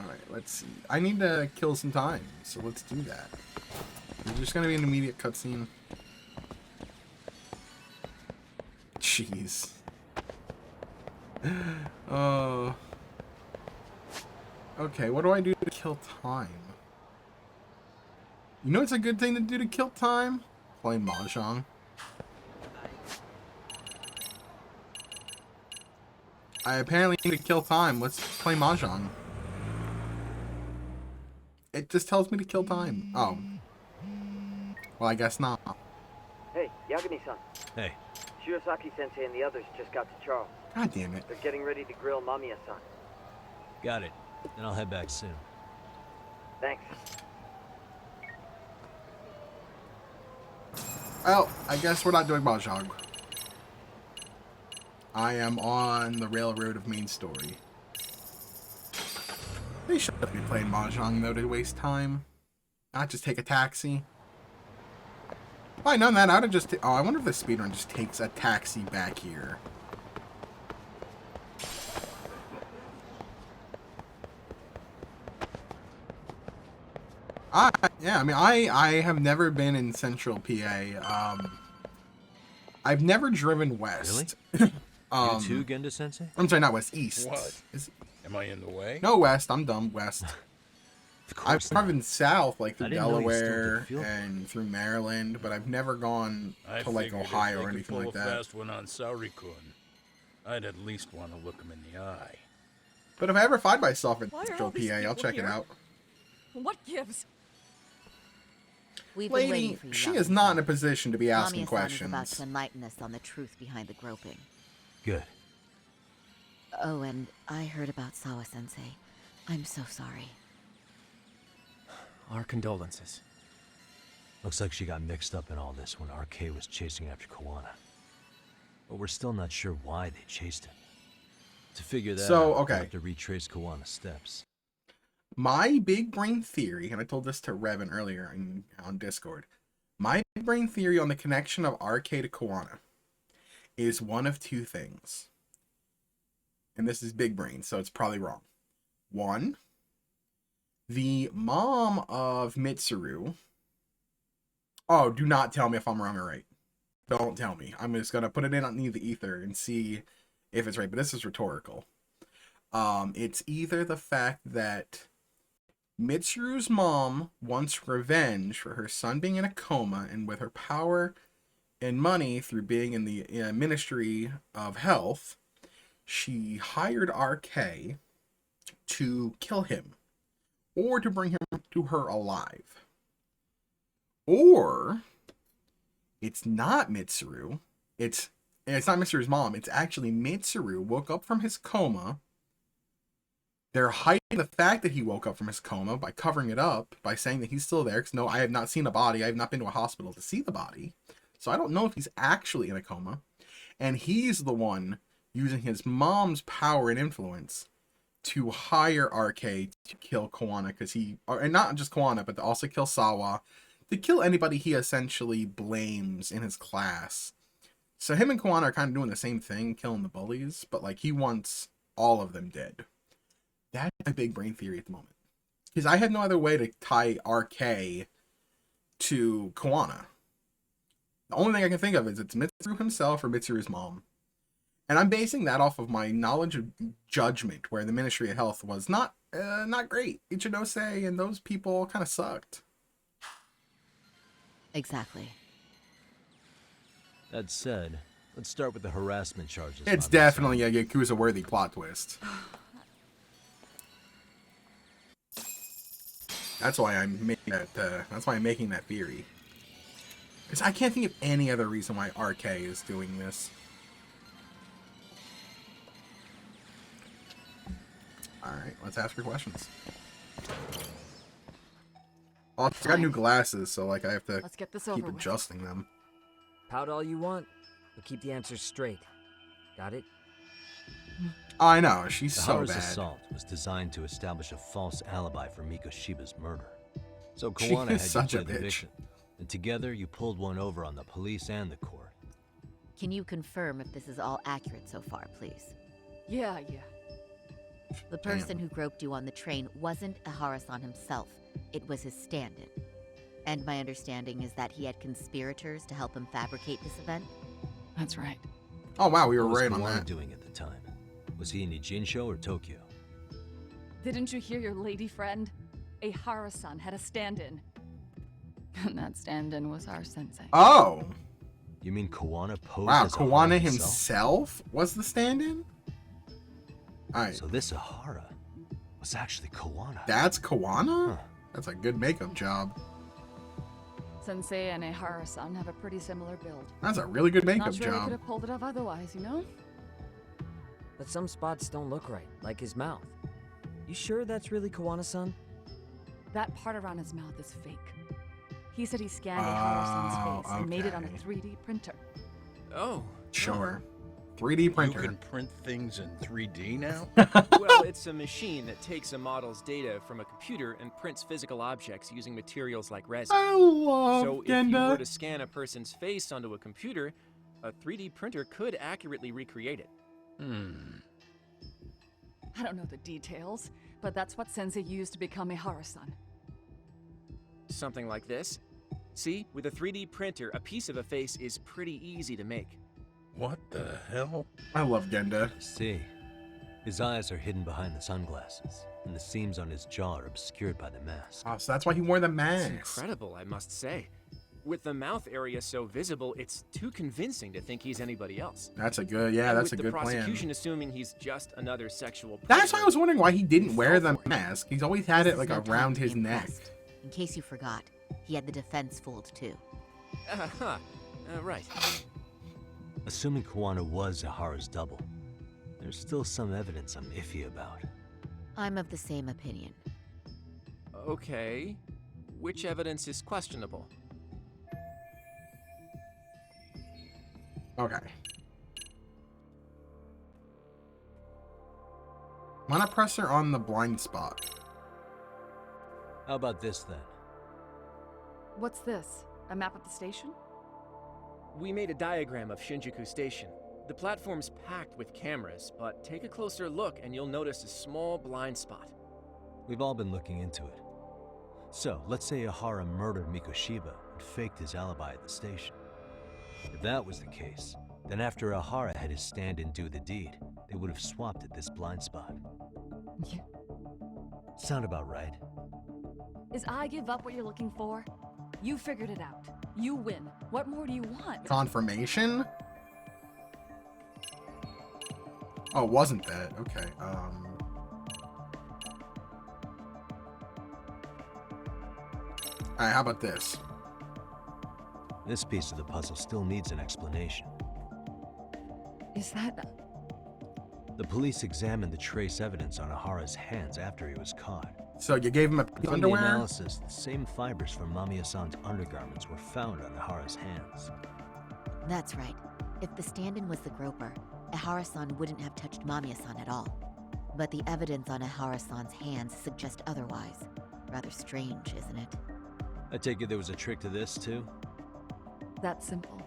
Alright, let's see. I need to kill some time, so let's do that. There's just gonna be an immediate cutscene. Jeez. Oh. Okay, what do I do to kill time? You know what's a good thing to do to kill time? Play Mahjong. I apparently need to kill time. Let's play Mahjong. It just tells me to kill time. Oh. Well, I guess not. Hey, Yagami-san. Hey. Shirosaki-sensei and the others just got to Charles. God damn it. They're getting ready to grill Mamiya-san. Got it. Then I'll head back soon. Thanks. Well, I guess we're not doing Mahjong. I am on the railroad of main story. They shouldn't be playing Mahjong, though, to waste time. Not just take a taxi. If I'd known that, I would have just... Oh, I wonder if the speedrun just takes a taxi back here. Yeah, I mean, I have never been in Central PA. I've never driven west. Really? You too, Genda Sensei? I'm sorry, not west, east. What? Am I in the way? No, west. I'm dumb. West. I've driven south, like through Delaware and through Maryland, but I've never gone to like Ohio or anything like that. Pull a fast one on Sauri-kun, I'd at least want to look him in the eye. But if I ever find myself in Central PA, I'll check it out. What gives? We've been Lady, waiting for you, she Yagami-san. is not in a position to be asking Mamiya-san questions. is about to enlighten us on the truth behind the groping. Good. Oh, and I heard about Sawa-sensei. I'm so sorry. Our condolences. Looks like she got mixed up in all this when RK was chasing after Kawana. But we're still not sure why they chased him. To figure that out, okay. we have to retrace Kawana's steps. My big brain theory, and I told this to Revan earlier on Discord, my big brain theory on the connection of RK to Kawana is one of two things. And this is big brain, so it's probably wrong. One, the mom of Mitsuru. Oh, do not tell me if I'm wrong or right. Don't tell me. I'm just going to put it in on the ether and see if it's right. But this is rhetorical. It's either the fact that Mitsuru's mom wants revenge for her son being in a coma, and with her power and money through being in the Ministry of Health, she hired RK to kill him or to bring him to her alive. Or it's not Mitsuru. It's not Mitsuru's mom. It's actually Mitsuru woke up from his coma. They're hiding the fact that he woke up from his coma by covering it up, by saying that he's still there. Because no, I have not seen a body. I have not been to a hospital to see the body. So I don't know if he's actually in a coma. And he's the one using his mom's power and influence to hire RK to kill Kawana. And not just Kawana, but to also kill Sawa. To kill anybody he essentially blames in his class. So him and Kawana are kind of doing the same thing, killing the bullies. But like he wants all of them dead. That's my big brain theory at the moment. Because I have no other way to tie RK to Kawana. The only thing I can think of is it's Mitsuru himself or Mitsuru's mom. And I'm basing that off of my knowledge of judgment, where the Ministry of Health was not great. Ichinose and those people kind of sucked. Exactly. That said, let's start with the harassment charges. It's definitely a Yakuza-worthy plot twist. That's why I'm making that. That's why I'm making that theory. Because I can't think of any other reason why RK is doing this. All right, let's ask her questions. Oh, I got new glasses, so like I have to Let's get this keep over with. adjusting them. Pout all you want, but keep the answers straight. Got it? Oh, I know, she's The so Hara's bad. assault was designed to establish a false alibi for Miko Shiba's murder. So She Kawana is had such you a play the bitch. victim, and together you pulled one over on the police and the court. Can you confirm if this is all accurate so far, please? Yeah. The Damn. person who groped you on the train wasn't Ahara-san himself. It was his stand-in. And my understanding is that he had conspirators to help him fabricate this event. That's right. Oh wow, we were What was right on Kawana that. doing at the time? Was he in Ijinsho or Tokyo? Didn't you hear your lady friend? Ahara-san had a stand-in. And that stand-in was our sensei. Oh, You mean Kawana posed wow, as Kawana Ahara himself was the stand-in? Alright, So this Ahara was actually Kawana. that's Kawana? Huh. That's a good makeup job. Sensei and Ahara-san have a pretty similar build. That's a really good makeup Not sure he could job. have pulled it off otherwise, you know? But some spots don't look right, like his mouth. You sure that's really Kawana-san? That part around his mouth is fake. He said he scanned Ahara-san's face and made it on a okay. 3D printer. Oh, Sure. 3D printer. you can print things in 3D now? Well, it's a machine that takes a model's data from a computer and prints physical objects using materials like resin. I love So if you were Genda. to scan a person's face onto a computer, a 3D printer could accurately recreate it. I don't know the details, but that's what Sensei used to become Ahara-san. Something like this. See, with a 3D printer, a piece of a face is pretty easy to make. What the hell? I love Genda. See, his eyes are hidden behind the sunglasses, and the seams on his jaw are obscured by the mask. Oh, so that's why he wore the It's mask. incredible, I must say. With the mouth area so visible, it's too convincing to think he's anybody else. That's a good, yeah, And that's a with good the plan. prosecution assuming he's just another sexual That's why I predator, was wondering why he didn't he wear fell the for it. mask. He's always had it This like is no time around to be his neck. impressed. In case you forgot, he had the defense fooled too. Right. Assuming Kawana was Ahara's double, there's still some evidence I'm iffy about. I'm of the same opinion. Okay. Which evidence is questionable? Okay. Wanna press her on the blind spot? How about this then? What's this? A map of the station? We made a diagram of Shinjuku Station. The platform's packed with cameras, but take a closer look and you'll notice a small blind spot. We've all been looking into it. So, let's say Ahara murdered Mikoshiba and faked his alibi at the station. If that was the case, then after Ahara had his stand-in do the deed, they would have swapped at this blind spot. Yeah. Sound about right? Is I give up what you're looking for? You figured it out. You win. What more do you want? Confirmation? Oh, it wasn't that. Okay. Alright, how about this? This piece of the puzzle still needs an explanation. Is that... The police examined the trace evidence on Ahara's hands after he was caught. So you gave him a piece of From the underwear? analysis, the same fibers from Mamiya-san's undergarments were found on Ahara's hands. That's right. If the stand-in was the groper, Ahara-san wouldn't have touched Mamiya-san at all. But the evidence on Ahara-san's hands suggests otherwise. Rather strange, isn't it? I take it there was a trick to this, too? That's simple.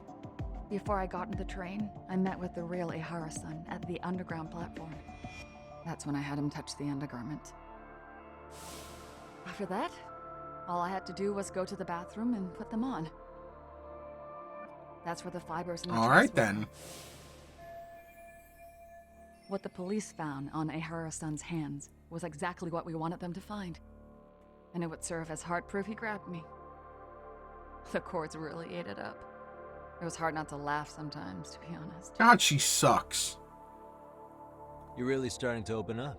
Before I got into the train, I met with the real Ahara-san at the underground platform. That's when I had him touch the undergarment. After that, all I had to do was go to the bathroom and put them on. That's where the fibers and the Alright trace were. then. What the police found on Ahara-san's hands was exactly what we wanted them to find. And it would serve as hard proof he grabbed me. The cords really ate it up. It was hard not to laugh sometimes, to be honest. God, she sucks. You're really starting to open up.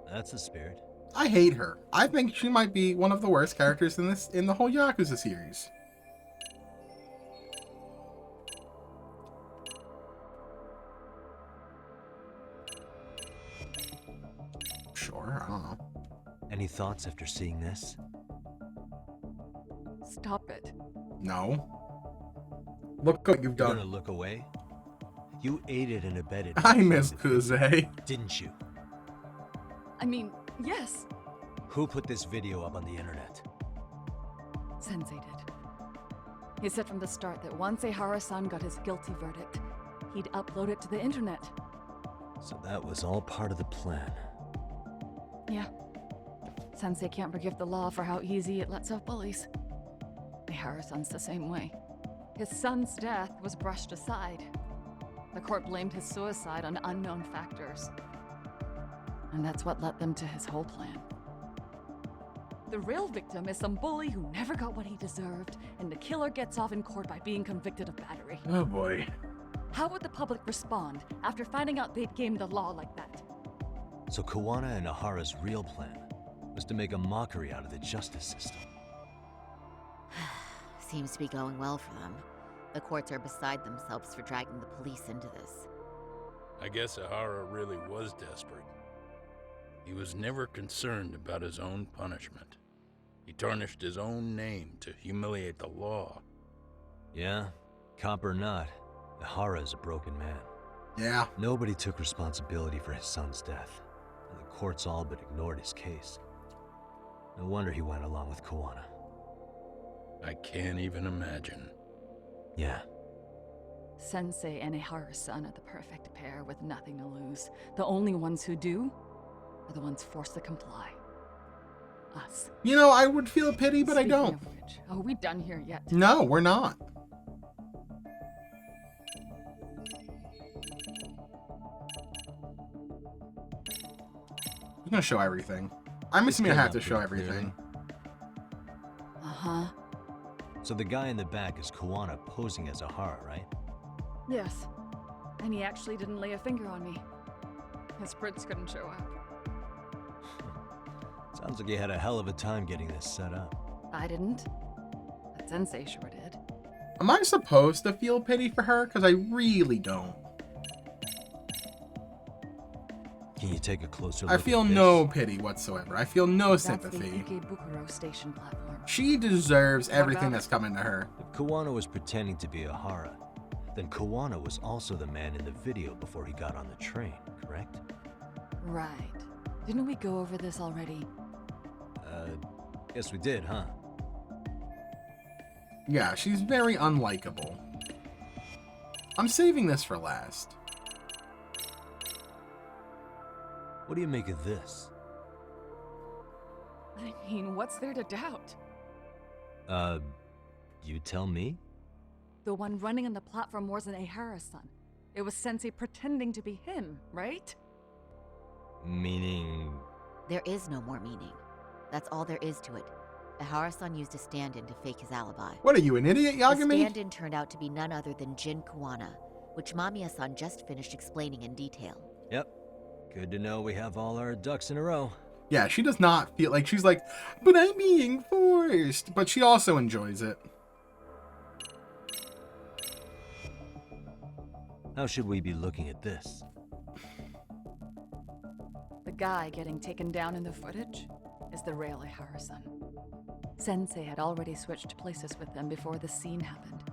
That's the spirit. I hate her. I think she might be one of the worst characters in the whole Yakuza series. Sure, I don't know. Any thoughts after seeing this? Stop it. No. Look what you've You're done. gonna look away? You aided and abetted. I me miss from the video, Kuze. didn't you? I mean, yes, Who put this video up on the internet? Sensei did. He said from the start that once Ahara-san got his guilty verdict, he'd upload it to the internet. So that was all part of the plan. Yeah. Sensei can't forgive the law for how easy it lets off bullies. Ihara-san's the same way. His son's death was brushed aside. The court blamed his suicide on unknown factors. And that's what led them to his whole plan. The real victim is some bully who never got what he deserved, and the killer gets off in court by being convicted of battery. Oh boy. How would the public respond after finding out they'd gamed the law like that? So Kawana and Ahara's real plan was to make a mockery out of the justice system. Seems to be going well for them. The courts are beside themselves for dragging the police into this. I guess Ahara really was desperate. He was never concerned about his own punishment. He tarnished his own name to humiliate the law. Yeah, cop or not, Ahara is a broken man. Yeah. Nobody took responsibility for his son's death, and the courts all but ignored his case. No wonder he went along with Kawana. I can't even imagine. Yeah. Sensei and Ihara-san are the perfect pair with nothing to lose. The only ones who do are the ones forced to comply. Us. You know, I would feel pity, but Speaking I don't. of which, are we done here yet? No, we're not. I'm gonna show everything. I'm This assuming I came have out to show pretty everything. Uh-huh. So the guy in the back is Kawana posing as Ahara, right? Yes. And he actually didn't lay a finger on me. His prints couldn't show up. Sounds like you had a hell of a time getting this set up. I didn't. But Sensei sure did. Am I supposed to feel pity for her? Because I really don't. Can you take a closer look I feel at this? no pity whatsoever. I feel no That's sympathy. the Ikebukuro station platform. She deserves everything about that's coming to her. If Kawana was pretending to be Ahara, then Kawana was also the man in the video before he got on the train, correct? Right. Didn't we go over this already? Guess we did, huh? Yeah, she's very unlikable. I'm saving this for last. What do you make of this? I mean, what's there to doubt? You tell me? The one running on the platform wasn't Ihara-san. It was Sensei pretending to be him, right? Meaning... There is no more meaning. That's all there is to it. Ihara-san used a stand-in to fake his alibi. What are you, an idiot, The Yagami? stand-in turned out to be none other than Jin Kawana, which Mamiya-san just finished explaining in detail. Yep. Good to know we have all our ducks in a row. Yeah, she does not feel like she's like, but I'm being forced. But she also enjoys it. How should we be looking at this? The guy getting taken down in the footage is the real Ihara-san. Sensei had already switched places with them before the scene happened.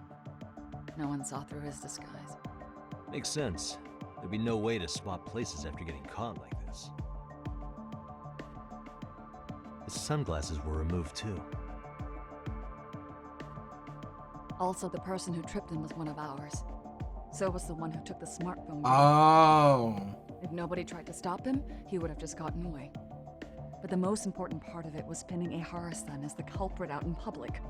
No one saw through his disguise. Makes sense. There'd be no way to swap places after getting caught like this. The sunglasses were removed too. Also, the person who tripped him was one of ours. So was the one who took the smartphone. Oh. If nobody tried to stop him, he would have just gotten away. But the most important part of it was pinning Ihara-san as the culprit out in public.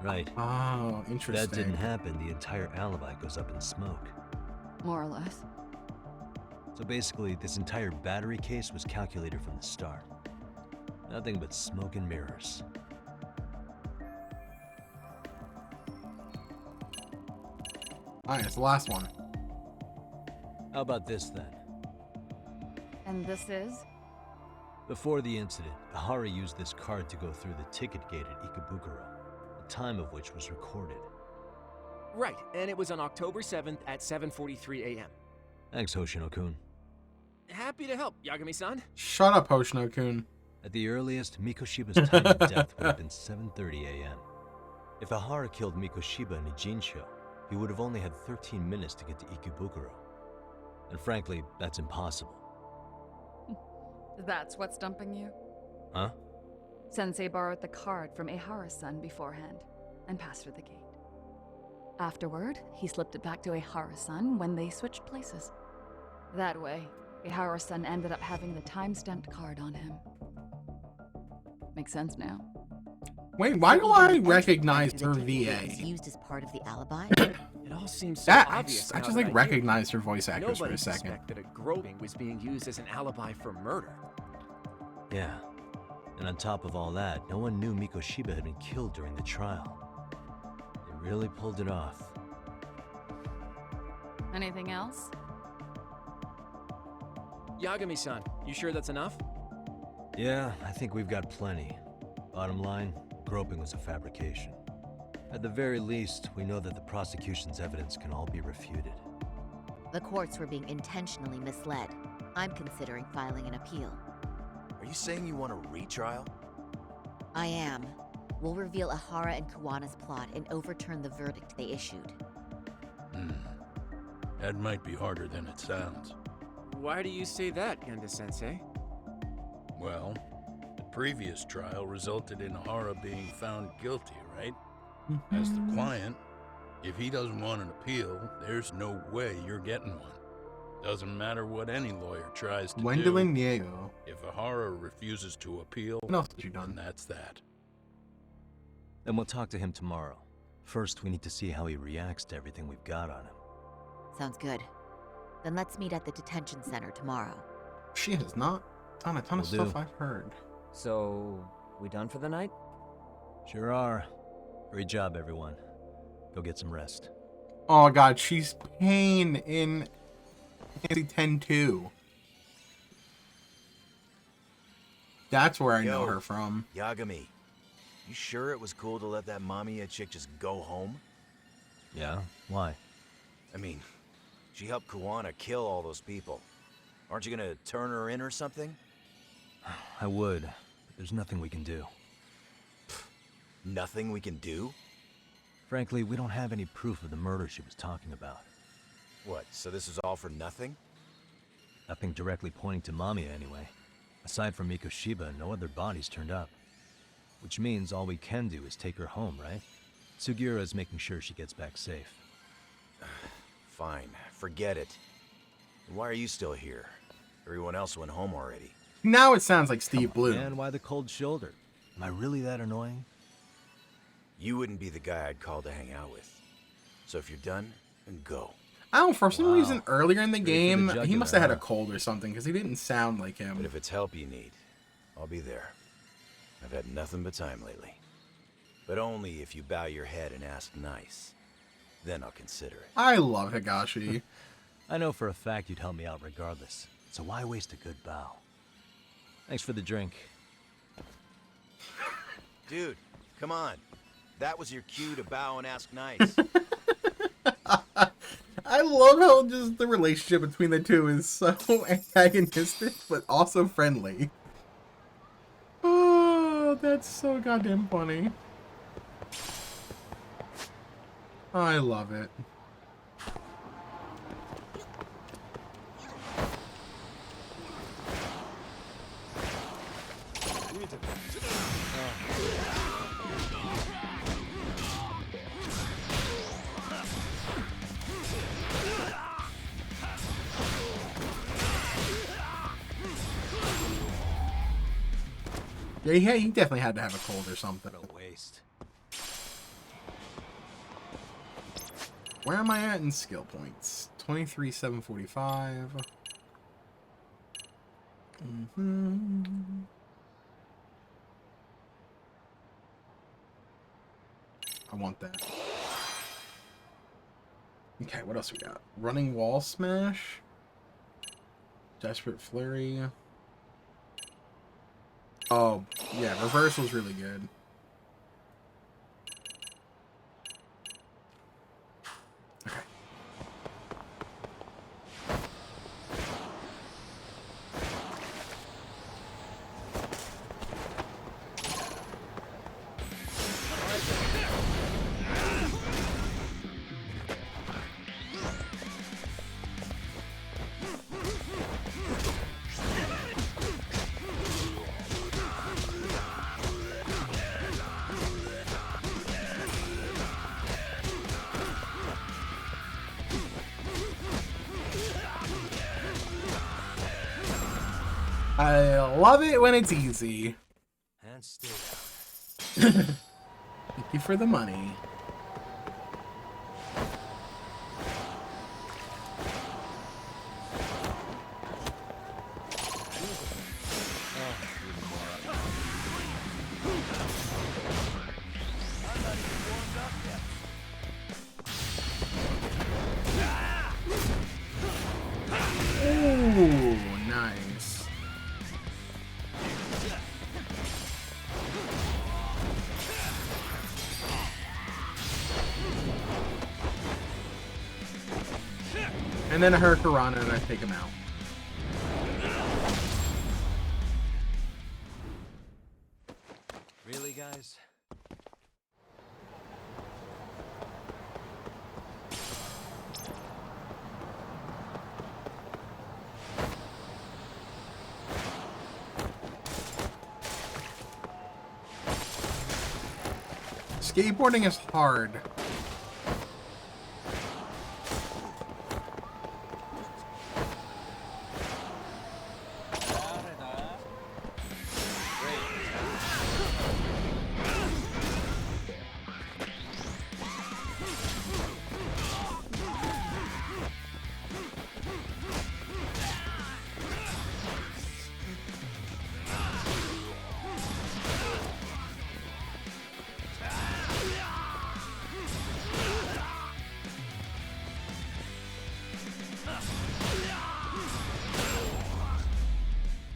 Right. Oh, interesting. If that didn't happen, the entire alibi goes up in smoke. More or less. So basically, this entire battery case was calculated from the start. Nothing but smoke and mirrors. Alright, it's the last one. How about this then? And this is? Before the incident, Ahara used this card to go through the ticket gate at Ikebukuro, the time of which was recorded. Right, and it was on October 7th at 7:43 a.m. Thanks, Hoshino-kun. Happy to help, Yagami-san. Shut up, Hoshino-kun. At the earliest, Mikoshiba's time of death would have been 7:30 a.m. If Ahara killed Mikoshiba in a Jinsho, he would have only had 13 minutes to get to Ikebukuro. And frankly, that's impossible. That's what's stumping you? Huh? Sensei borrowed the card from Ihara-san beforehand and passed her the gate. Afterward, he slipped it back to Ihara-san when they switched places. That way, Ihara-san ended up having the time-stamped card on him. Makes sense now. Wait, why do So I even the recognize entry her to the ticket VA? was used as part of the alibi? It all seems so That obvious. I now just that like hear it. recognized her voice actress for Nobody a second. suspected a groping was being used as an alibi for murder. Yeah. And on top of all that, no one knew Mikoshiba had been killed during the trial. They really pulled it off. Anything else? Yagami-san, you sure that's enough? Yeah, I think we've got plenty. Bottom line, groping was a fabrication. At the very least, we know that the prosecution's evidence can all be refuted. The courts were being intentionally misled. I'm considering filing an appeal. Are you saying you want a retrial? I am. We'll reveal Ahara and Kuwana's plot and overturn the verdict they issued. That might be harder than it sounds. Why do you say that, Genda-sensei? Well, the previous trial resulted in Hara being found guilty, right? As the client, if he doesn't want an appeal, there's no way you're getting one. Doesn't matter what any lawyer tries to Gwendolyn do. Diego. If Ahara refuses to appeal, What else have you then done? that's that. Then we'll talk to him tomorrow. First, we need to see how he reacts to everything we've got on him. Sounds good. Then let's meet at the detention center tomorrow. She has not done a ton of Will stuff do. I've heard. So, we done for the night? Sure are. Great job, everyone. Go get some rest. Oh god, she's Pain in Fantasy 10-2. That's where I know Yo. her from. Yagami, you sure it was cool to let that Mamiya chick just go home? Yeah? Why? I mean, she helped Kuwana kill all those people. Aren't you gonna turn her in or something? I would, but there's nothing we can do. Nothing we can do? Frankly, we don't have any proof of the murder she was talking about. What, so this is all for nothing? Nothing directly pointing to Mamiya anyway. Aside from Mikoshiba, no other bodies turned up. Which means all we can do is take her home, right? Sugiura is making sure she gets back safe. Fine, forget it. Why are you still here? Everyone else went home already. Now it sounds like Steve Blue. And why the cold shoulder? Am I really that annoying? You wouldn't be the guy I'd call to hang out with. So if you're done, then go. I don't know, for some Wow. reason earlier in the Ready for the game, he jugular, must have had a huh? cold or something, because he didn't sound like But him. if it's help you need, I'll be there. I've had nothing but time lately. But only if you bow your head and ask nice. Then I'll consider it. I love Higashi. I know for a fact you'd help me out regardless, so why waste a good bow? Thanks for the drink. Dude, come on. That was your cue to bow and ask nice. I love how just the relationship between the two is so antagonistic, but also friendly. Oh, that's so goddamn funny. I love it. Yeah, he definitely had to have a cold or something. What a waste. Where am I at in skill points? 23,745. I want that. Okay, what else we got? Running wall smash. Desperate flurry. Oh, yeah, reversal's really good. Okay. I love it when it's easy. and stay out. Thank you for the money. Ooh, nice. And then a Hurricanrana and I take him out. Really, guys? Skateboarding is hard.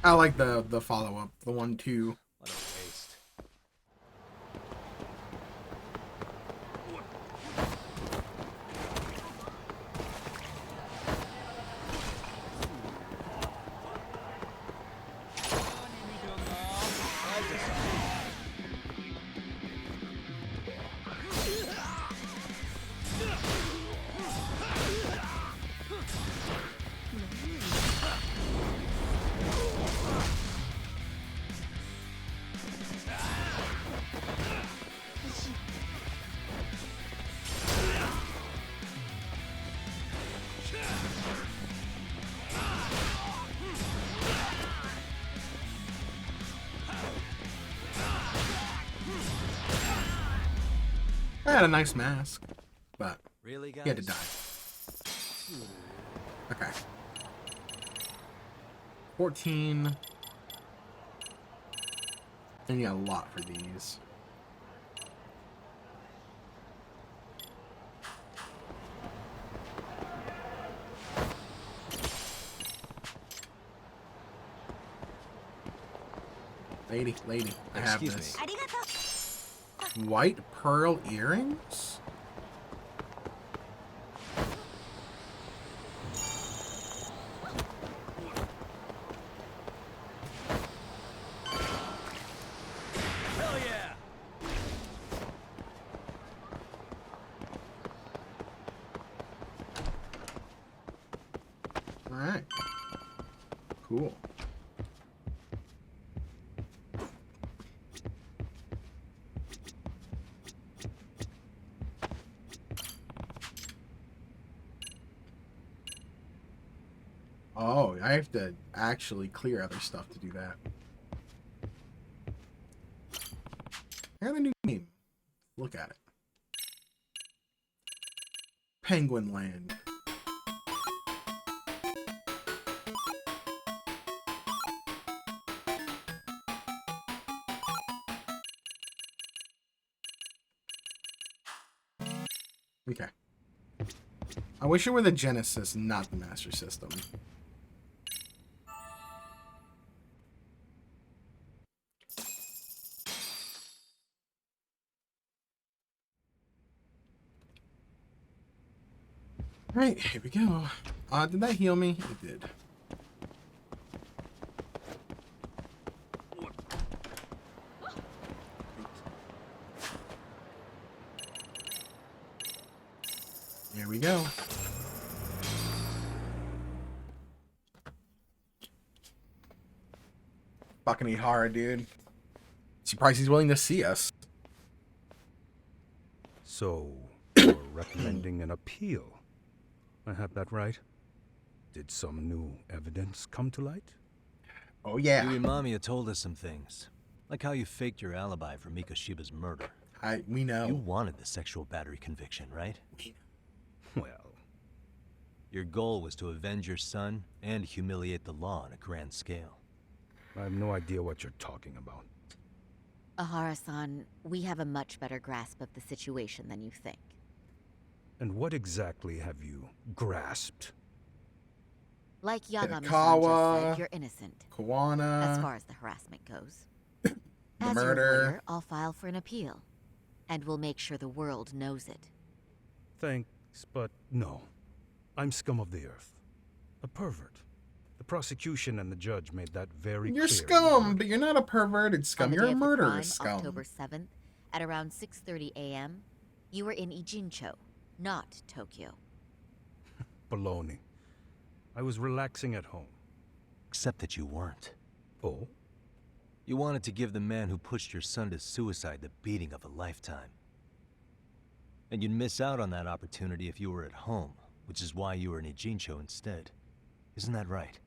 I like the follow up, the 1-2. What a waste. I had a nice mask, but Really, guys? he had to die. Okay. 14. I need a lot for these. Lady, I have Excuse this. me. White pearl earrings? Hell yeah! Alright. Cool. Oh, I have to actually clear other stuff to do that. I got a new game. Look at it. Penguin Land. Okay. I wish it were the Genesis, not the Master System. Alright, here we go. Did that heal me? It did. Here we go. Fucking Ihara, dude. Surprised he's willing to see us. So, you're recommending an appeal. I have that right? Did some new evidence come to light? Oh yeah. Yui Mamiya told us some things. Like how you faked your alibi for Mikoshiba's murder. We know. You wanted the sexual battery conviction, right? Well, Your goal was to avenge your son and humiliate the law on a grand scale. I have no idea what you're talking about. Ahara-san, we have a much better grasp of the situation than you think. And what exactly have you grasped? Like Yagami-san just Kawa, said, you're innocent, as Kawana, far as the harassment goes. the As your murder. lawyer, I'll file for an appeal, and we'll make sure the world knows it. Thanks, but no. I'm scum of the earth. A pervert. The prosecution and the judge made that very clear. You're scum, but you're not a perverted scum. On the You're day a of the crime, murderous scum. October 7th, at around 6:30 a.m., you were in Ijincho, not Tokyo. Baloney. I was relaxing at home. Except that you weren't. Oh? You wanted to give the man who pushed your son to suicide the beating of a lifetime. And you'd miss out on that opportunity if you were at home, which is why you were in Ijincho instead. Isn't that right?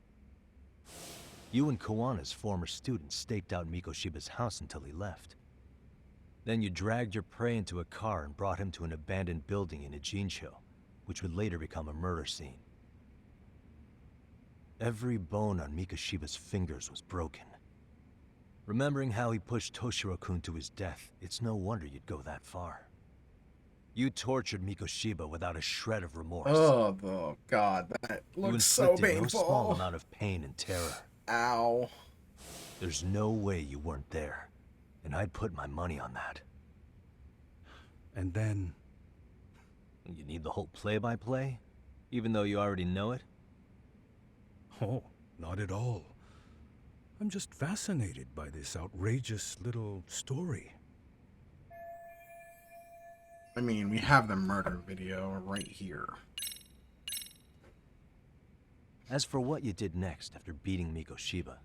You and Kawana's former student staked out Mikoshiba's house until he left. Then you dragged your prey into a car and brought him to an abandoned building in Ijincho, which would later become a murder scene. Every bone on Mikoshiba's fingers was broken. Remembering how he pushed Toshiro-kun to his death, it's no wonder you'd go that far. You tortured Mikoshiba without a shred of remorse. Oh, God, that You looks so inflicted no small painful. amount of pain and terror. Ow. There's no way you weren't there, and I'd put my money on that. And then... You need the whole play-by-play, even though you already know it? Oh, not at all. I'm just fascinated by this outrageous little story. I mean, we have the murder video right here. As for what you did next after beating Mikoshiba,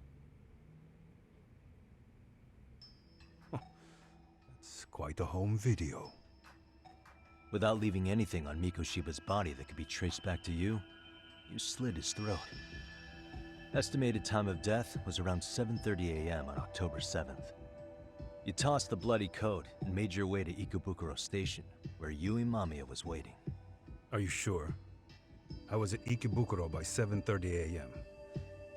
It's quite a home video. without leaving anything on Mikoshiba's body that could be traced back to you, you slit his throat. Estimated time of death was around 7:30 a.m. on October 7th. You tossed the bloody coat and made your way to Ikebukuro Station, where Yui Mamiya was waiting. Are you sure? I was at Ikebukuro by 7:30 a.m.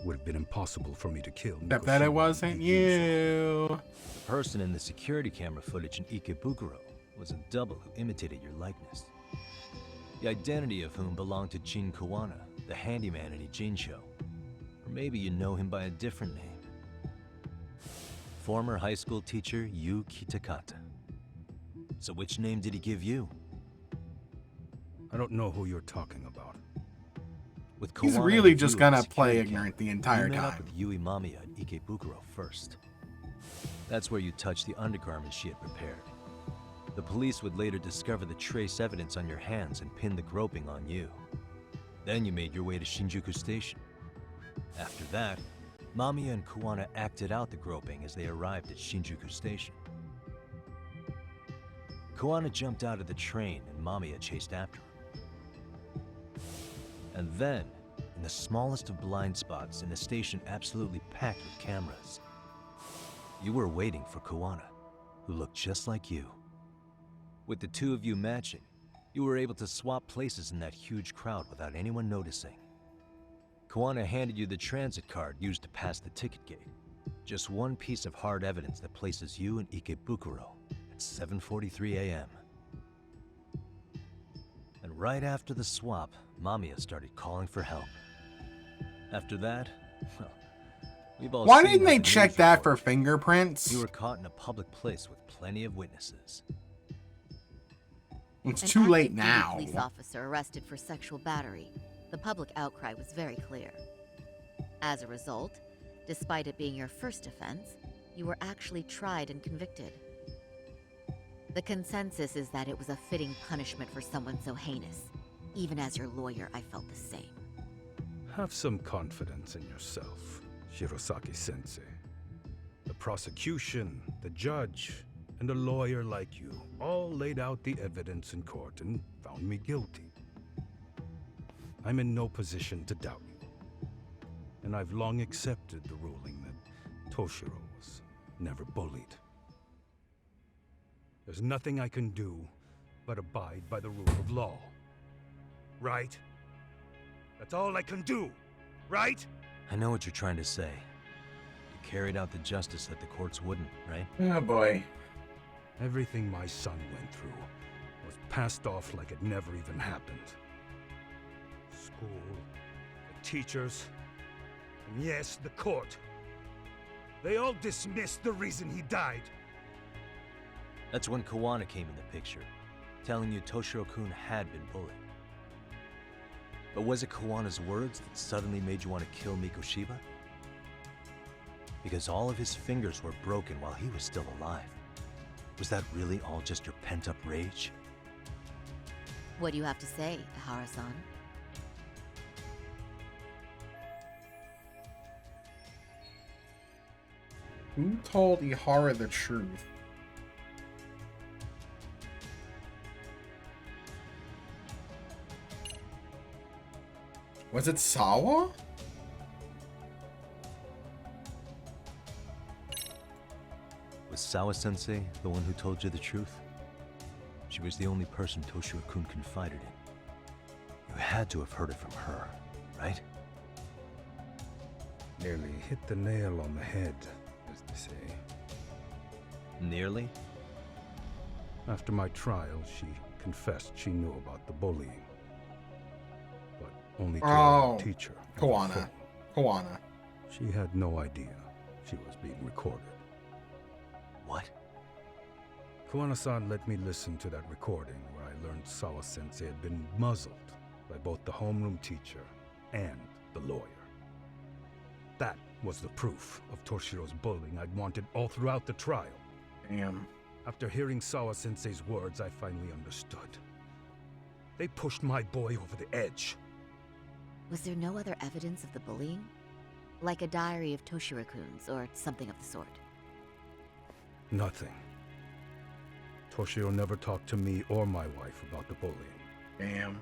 Would have been impossible for me to kill Except that it Mikoshiba wasn't Ijincho. you. The person in the security camera footage in Ikebukuro was a double who imitated your likeness. The identity of whom belonged to Jin Kawana, the handyman in Ijincho. Or maybe you know him by a different name. Former high school teacher Yu Kitakata. So which name did he give you? I don't know who you're talking about. With He's Kawana really and just you gonna as play security ignorant camera, the entire you met up time. with Yui Mamiya at Ikebukuro first. That's where you touched the undergarments she had prepared. The police would later discover the trace evidence on your hands and pin the groping on you. Then you made your way to Shinjuku Station. After that, Mamiya and Kawana acted out the groping as they arrived at Shinjuku Station. Kawana jumped out of the train and Mamiya chased after him. And then, in the smallest of blind spots in a station absolutely packed with cameras, you were waiting for Kawana, who looked just like you. With the two of you matching, you were able to swap places in that huge crowd without anyone noticing. Kawana handed you the transit card used to pass the ticket gate. Just one piece of hard evidence that places you in Ikebukuro at 7:43 a.m. And right after the swap, Mamiya started calling for help. After that, well, we've all Why seen didn't how they the check news that for reported. fingerprints? You were caught in a public place with plenty of witnesses. It's An too late active-duty now. police officer arrested for sexual battery. The public outcry was very clear. As a result, despite it being your first offense, you were actually tried and convicted. The consensus is that it was a fitting punishment for someone so heinous. Even as your lawyer, I felt the same. Have some confidence in yourself, Shirosaki-sensei. The prosecution, the judge, and a lawyer like you all laid out the evidence in court and found me guilty. I'm in no position to doubt you. And I've long accepted the ruling that Toshiro was never bullied. There's nothing I can do but abide by the rule of law. Right? That's all I can do, right? I know what you're trying to say. You carried out the justice that the courts wouldn't, right? Oh boy. Everything my son went through was passed off like it never even happened. School, the teachers, and yes, the court. They all dismissed the reason he died. That's when Kawana came in the picture, telling you Toshiro-kun had been bullied. But was it Kawana's words that suddenly made you want to kill Mikoshiba? Because all of his fingers were broken while he was still alive. Was that really all just your pent-up rage? What do you have to say, Ihara-san? Who told Ihara the truth? Was it Sawa? Was Sawa-sensei the one who told you the truth? She was the only person Toshiro-kun confided in. You had to have heard it from her, right? Nearly hit the nail on the head, as they say. Nearly? After my trial, she confessed she knew about the bullying. But only to her teacher. on the phone. Kawana. She had no idea she was being recorded. What? Kawana-san let me listen to that recording where I learned Sawa-sensei had been muzzled by both the homeroom teacher and the lawyer. That was the proof of Toshiro's bullying I'd wanted all throughout the trial. Damn. After hearing Sawa-sensei's words, I finally understood. They pushed my boy over the edge. Was there no other evidence of the bullying? Like a diary of Toshiro-kun's or something of the sort? Nothing. Toshiro never talked to me or my wife about the bullying. Damn.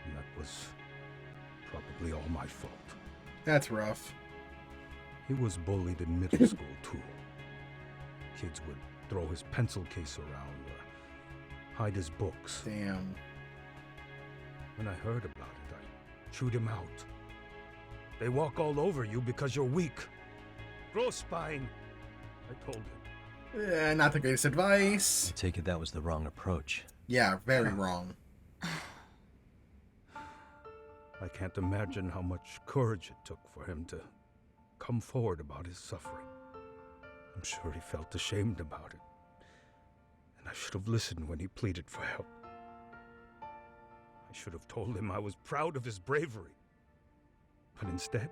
And that was probably all my fault. That's rough. He was bullied in middle school, too. Kids would throw his pencil case around or hide his books. Damn. When I heard about it, I chewed him out. They walk all over you because you're weak. Grow spine, I told him. Not the greatest advice. I take it that was the wrong approach. Yeah, very wrong. I can't imagine how much courage it took for him to come forward about his suffering. I'm sure he felt ashamed about it. And I should have listened when he pleaded for help. I should have told him I was proud of his bravery. But instead,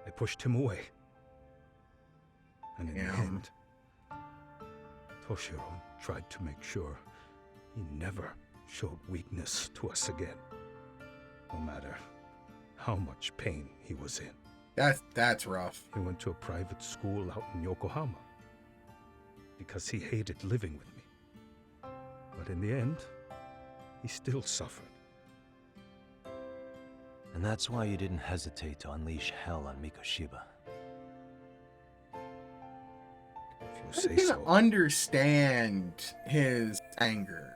I pushed him away. And in the end, Toshiro tried to make sure he never showed weakness to us again. No matter how much pain he was in. That's rough. He went to a private school out in Yokohama because he hated living with me. But in the end, he still suffered. And that's why you didn't hesitate to unleash hell on Mikoshiba. If you I say can so. understand his anger.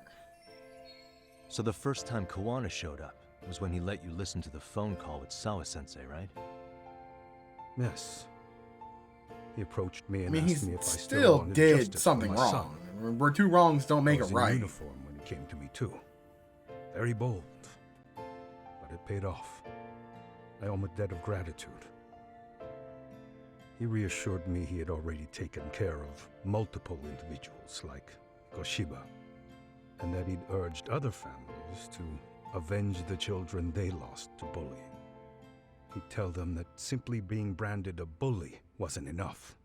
So the first time Kawana showed up was when he let you listen to the phone call with Sawa-sensei, right? Yes. He approached me I and mean, he asked me if I still wanted did justice for something my son. wrong. Where two wrongs don't make I was it in right. uniform when he came to me too. Very bold, but it paid off. I owe him a debt of gratitude. He reassured me he had already taken care of multiple individuals like Koshiba, and that he'd urged other families to avenge the children they lost to bullying. He'd tell them that simply being branded a bully wasn't enough.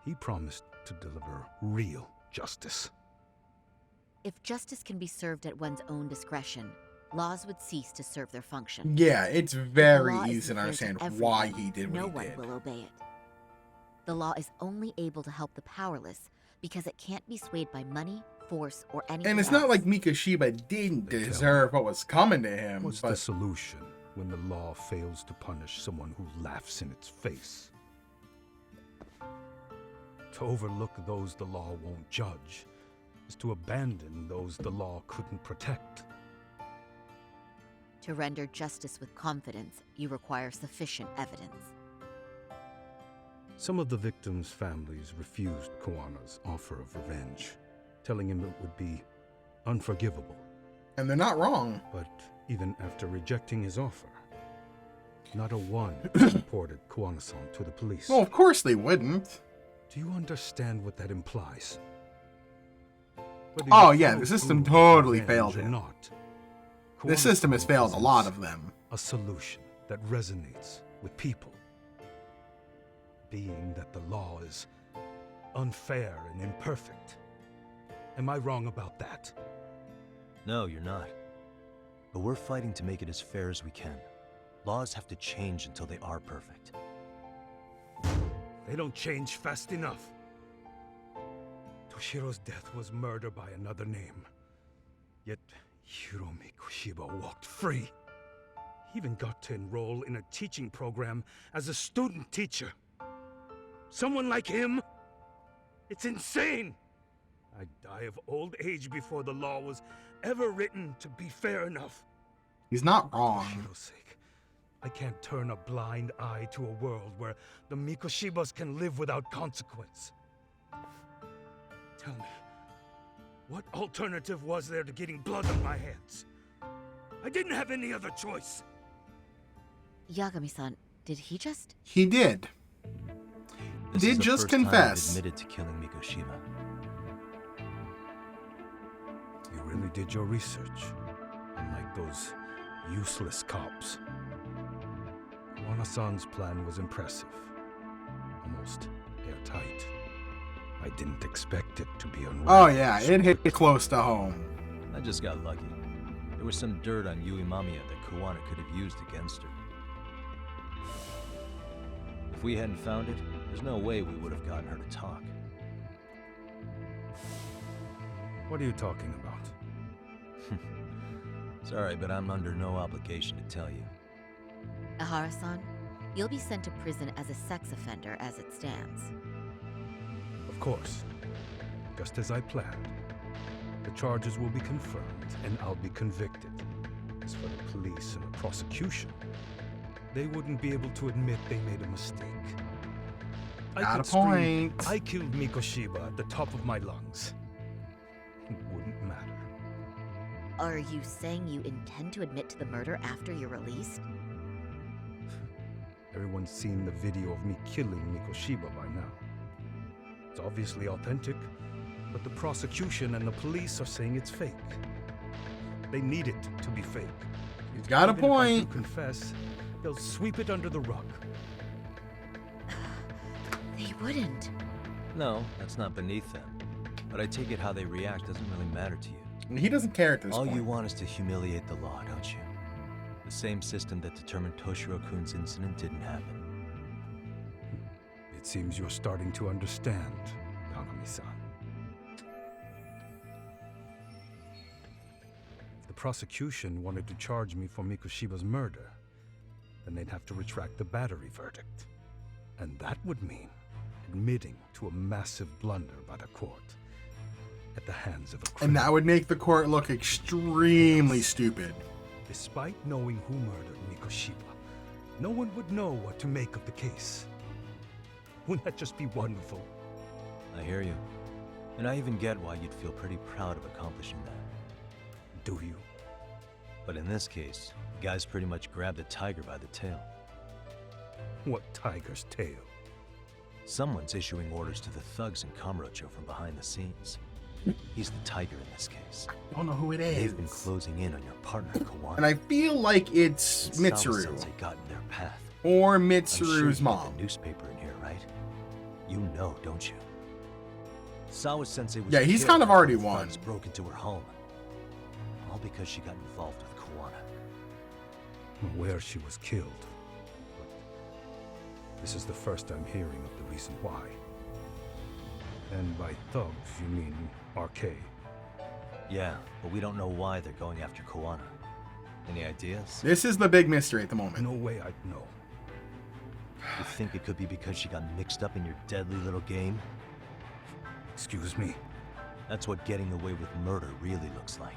He promised to deliver real justice. If justice can be served at one's own discretion, laws would cease to serve their function. Yeah, it's If the very law easy isn't to fair understand everyone, why he did no what he one did. will obey it. The law is only able to help the powerless because it can't be swayed by money, force, or anything And it's else. not like Mikoshiba didn't They tell deserve what was coming to him, What's the but solution when the law fails to punish someone who laughs in its face? To overlook those the law won't judge is to abandon those the law couldn't protect. To render justice with confidence, you require sufficient evidence. Some of the victims' families refused Koana's offer of revenge, telling him it would be unforgivable. And they're not wrong. But even after rejecting his offer, not a one reported Koana-san to the police. Well, of course they wouldn't. Do you understand what that implies? Oh yeah, the system totally failed him. Not, The system has failed a lot of them. A solution that resonates with people. Being that the law is unfair and imperfect. Am I wrong about that? No, you're not. But we're fighting to make it as fair as we can. Laws have to change until they are perfect. They don't change fast enough. Toshiro's death was murder by another name. Yet Hiromi Kushiba walked free. He even got to enroll in a teaching program as a student teacher. Someone like him? It's insane! I'd die of old age before the law was ever written to be fair enough. He's not For wrong. Toshiro's sake, I can't turn a blind eye to a world where the Mikoshibas can live without consequence. Tell me, what alternative was there to getting blood on my hands? I didn't have any other choice. Yagami-san, did he just... He did. This Did is the just first time you've confess. admitted to killing Mikoshiba. You really did your research, unlike those useless cops. Koana-san's plan was impressive, almost airtight. I didn't expect it to be unraveled. Oh yeah, so it hit quickly. close to home. I just got lucky. There was some dirt on Yui Mamiya that Koana could have used against her. If we hadn't found it, there's no way we would have gotten her to talk. What are you talking about? Sorry, but I'm under no obligation to tell you. Ahara-san, you'll be sent to prison as a sex offender as it stands. Of course, just as I planned. The charges will be confirmed, and I'll be convicted. As for the police and the prosecution, they wouldn't be able to admit they made a mistake. I Got a could scream, point. I killed Mikoshiba at the top of my lungs. It wouldn't matter. Are you saying you intend to admit to the murder after you're released? Everyone's seen the video of me killing Mikoshiba by now. It's obviously authentic, but the prosecution and the police are saying it's fake. They need it to be fake. He's got a Even if I do point. confess, they'll sweep it under the rug. They wouldn't. No, that's not beneath them. But I take it how they react doesn't really matter to you. He doesn't care at this All point. you want is to humiliate the law, don't you? The same system that determined Toshiro-kun's incident didn't happen. It seems you're starting to understand, Yagami-san. If the prosecution wanted to charge me for Mikoshiba's murder, then they'd have to retract the battery verdict. And that would mean admitting to a massive blunder by the court at the hands of a criminal. And that would make the court look extremely stupid. Despite knowing who murdered Mikoshiba, no one would know what to make of the case. Wouldn't that just be wonderful? I hear you. And I even get why you'd feel pretty proud of accomplishing that. Do you? But in this case, the guys pretty much grabbed the tiger by the tail. What tiger's tail? Someone's issuing orders to the thugs in Kamurocho from behind the scenes. He's the tiger in this case. I don't know who it is. They've been closing in on your partner, Koana. And I feel like it's And Mitsuru. Sawa-sensei got in their path. Or I'm sure Mitsuru's you mom. read the newspaper in here, right? You know, don't you? Sawa-sensei was Yeah, he's killed kind of when already the won. thugs broke into her home. All because she got involved with Koana. Where she was killed. But this is the first I'm hearing of the reason why. And by thugs, you mean arcade. Yeah, but we don't know why they're going after Koana. Any ideas? This is the big mystery at the moment. No way I'd know. You think it could be because she got mixed up in your deadly little game? Excuse me. That's what getting away with murder really looks like.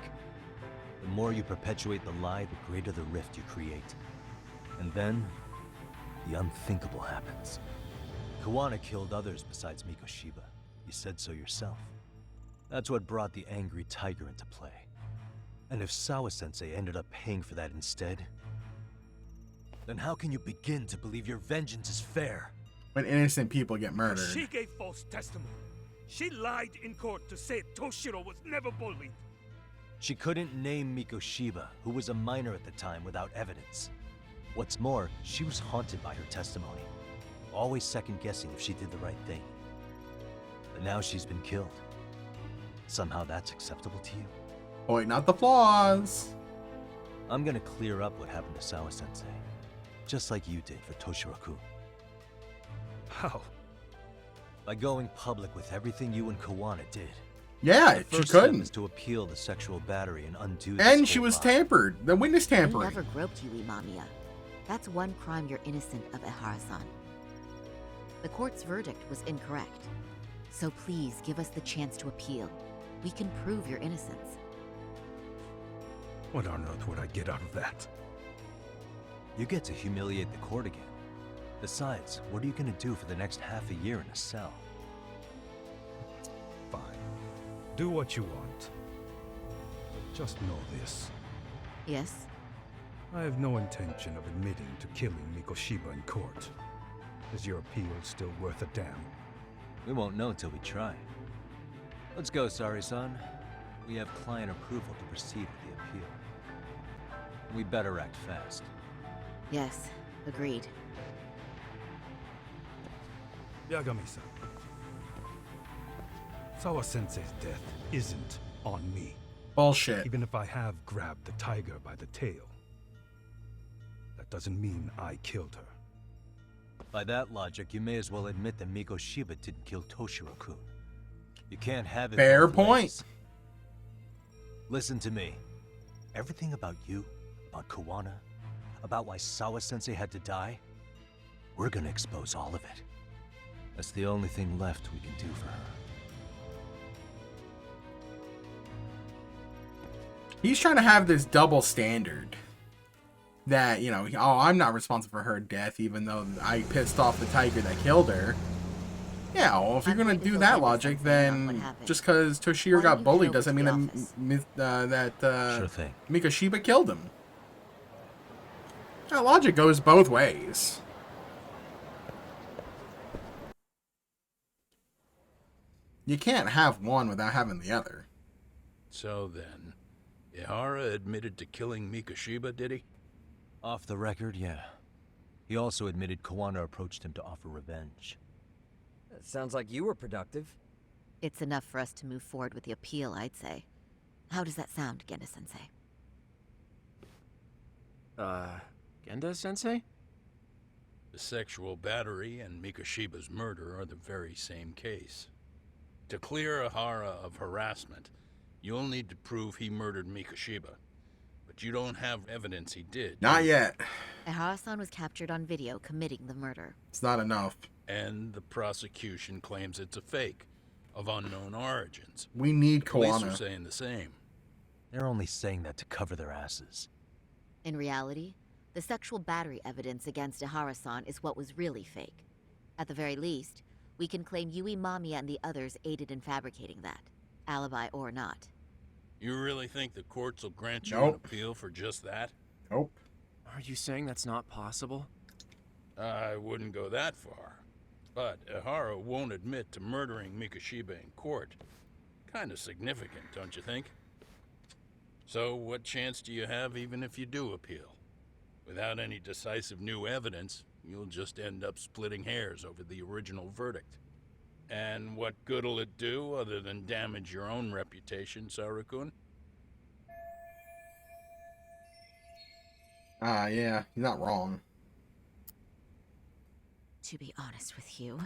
The more you perpetuate the lie, the greater the rift you create. And then, the unthinkable happens. Kawana killed others besides Mikoshiba. You said so yourself. That's what brought the angry tiger into play. And if Sawa-sensei ended up paying for that instead, then how can you begin to believe your vengeance is fair? When innocent people get She murdered. gave false testimony. She lied in court to say Toshiro was never bullied. She couldn't name Mikoshiba, who was a minor at the time, without evidence. What's more, she was haunted by her testimony, always second-guessing if she did the right thing. But now she's been killed. Somehow that's acceptable to you? Point out the flaws. I'm gonna clear up what happened to Sawa-sensei, just like you did for Toshiro-kun. How? By going public with everything you and Kawana did. Yeah, The she first step is couldn't. to appeal the sexual battery and undo this And she whole was lie. tampered. The witness You tampering. never groped Yui Mamiya. That's one crime you're innocent of, Ehara-san. The court's verdict was incorrect. So please give us the chance to appeal. We can prove your innocence. What on earth would I get out of that? You get to humiliate the court again. Besides, what are you gonna do for the next half a year in a cell? Fine. Do what you want. But just know this. Yes? I have no intention of admitting to killing Mikoshiba in court. Is your appeal still worth a damn? We won't know till we try. Let's go, Sari-san. We have client approval to proceed with the appeal. We better act fast. Yes, agreed. Yagami-san. Sawa-sensei's death isn't on me. Bullshit. Even if I have grabbed the tiger by the tail. That doesn't mean I killed her. By that logic, you may as well admit that Mikoshiba didn't kill Toshiro-kun. You can't have it Fair both point. ways. Listen to me. Everything about you, about Kawana, about why Sawa-sensei had to die, we're gonna expose all of it. That's the only thing left we can do for her. He's trying to have this double standard. That, you know, oh, I'm not responsible for her death, even though I pissed off the tiger that killed her. Yeah, well, if you're gonna do that logic, then just because Toshiro got bullied doesn't mean that Sure thing. Mikoshiba killed him. That logic goes both ways. You can't have one without having the other. So then, Ihara admitted to killing Mikoshiba, did he? Off the record, yeah. He also admitted Kawana approached him to offer revenge. That sounds like you were productive. It's enough for us to move forward with the appeal, I'd say. How does that sound, Genda-sensei? Genda-sensei? The sexual battery and Mikoshiba's murder are the very same case. To clear Ihara of harassment, you'll need to prove he murdered Mikoshiba. But you don't have evidence he did. Not yet. Ehara-san was captured on video committing the murder. It's not enough. And the prosecution claims it's a fake, of unknown origins. We need Police are Kawana. saying the same. They're only saying that to cover their asses. In reality, the sexual battery evidence against Ehara-san is what was really fake. At the very least, we can claim Yui Mamiya and the others aided in fabricating that, alibi or not. You really think the courts will grant you Nope. an appeal for just that? Nope. Are you saying that's not possible? I wouldn't go that far. But Ihara won't admit to murdering Mikoshiba in court. Kind of significant, don't you think? So what chance do you have even if you do appeal? Without any decisive new evidence, you'll just end up splitting hairs over the original verdict. And what good'll it do other than damage your own reputation, Saru-kun? Yeah, you're not wrong. To be honest with you,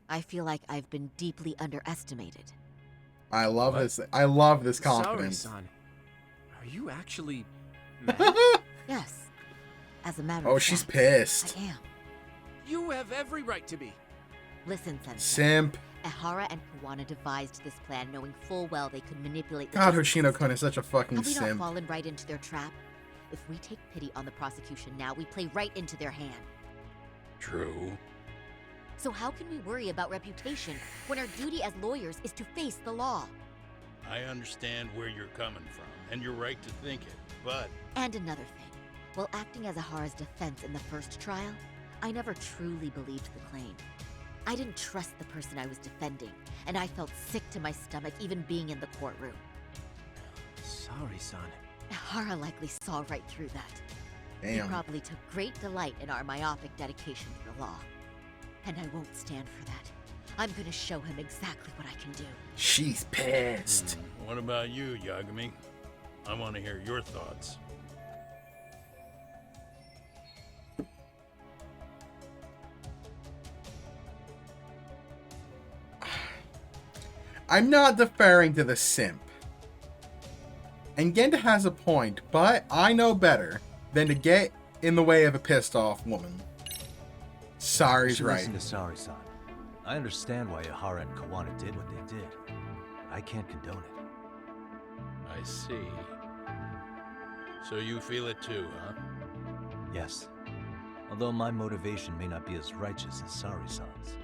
I feel like I've been deeply underestimated. I love this. I love this confidence. Saori-san, are you actually mad? Yes. As a matter Oh, of she's fact, pissed. I am. You have every right to be. Listen, Sensei. Simp. Ehara and Kawana devised this plan knowing full well they could manipulate the God, justice Hoshino-kun system. is such a fucking Have we not simp. fallen right into their trap? If we take pity on the prosecution now, we play right into their hand. True. So how can we worry about reputation when our duty as lawyers is to face the law? I understand where you're coming from, and you're right to think it, but And another thing, while acting as Ahara's defense in the first trial, I never truly believed the claim. I didn't trust the person I was defending, and I felt sick to my stomach even being in the courtroom. Sorry, son. Ahara likely saw right through that. He Damn. probably took great delight in our myopic dedication to the law. And I won't stand for that. I'm gonna show him exactly what I can do. She's pissed. what about you, Yagami? I want to hear your thoughts. I'm not deferring to the simp. And Genda has a point, but I know better than to get in the way of a pissed off woman. Sari's You right. listen to Sari-san. I understand why Ehara and Kawana did what they did. But I can't condone it. I see. So you feel it too, huh? Yes. Although my motivation may not be as righteous as Sari-san's.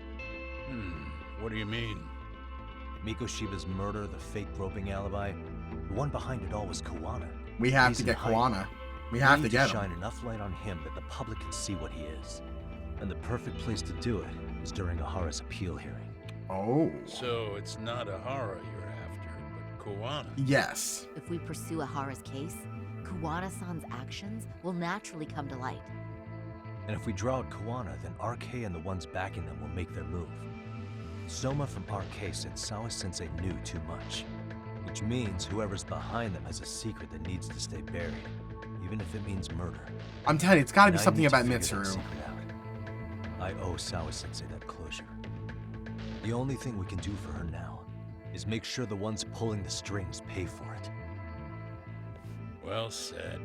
What do you mean? Mikoshiba's murder, the fake groping alibi, the one behind it all was Kawana. We have He's to in get hiding. Kawana. We have to need get shine him. enough light on him that the public can see what he is. And the perfect place to do it is during Ahara's appeal hearing. Oh. So it's not Ahara you're after, but Kawana. Yes. If we pursue Ahara's case, Kawana-san's actions will naturally come to light. And if we draw out Kawana, then RK and the ones backing them will make their move. Soma from RK said Sawa-sensei knew too much. Which means whoever's behind them has a secret that needs to stay buried. Even if it means murder. I'm telling you, it's gotta be And I something need to about figure that Mitsuru. secret out. I owe Sawa-sensei that closure. The only thing we can do for her now is make sure the ones pulling the strings pay for it. Well said.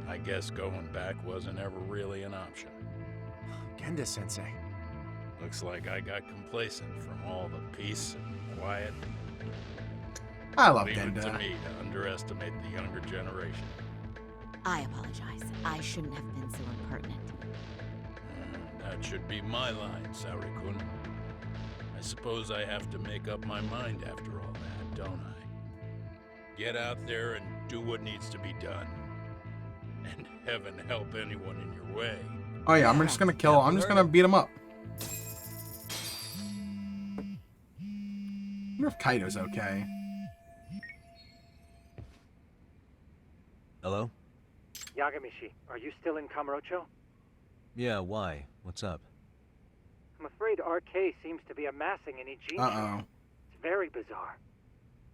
I guess going back wasn't ever really an option. Genda-sensei. Looks like I got complacent from all the peace and quiet. I love Leave it to Genda. me to underestimate the younger generation. I apologize. I shouldn't have been so impertinent. That should be my line, Saori-kun. I suppose I have to make up my mind after all that, don't I? Get out there and do what needs to be done. And heaven help anyone in your way. Oh yeah, I'm just gonna kill. I'm just gonna beat him up. I wonder if Kaido's okay. Hello? Yagamishi, are you still in Kamurocho? Yeah, why? What's up? I'm afraid RK seems to be amassing an Ijincho. Uh-oh. It's very bizarre.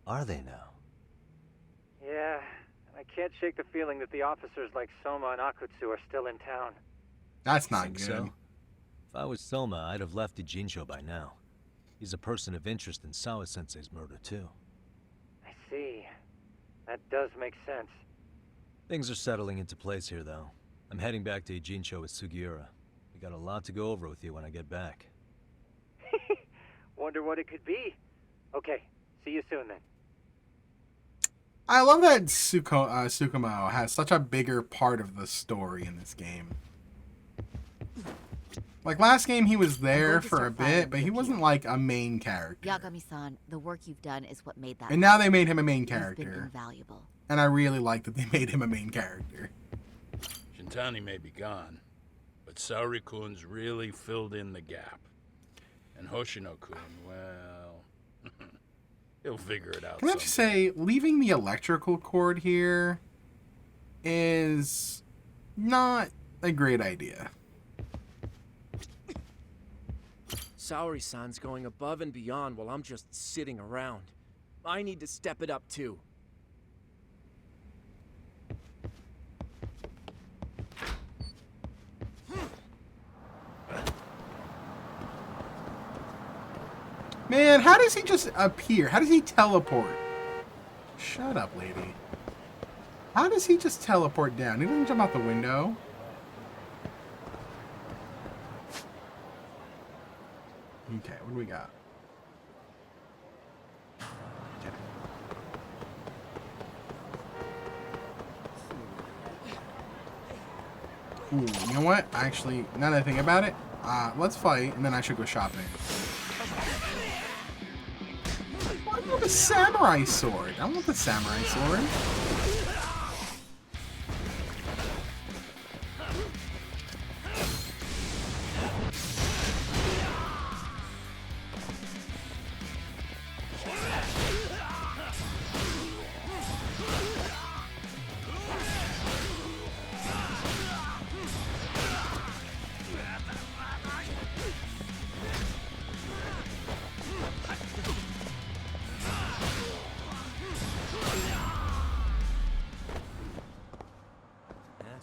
Are they now? Yeah, I can't shake the feeling that the officers like Soma and Akutsu are still in town. That's not Think good. so? If I was Soma, I'd have left Ijincho by now. He's a person of interest in Sawa-sensei's murder, too. I see. That does make sense. Things are settling into place here, though. I'm heading back to Ijincho with Sugiura. We got a lot to go over with you when I get back. Wonder what it could be. Okay, see you soon then. I love that Tsukumo has such a bigger part of the story in this game. Like last game, he was there for a bit, but he wasn't like a main character. Yagami-san, the work you've done is what made that And now happen. they made him a main You've been character. invaluable. And I really like that they made him a main character. Shintani may be gone, but Saori-kun's really filled in the gap. And Hoshino-kun, well, he'll figure it out Can I just someday. say, leaving the electrical cord here is not a great idea. Saori-san's going above and beyond while I'm just sitting around. I need to step it up too. Man, how does he just appear? How does he teleport? Shut up, lady. How does he just teleport down? He doesn't jump out the window. Okay, what do we got? Ooh, you know what? Actually, now that I think about it, let's fight, and then I should go shopping. I want the samurai sword. I want the samurai sword.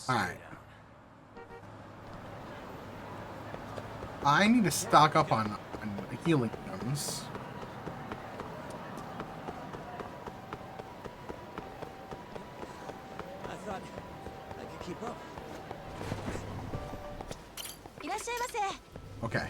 Alright. I need to stock up on healing items. I thought I could keep up. Okay.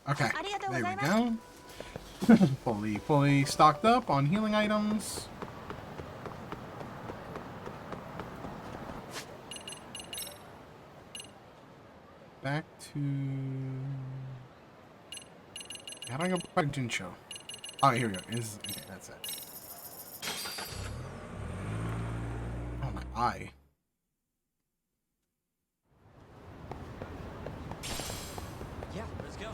Okay, there we go. fully stocked up on healing items. Back to... How do I go back to Jinsho? Oh, here we go. Okay, that's it. Oh, my eye. Yeah, let's go.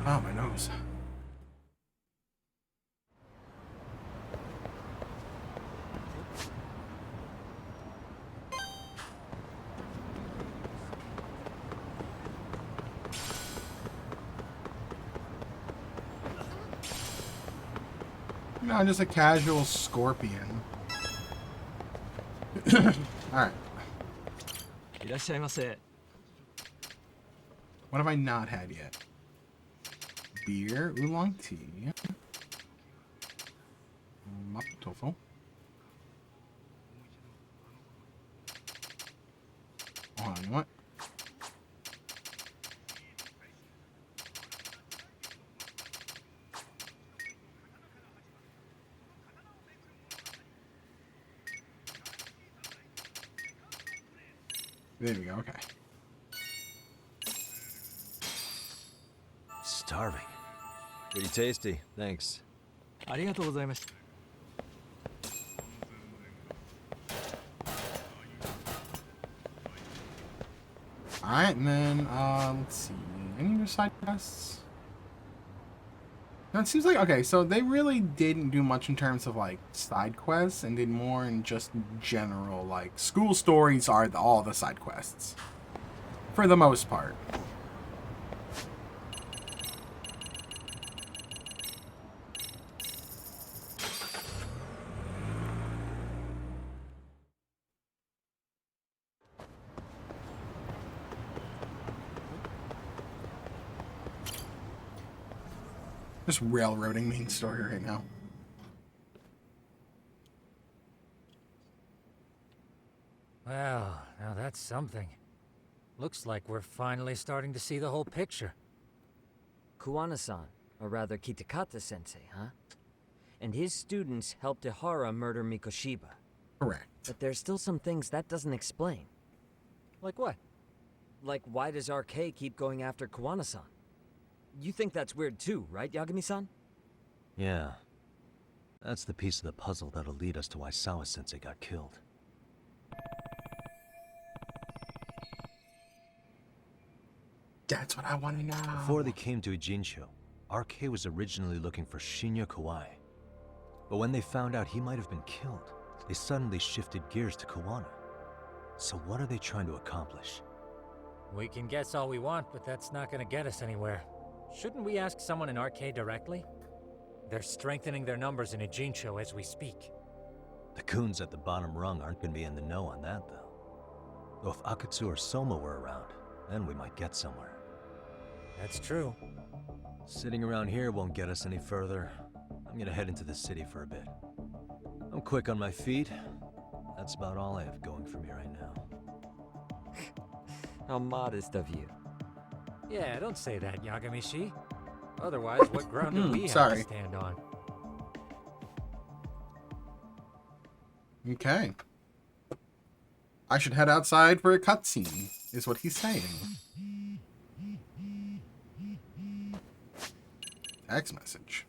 Oh, my nose. No, just a casual scorpion. Alright. What have I not had yet? Beer, oolong tea, mapo tofu. Hold on, you know what? There we go, okay. Starving. Pretty tasty, thanks. Alright, and then, let's see. Any other side quests? No, it seems like, okay, so they really didn't do much in terms of, like, side quests, and did more in just general, like, school stories are all the side quests. For the most part. Just railroading main story right now. Well, now that's something. Looks like we're finally starting to see the whole picture. Kuwana-san, or rather Kitakata-sensei, huh? And his students helped Ihara murder Mikoshiba. Correct. But there's still some things that doesn't explain. Like what? Like, why does RK keep going after Kuwana-san? You think that's weird too, right, Yagami-san? Yeah. That's the piece of the puzzle that'll lead us to why Sawa-sensei got killed. That's what I want to know. Before they came to Ijincho, RK was originally looking for Shinya Kawai. But when they found out he might have been killed, they suddenly shifted gears to Kawana. So what are they trying to accomplish? We can guess all we want, but that's not gonna get us anywhere. Shouldn't we ask someone in RK directly? They're strengthening their numbers in Ijincho as we speak. The goons at the bottom rung aren't going to be in the know on that, though. Though if Akatsu or Soma were around, then we might get somewhere. That's true. Sitting around here won't get us any further. I'm gonna head into the city for a bit. I'm quick on my feet. That's about all I have going for me right now. How modest of you. Yeah, don't say that, Yagami-shi. Otherwise, what ground do we have Sorry. to stand on? Okay. I should head outside for a cutscene, is what he's saying. Text message.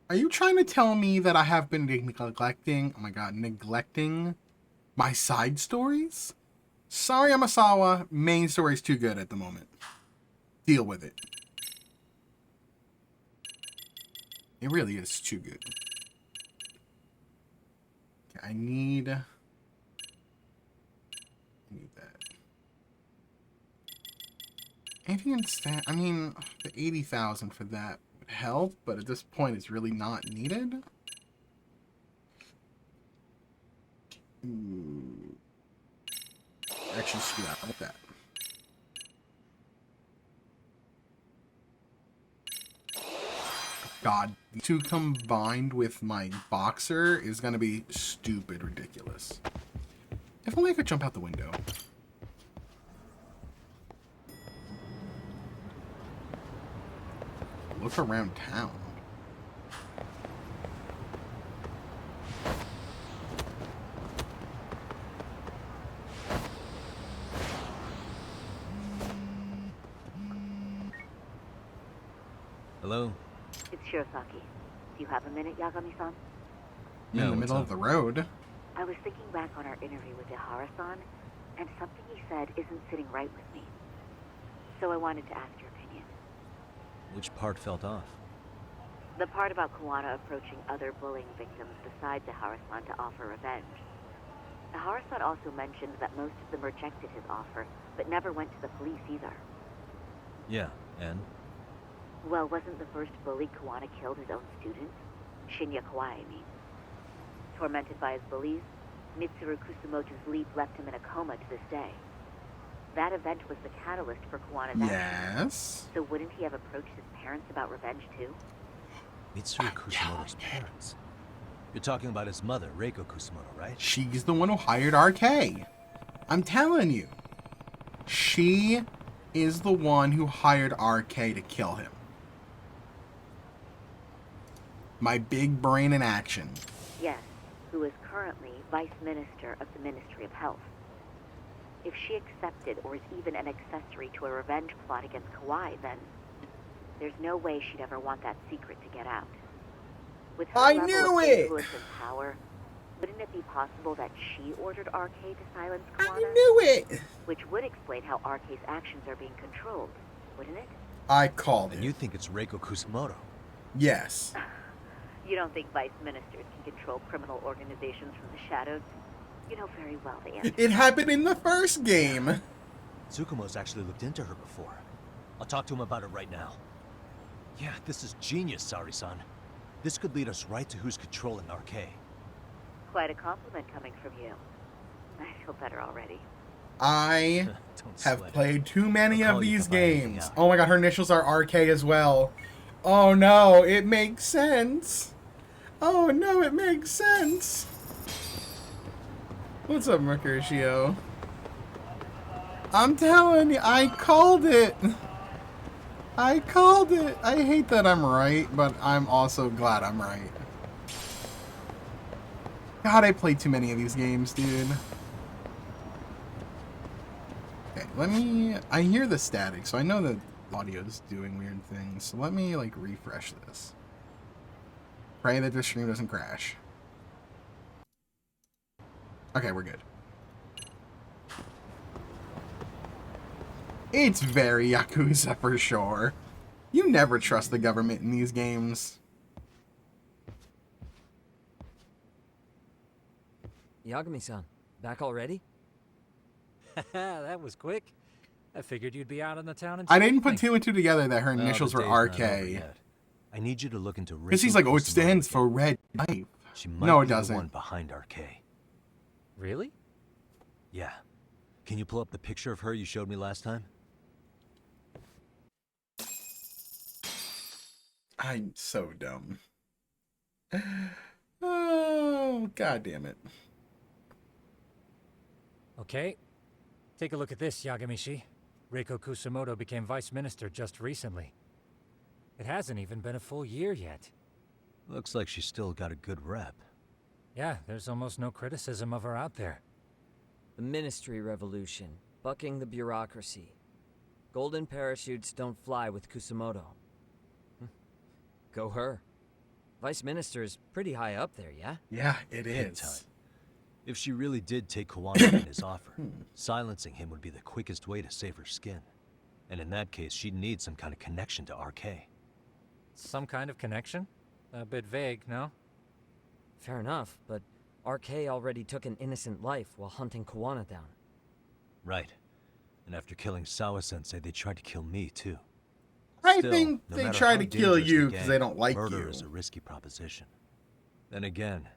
Are you trying to tell me that I have been neglecting, oh my god, neglecting my side stories? Sorry, Amasawa, main story's too good at the moment. Deal with it. It really is too good. Okay, I need that. Anything instead? I mean, the 80,000 for that would help, but at this point, it's really not needed. Actually, screw that. I like that. God, the two combined with my boxer is gonna be stupid ridiculous. If only I could jump out the window. Look around town. Hello? It's Shirosaki. Do you have a minute, Yagami-san? Yeah, In the what's middle up? of the road. I was thinking back on our interview with Ihara-san, and something he said isn't sitting right with me. So I wanted to ask your opinion. Which part felt off? The part about Kuwana approaching other bullying victims besides Ihara-san to offer revenge. Ihara-san also mentioned that most of them rejected his offer, but never went to the police either. Yeah, and? Well, wasn't the first bully Kuwana killed his own student? Shinya Kawai, I mean. Tormented by his bullies, Mitsuru Kusumoto's leap left him in a coma to this day. That event was the catalyst for Kuwana's action. Yes. So wouldn't he have approached his parents about revenge too? Mitsuru Kusumoto's parents? You're talking about his mother, Reiko Kusumoto, right? She's the one who hired RK. I'm telling you. She is the one who hired RK to kill him. My big brain in action. Yes, who is currently Vice Minister of the Ministry of Health. If she accepted or is even an accessory to a revenge plot against Kawai, then there's no way she'd ever want that secret to get out. With her level of influence and power, wouldn't it be possible that she ordered RK to silence Kuwana? I knew it! Which would explain how RK's actions are being controlled, wouldn't it? I called And it. you think it's Reiko Kusumoto? Yes. You don't think vice ministers can control criminal organizations from the shadows? You know very well the answer. It happened in the first game. Tsukumo's actually looked into her before. I'll talk to him about it right now. Yeah, this is genius, Sari-san. This could lead us right to who's controlling RK. Quite a compliment coming from you. I feel better already. I Don't have sweat it. played too many I'll of call you if these I find anything games. out. Oh my god, her initials are RK as well. Oh no, it makes sense. Oh no, it makes sense. What's up, Mercutio? I'm telling you, I called it. I called it. I hate that I'm right, but I'm also glad I'm right. God, I played too many of these games, dude. Okay, let me... I hear the static, so I know the audio's doing weird things. So let me, like, refresh this. Pray that the stream doesn't crash. Okay, we're good. It's very Yakuza for sure. You never trust the government in these games. Yagami-san, back already? That was quick. I figured you'd be out in the town and I didn't put two and two together that her Well, initials the were day's not over RK. yet. I need you to look into Because he's Rico like, oh, it Kusumoto stands again. for Red Knife. She might No, it be the doesn't. one behind RK. Really? Yeah. Can you pull up the picture of her you showed me last time? I'm so dumb. Oh, god damn it. Okay. Take a look at this, Yagamishi. Reiko Kusumoto became vice minister just recently. It hasn't even been a full year yet. Looks like she's still got a good rep. Yeah, there's almost no criticism of her out there. The Ministry Revolution, bucking the bureaucracy. Golden parachutes don't fly with Kusumoto. Go her. Vice Minister is pretty high up there, yeah? Yeah, it Big is. time. If she really did take Kawano in his offer, silencing him would be the quickest way to save her skin. And in that case, she'd need some kind of connection to RK. Some kind of connection? A bit vague, no? Fair enough, but RK already took an innocent life while hunting Kawana down. Right. And after killing Sawa-sensei, they tried to kill me, too. I Still, think no they matter try how to kill dangerous you the because gang, they don't like murder you. is a risky proposition. Then again,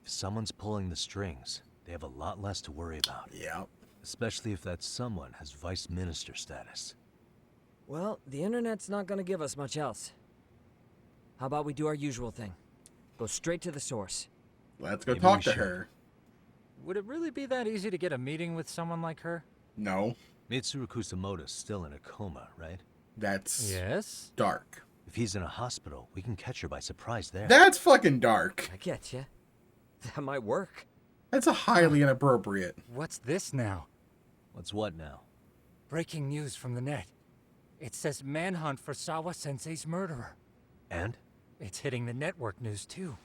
if someone's pulling the strings, they have a lot less to worry about. Yeah. Especially if that someone has vice minister status. Well, the internet's not gonna give us much else. How about we do our usual thing? Go straight to the source. Let's go Maybe talk we to should. her. Would it really be that easy to get a meeting with someone like her? No, Mitsuru Kusumoto's still in a coma, right? that's Yes? dark. If he's in a hospital, we can catch her by surprise there. That's fucking dark. I get ya. That might work. That's a highly inappropriate. What's this now? What's what now? Breaking news from the net. It says manhunt for Sawa-sensei's murderer. And? It's hitting the network news, too.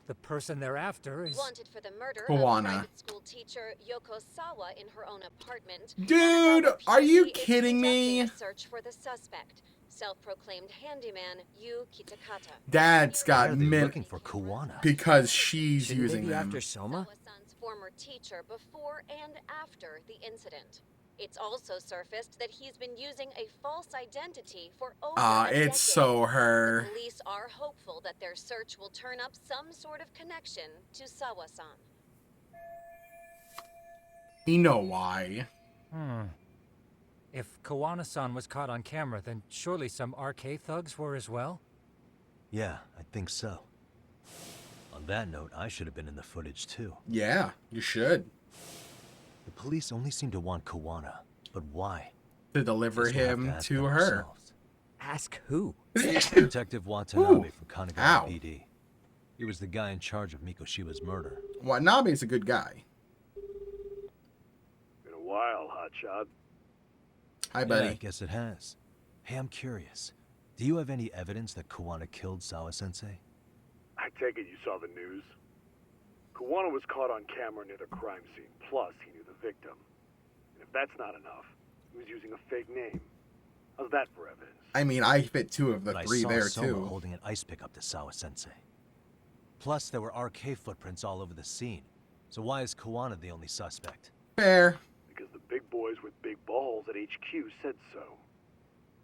The person they're after is... Wanted for the murder Kawana. of private school teacher Yoko Sawa in her own apartment. Dude, Kanagawa are you PD is kidding me? conducting a search for the suspect, self-proclaimed handyman Yu Kitakata. Dad's Why got are they min looking for Kawana? because she's Shouldn't using they be them. after Soma? Sawa-san's former teacher before and after the incident. It's also surfaced that he's been using a false identity for over a decade. It's so her. The police are hopeful that their search will turn up some sort of connection to Sawa-san. You know why. If Kawana-san was caught on camera, then surely some RK thugs were as well? Yeah, I think so. On that note, I should have been in the footage too. Yeah, you should. The police only seem to want Kawana, but why? To deliver Guess we'll have him ask to them her. ourselves. Ask who? Detective Watanabe from Ow. Kanagawa PD. He was the guy in charge of Mikoshiba's murder. Watanabe's a good guy. Been a while, hotshot. Hi, Yeah, buddy. I guess it has. Hey, I'm curious. Do you have any evidence that Kawana killed Sawa-sensei? I take it you saw the news. Kawana was caught on camera near the crime scene, plus he knew the victim. And if that's not enough, he was using a fake name. How's that for evidence? I mean, I fit two of the But three I saw there, Soma too. holding an ice pick up to Sawa-sensei. Plus, there were RK footprints all over the scene. So why is Kawana the only suspect? Fair. Because the big boys with big balls at HQ said so.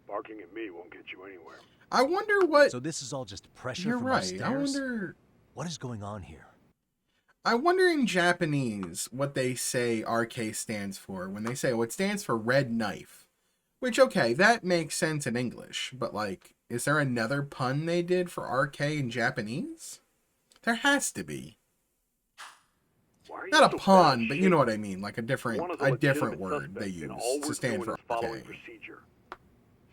Barking at me won't get you anywhere. I wonder what... So this is all just pressure You're from right. upstairs? I wonder... What is going on here? I wonder in Japanese what they say RK stands for. When they say, oh, it stands for red knife. Which, okay, that makes sense in English. But, like, is there another pun they did for RK in Japanese? There has to be. Why are you Not a so pun, bad but shit? you know what I mean. Like a different Kawana's a different legitimate word they suspect, use and all to we're stand doing for is following RK. procedure.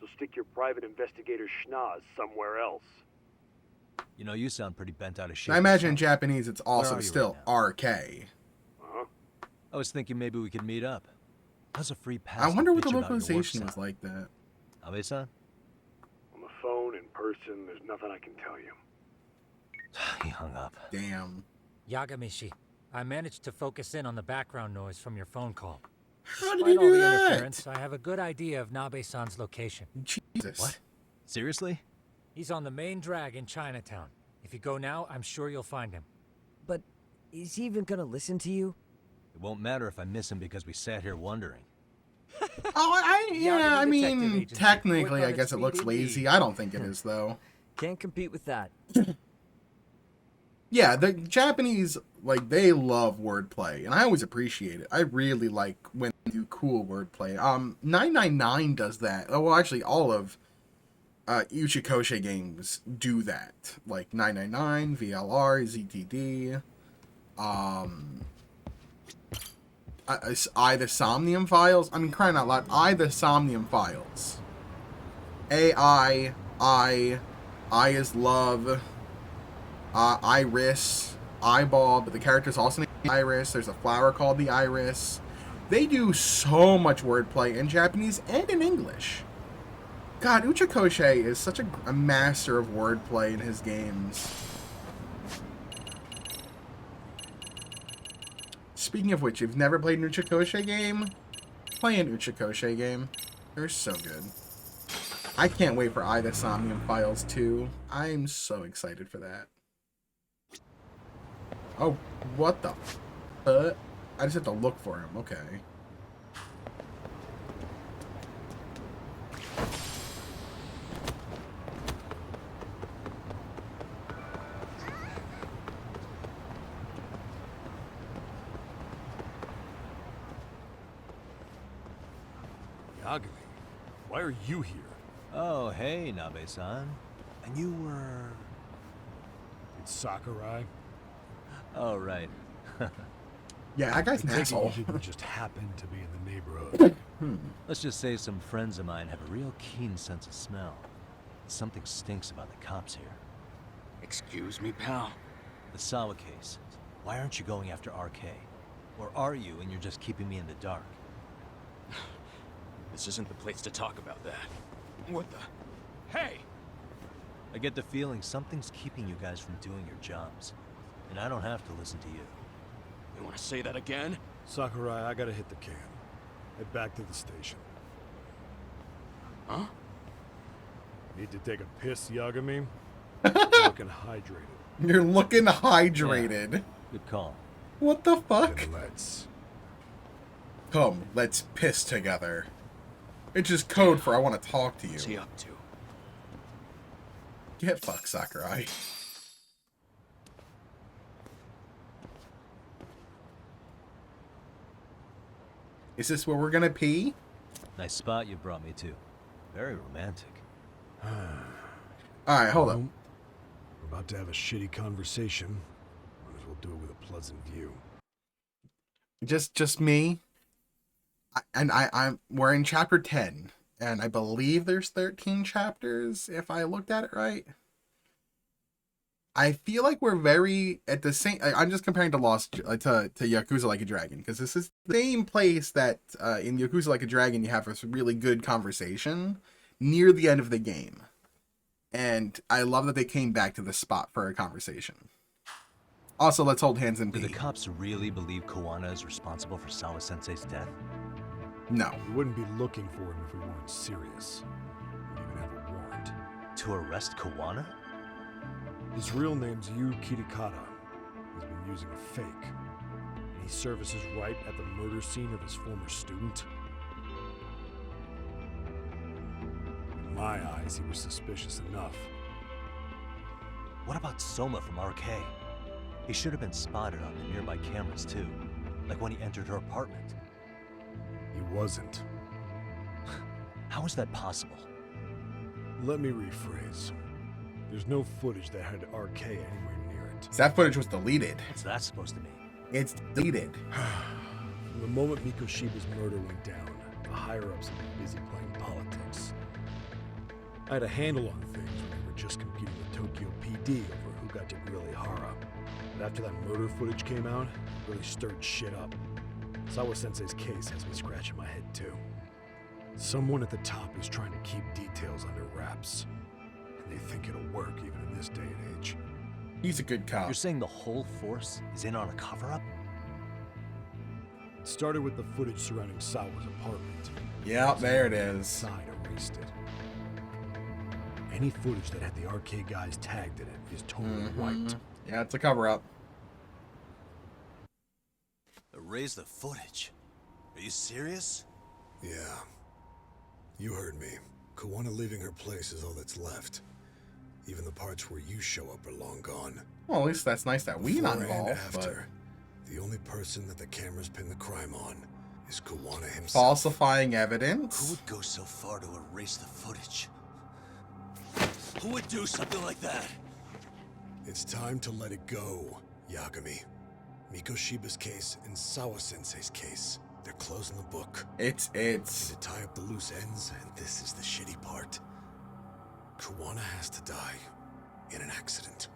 So stick your private investigator schnoz somewhere else. You know, you sound pretty bent out of shape. I imagine in yourself. Japanese it's Where also are you still right RK. Huh? I was thinking maybe we could meet up. How's a free pass? I to wonder what the bitch about your work localization was sound? like that. Abe-san? On the phone, in person, there's nothing I can tell you. He hung up. Damn. Yagamishi, I managed to focus in on the background noise from your phone call. How did Despite you all do the that? interference, I have a good idea of Nabe-san's location. Jesus. What? Seriously? He's on the main drag in Chinatown. If you go now, I'm sure you'll find him. But is he even gonna listen to you? It won't matter if I miss him because we sat here wondering. Yeah, I the detective mean, agency. technically, Quick on I its guess it feet looks indeed. lazy. I don't think it is, though. Can't compete with that. Yeah, the Japanese, like, they love wordplay, and I always appreciate it. I really like when they do cool wordplay. 999 does that. Oh, well, actually, all of Uchikoshe games do that. Like 999, VLR, ZTD, I the Somnium Files. I mean, crying out loud, I the Somnium Files. I is love. Iris, Eyeball, but the character's also named Iris. There's a flower called the Iris. They do so much wordplay in Japanese and in English. God, Uchikoshe is such a master of wordplay in his games. Speaking of which, if you've never played an Uchikoshe game, play an Uchikoshe game. They're so good. I can't wait for I the Somnium Files 2. I'm so excited for that. Oh, what the I just have to look for him. Okay. Yagami, why are you here? Oh, hey, Nabe-san. And you were... It's Sakurai. Oh, right. Yeah, that guy's an I take it asshole. you didn't just happen to be in the neighborhood. Let's just say some friends of mine have a real keen sense of smell. Something stinks about the cops here. Excuse me, pal? The Sawa case. Why aren't you going after RK? Or are you and you're just keeping me in the dark? This isn't the place to talk about that. What the? Hey! I get the feeling something's keeping you guys from doing your jobs. And I don't have to listen to you. You want to say that again? Sakurai, I gotta hit the can. Head back to the station. Huh? Need to take a piss, Yagami? Looking hydrated. You're looking hydrated. Yeah. Good call. What the fuck? Then let's. Come, let's piss together. It's just code for I want to talk to you. What's he up to? Get fucked, Sakurai. Is this where we're gonna pee? Nice spot you brought me to. Very romantic. Alright, hold up. We're about to have a shitty conversation. Might as well do it with a pleasant view. Just me. We're in chapter 10, and I believe there's 13 chapters, if I looked at it right. I feel like we're very at the same. I'm just comparing to Lost to Yakuza Like a Dragon, because this is the same place that in Yakuza Like a Dragon you have this really good conversation near the end of the game, and I love that they came back to this spot for a conversation. Also, let's hold hands and Do pee. the cops really believe Koana is responsible for Sawa-sensei's death? No. We wouldn't be looking for him if we weren't serious. We even have a warrant. To arrest Koana? His real name's Yu Kitakata. He's been using a fake. And he services right at the murder scene of his former student. In my eyes, he was suspicious enough. What about Soma from RK? He should have been spotted on the nearby cameras too. Like when he entered her apartment. He wasn't. How is that possible? Let me rephrase. There's no footage that had RK anywhere near it. That footage was deleted. What's that supposed to mean? It's deleted. From the moment Mikoshiba's murder went down, the higher-ups have been busy playing politics. I had a handle on things when they were just competing with Tokyo PD over who got to grill Ihara. But after that murder footage came out, it really stirred shit up. Sawa-sensei's case has me scratching my head too. Someone at the top is trying to keep details under wraps. And they think it'll work even in this day and age. He's a good cop. You're saying the whole force is in on a cover-up? It started with the footage surrounding Sawa's apartment. Yeah, there it is. Side erased it. Any footage that had the RK guys tagged in it is totally wiped. Yeah, it's a cover-up. Erase the footage? Are you serious? Yeah. You heard me. Kuwana leaving her place is all that's left. Even the parts where you show up are long gone. Well, at least that's nice that we're not Before and involved, after, the only person that the cameras pin the crime on is Kuwana but himself. falsifying evidence? Who would go so far to erase the footage? Who would do something like that? It's time to let it go, Yagami. Mikoshiba's case and Sawa-sensei's case. They're closing the book. It's And to tie up the loose ends, and this is the shitty part. Kuwana has to die in an accident.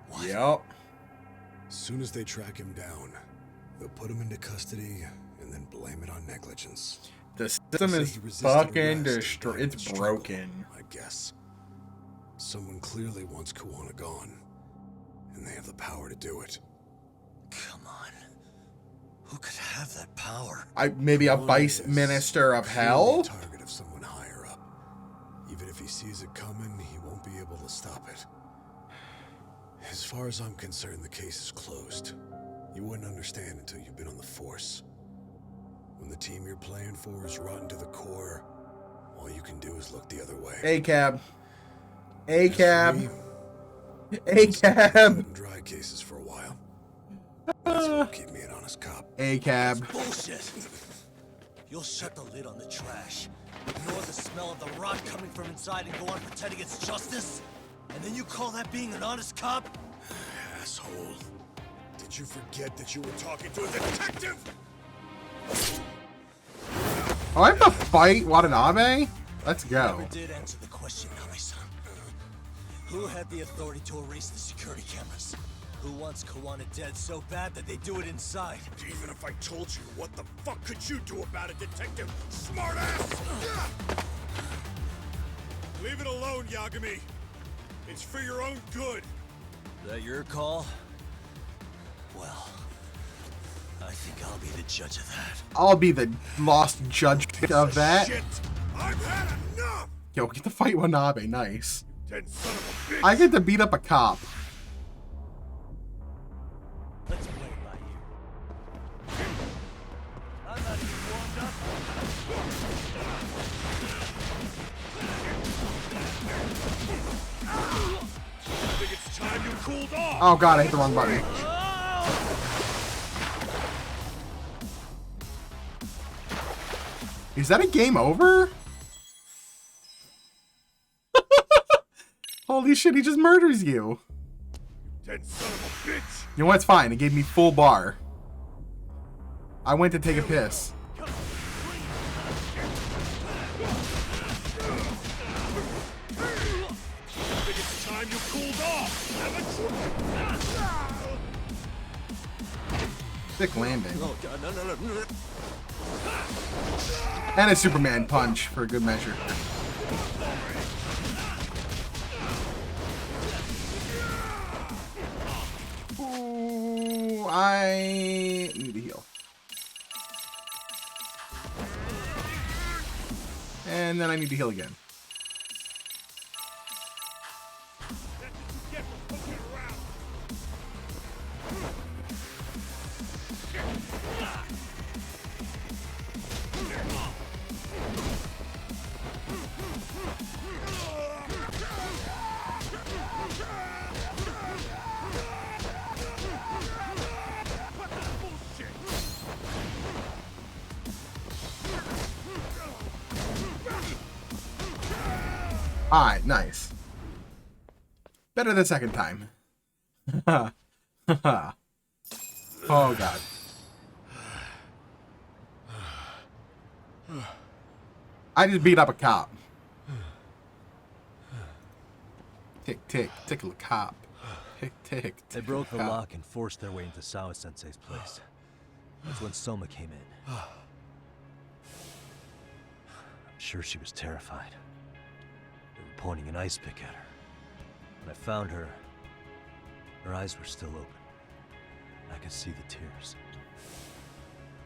What? Yep. As soon as they track him down, they'll put him into custody and then blame it on negligence. The system Say is he resisted fucking arrest and destroyed. died in It's the struggle, broken. I guess. Someone clearly wants Kuwana gone, and they have the power to do it. Come on. Who could have that power? Maybe a Kuwana vice is minister of clearly hell? a target of someone higher up. Even if he sees it coming, he won't be able to stop it. As far as I'm concerned, the case is closed. You wouldn't understand until you've been on the force. When the team you're playing for is rotten to the core, all you can do is look the other way. A-cab. As for A-cab. me, A-cab. cut and dry cases for a while. That's what'll keep me an honest cop. A-cab. Bullshit! You'll shut the lid on the trash, ignore the smell of the rot coming from inside, and go on pretending it's justice? And then you call that being an honest cop? Asshole. Did you forget that you were talking to a detective? Oh, I have to fight Watanabe? Let's go. Never did answer the question, Nami-san. Who had the authority to erase the security cameras? Who wants Kuwana dead so bad that they do it inside? Even if I told you, what the fuck could you do about it, detective? Smartass! Leave it alone, Yagami. It's for your own good. Is that your call? Well, I think I'll be the judge of that. I'll be the lost judge of that. Shit! I've had enough! Yo, get to fight Watanabe. Nice. Dead son of a bitch! I get to beat up a cop. Let's play it by ear. I'm not even warmed up. I think it's time you cooled off! Oh god, I hit the wrong button. Is that a game over? Holy shit, he just murders you. Dead son of a bitch! You know what? It's fine. It gave me full bar. I went to take a piss. I think it's time you cooled off! Sick landing. Oh god, no. And a Superman punch for a good measure. Ooh, I need to heal. And then I need to heal again. Alright, nice. Better the second time. Oh god. I just beat up a cop. Tick, tick, tickle a cop. Tick, tick, They tickle broke a the cop. lock and forced their way into Sawa-sensei's place. That's when Soma came in. I'm sure she was terrified. They were pointing an ice pick at her. When I found her, her eyes were still open. I could see the tears.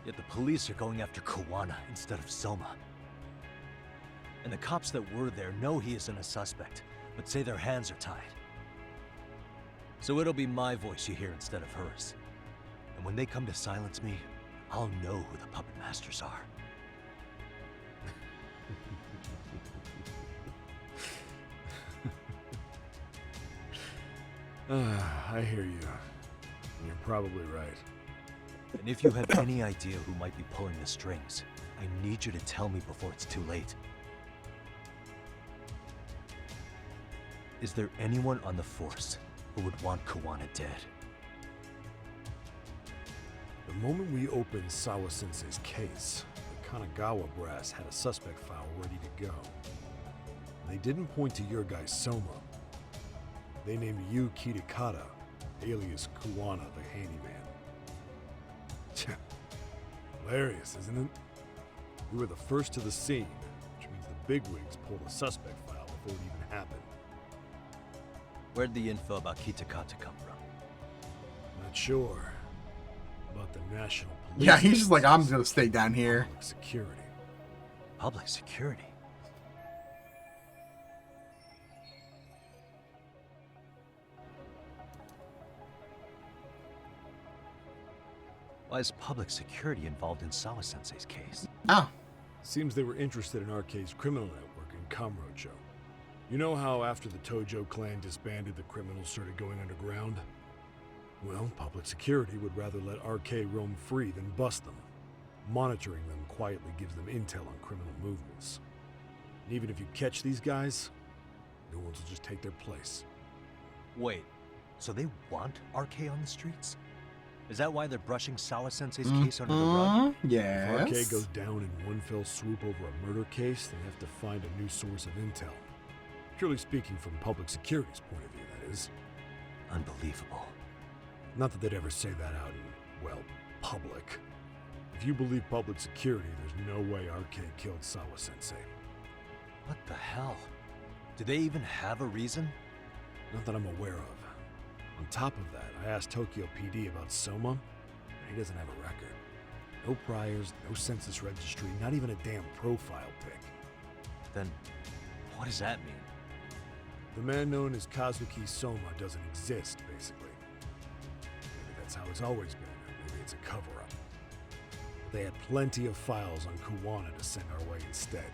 Yet the police are going after Kuwana instead of Soma. And the cops that were there know he isn't a suspect, but say their hands are tied. So it'll be my voice you hear instead of hers. And when they come to silence me, I'll know who the puppet masters are. I hear you. You're probably right. And if you have any idea who might be pulling the strings, I need you to tell me before it's too late. Is there anyone on the force who would want Kuwana dead? The moment we opened Sawa-sensei's case, the Kanagawa brass had a suspect file ready to go. They didn't point to your guy Soma. They named you Kitakata, alias Kuwana the handyman. Hilarious, isn't it? You were the first to the scene, which means the bigwigs pulled a suspect file before it even happened. Where'd the info about Kitakata come from? Not sure. About the National Police. Yeah, he's just like, I'm gonna stay down here. Public security. Public security? Why is public security involved in Sawa-sensei's case? Oh. Seems they were interested in Arcade's criminal network in Kamurocho. You know how after the Tojo clan disbanded, the criminals started going underground? Well, public security would rather let Arcade roam free than bust them. Monitoring them quietly gives them intel on criminal movements. And even if you catch these guys, new ones will just take their place. Wait, so they want RK on the streets? Is that why they're brushing Sawa-sensei's case under the rug? Yes. If Arcade goes down in one fell swoop over a murder case, they have to find a new source of intel. Purely speaking, from public security's point of view, that is. Unbelievable. Not that they'd ever say that out in, well, public. If you believe public security, there's no way Arcade killed Sawa-sensei. What the hell? Do they even have a reason? Not that I'm aware of. On top of that, I asked Tokyo PD about Soma, and he doesn't have a record. No priors, no census registry, not even a damn profile pic. Then, what does that mean? The man known as Kazuki Soma doesn't exist, basically. Maybe that's how it's always been, or maybe it's a cover-up. They had plenty of files on Kuwana to send our way instead.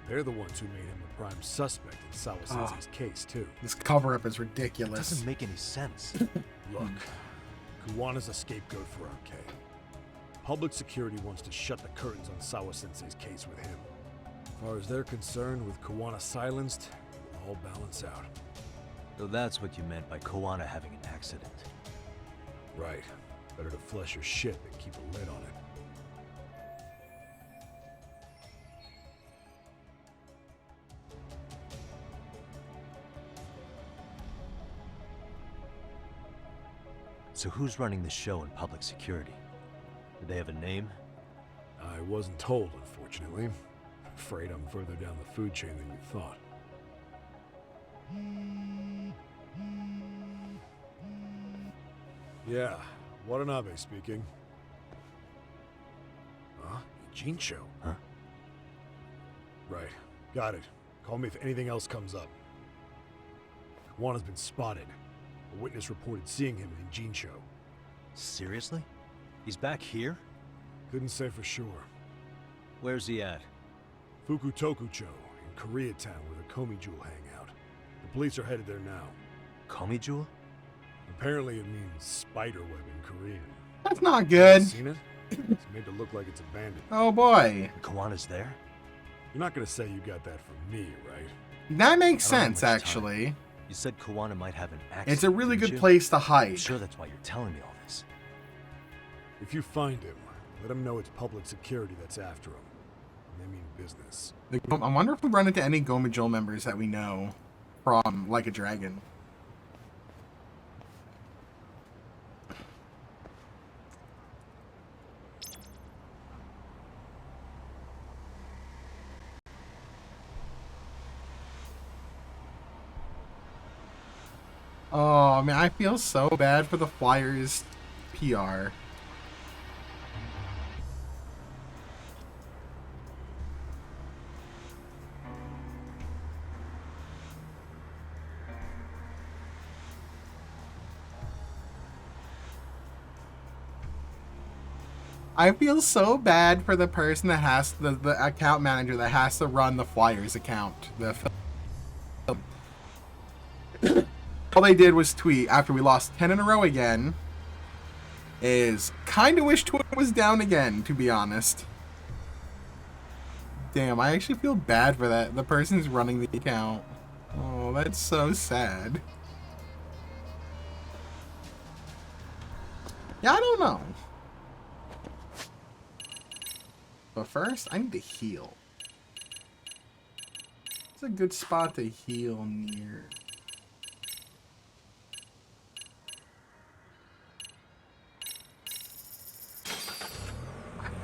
They're the ones who made him a prime suspect in Sawa-sensei's case, too. This cover-up is It ridiculous. doesn't make any sense. Look, Kuwana's a scapegoat for Arcade. Public security wants to shut the curtains on Sawa-sensei's case with him. As far as they're concerned, with Kuwana silenced, it will all balance out. So that's what you meant by Kuwana having an accident. Right. Better to flush your shit than keep a lid on it. So who's running the show in public security? Do they have a name? I wasn't told, unfortunately. Afraid I'm further down the food chain than you thought. Yeah, Watanabe speaking. Huh? Jincho? Huh? Right. Got it. Call me if anything else comes up. Juana's been spotted. A witness reported seeing him in Jincho. Seriously? He's back here? Couldn't say for sure. Where's he at? Fukutokucho, in Koreatown, where the Komi Jewel hang out. The police are headed there now. Komi Jewel? Apparently it means spider web in Korean. That's not good. Seen it? It's made to look like it's abandoned. Oh boy. Kuwana's there? You're not gonna say you got that from me, right? That makes I don't have sense, much time. actually. You said Kuwana might have an accident. It's a really didn't good you? place to I'm hide. sure that's why you're telling me all this. If you find him, let him know it's public security that's after him. And they mean business. I wonder if we run into any Gomijul members that we know from Like a Dragon. Oh man, I feel so bad for the Flyers PR. I feel so bad for the person that has the account manager that has to run the Flyers account. The all they did was tweet after we lost 10 in a row again. Is kind of wish Twitter was down again, to be honest. Damn, I actually feel bad for that. The person who's running the account. Oh, that's so sad. Yeah, I don't know. But first, I need to heal. It's a good spot to heal near.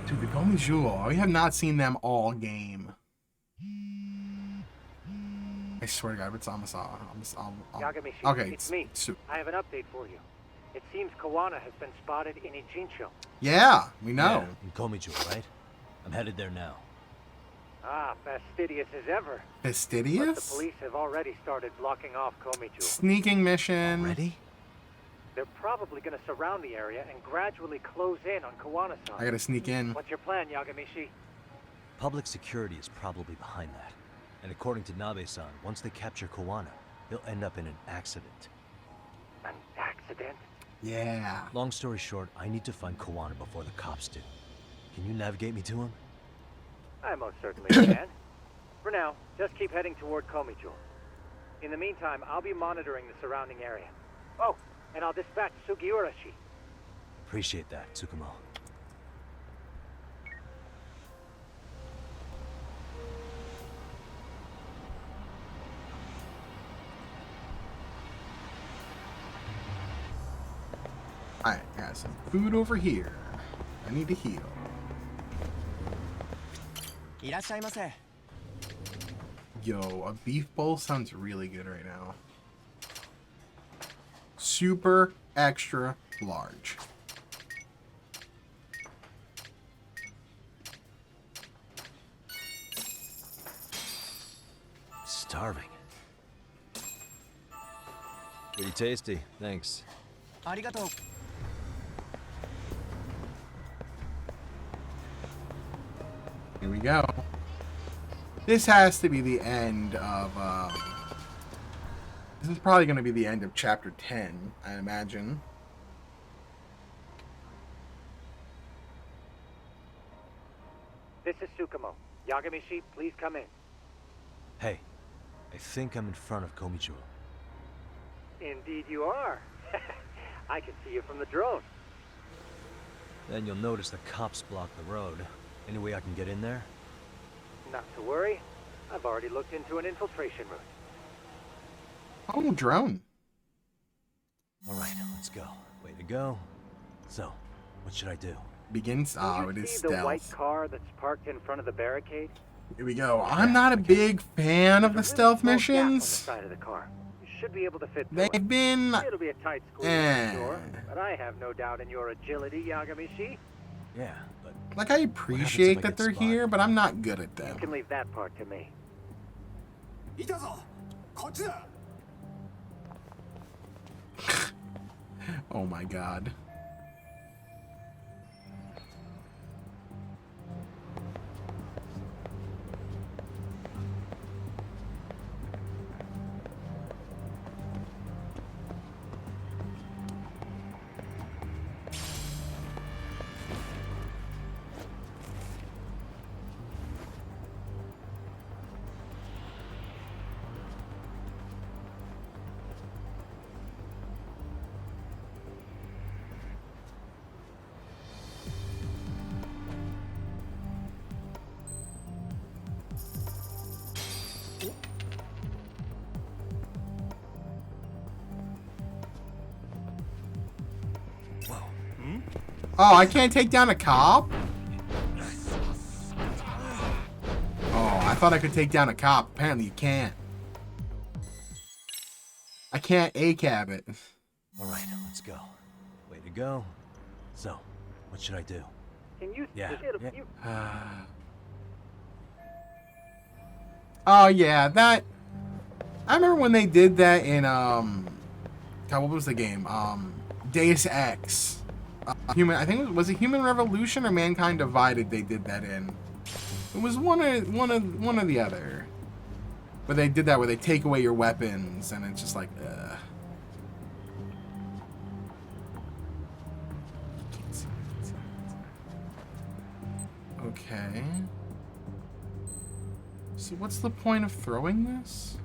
Dude, the Gomi Jewel. We have not seen them all game. I swear to God, it's Amasa. Yagami-shi, Okay, it's me. I have an update for you. It seems Kawana has been spotted in Ijincho. Yeah, we know. Yeah, in Komijul, right? I'm headed there now. Ah, fastidious as ever. Fastidious? But the police have already started blocking off Komijul. Sneaking mission. Ready? They're probably going to surround the area and gradually close in on Kawana-san. I gotta sneak in. What's your plan, Yagami-shi? Public security is probably behind that. And according to Nabe-san, once they capture Kawana, he'll end up in an accident. An accident? Yeah. Long story short, I need to find Kawana before the cops do. Can you navigate me to him? I most certainly can. For now, just keep heading toward Komijul. In the meantime, I'll be monitoring the surrounding area. Oh, and I'll dispatch Sugiurashi. Appreciate that, Tsukumo. Alright, got some food over here. I need to heal. Yo, a beef bowl sounds really good right now. Super extra large. Starving. Pretty tasty, thanks. Here we go. This has to be the end of, this is probably going to be the end of chapter 10, I imagine. This is Tsukumo. Yagami-shi, please come in. Hey, I think I'm in front of Komijul. Indeed you are. I can see you from the drone. Then you'll notice the cops block the road. Any way I can get in there? Not to worry. I've already looked into an infiltration route. Oh, drone. Alright, let's go. Way to go. So, what should I do? Begins. Oh, it is See the stealth. white car that's parked in front of the barricade? Here we go. I'm not a big fan of the stealth missions. Side of the car. You should be able to fit through They've been. It'll be a tight squeeze, I'm sure, but I have no doubt in your agility, Yagami-shi. Yeah, but Like, I appreciate that they're here, but I'm not good at You them. can leave that part to me. Oh my god. Oh, I can't take down a cop? Oh, I thought I could take down a cop. Apparently you can't. I can't ACAB it. alright, let's go. Way to go. So, what should I do? Can you Yeah, Oh yeah, that. I remember when they did that in God, what was the game? Deus Ex. I think was it Human Revolution or Mankind Divided? They did that in. It was one or the other. Where they did that, where they take away your weapons, and it's just like, Okay. So what's the point of throwing this?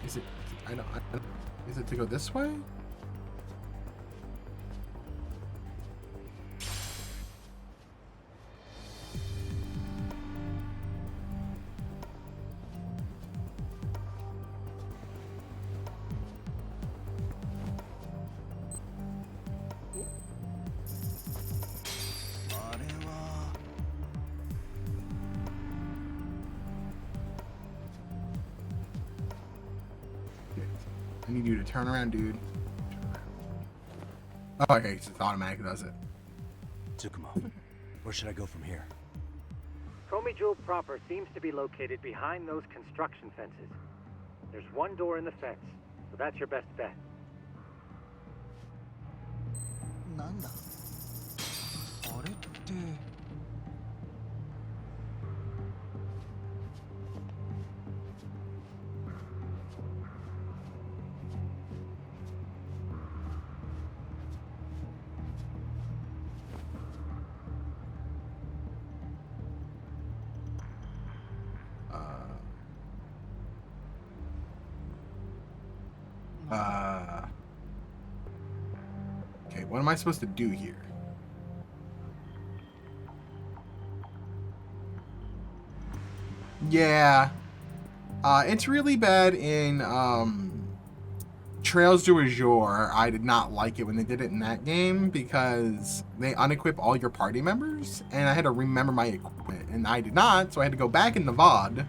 Is it? I don't. Is it to go this way? I need you to turn around, dude. Oh, okay, it's automatic, does it? Tsukumo, where should I go from here? Komijul proper seems to be located behind those construction fences. There's one door in the fence, so that's your best bet. なんだあれって Okay, what am I supposed to do here? Yeah. It's really bad in, Trails du Jour. I did not like it when they did it in that game because they unequip all your party members, and I had to remember my equipment, and I did not, so I had to go back in the VOD,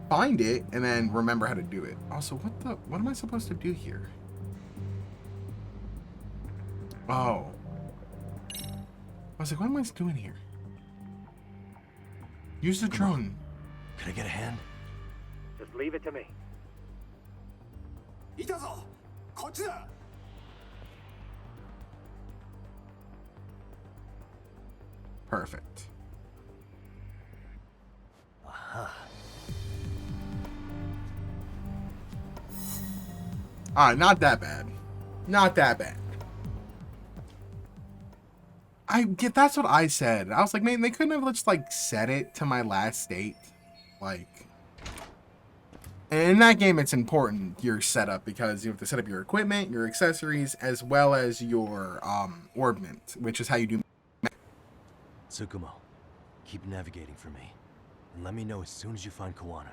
find it, and then remember how to do it. Also, what am I supposed to do here? Oh. I was like, what am I doing here? Use the drone. Can I get a hand? Just leave it to me. いたぞこっちだ Perfect. Alright, not that bad. Not that bad. That's what I said. I was like, man, they couldn't have just like set it to my last state. Like, and in that game, it's important your setup because you have to set up your equipment, your accessories, as well as your orbment, which is how you do. Tsukumo, keep navigating for me, and let me know as soon as you find Kawana.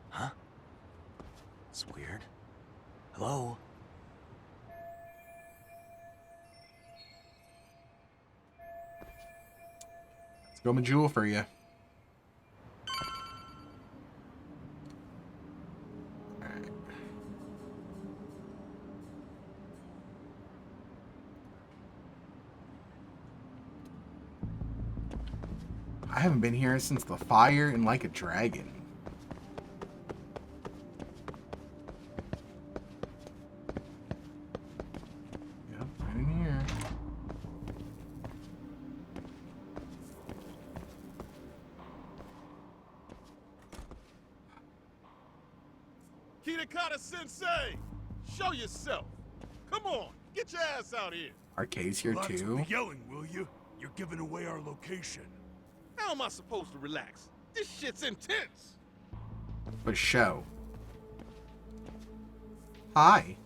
Huh? It's weird. Hello? Let's go Majewel for you. Alright. I haven't been here since the fire and Like a Dragon. Yep, right in here. Kitakata-sensei! Show yourself! Come on, get your ass out here! Arcade's here Relax too. with the yelling, will you? You're giving away our location. How am I supposed to relax? This shit's intense! For show. Hi.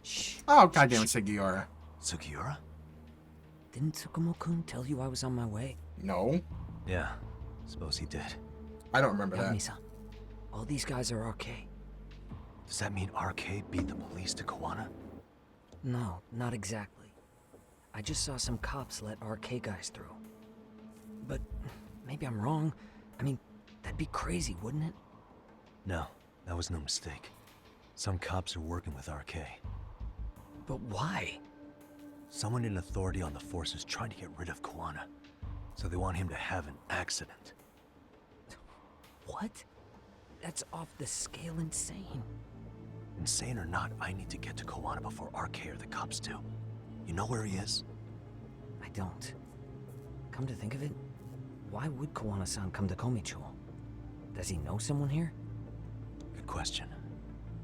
Shh. Oh, goddamn it, Sugiura. Sugiura? Didn't Tsukumo-kun tell you I was on my way? No. Yeah, suppose he did. I don't remember that. Yagami-san, all these guys are RK. Does that mean RK beat the police to Kawana? No, not exactly. I just saw some cops let RK guys through. But maybe I'm wrong. I mean, that'd be crazy, wouldn't it? No, that was no mistake. Some cops are working with RK. But why? Someone in authority on the force is trying to get rid of Kawana. So they want him to have an accident. What? That's off the scale insane. Insane or not, I need to get to Kawana before RK or the cops do. You know where he is? I don't. Come to think of it, why would Kawana-san come to Komichou? Does he know someone here? Good question.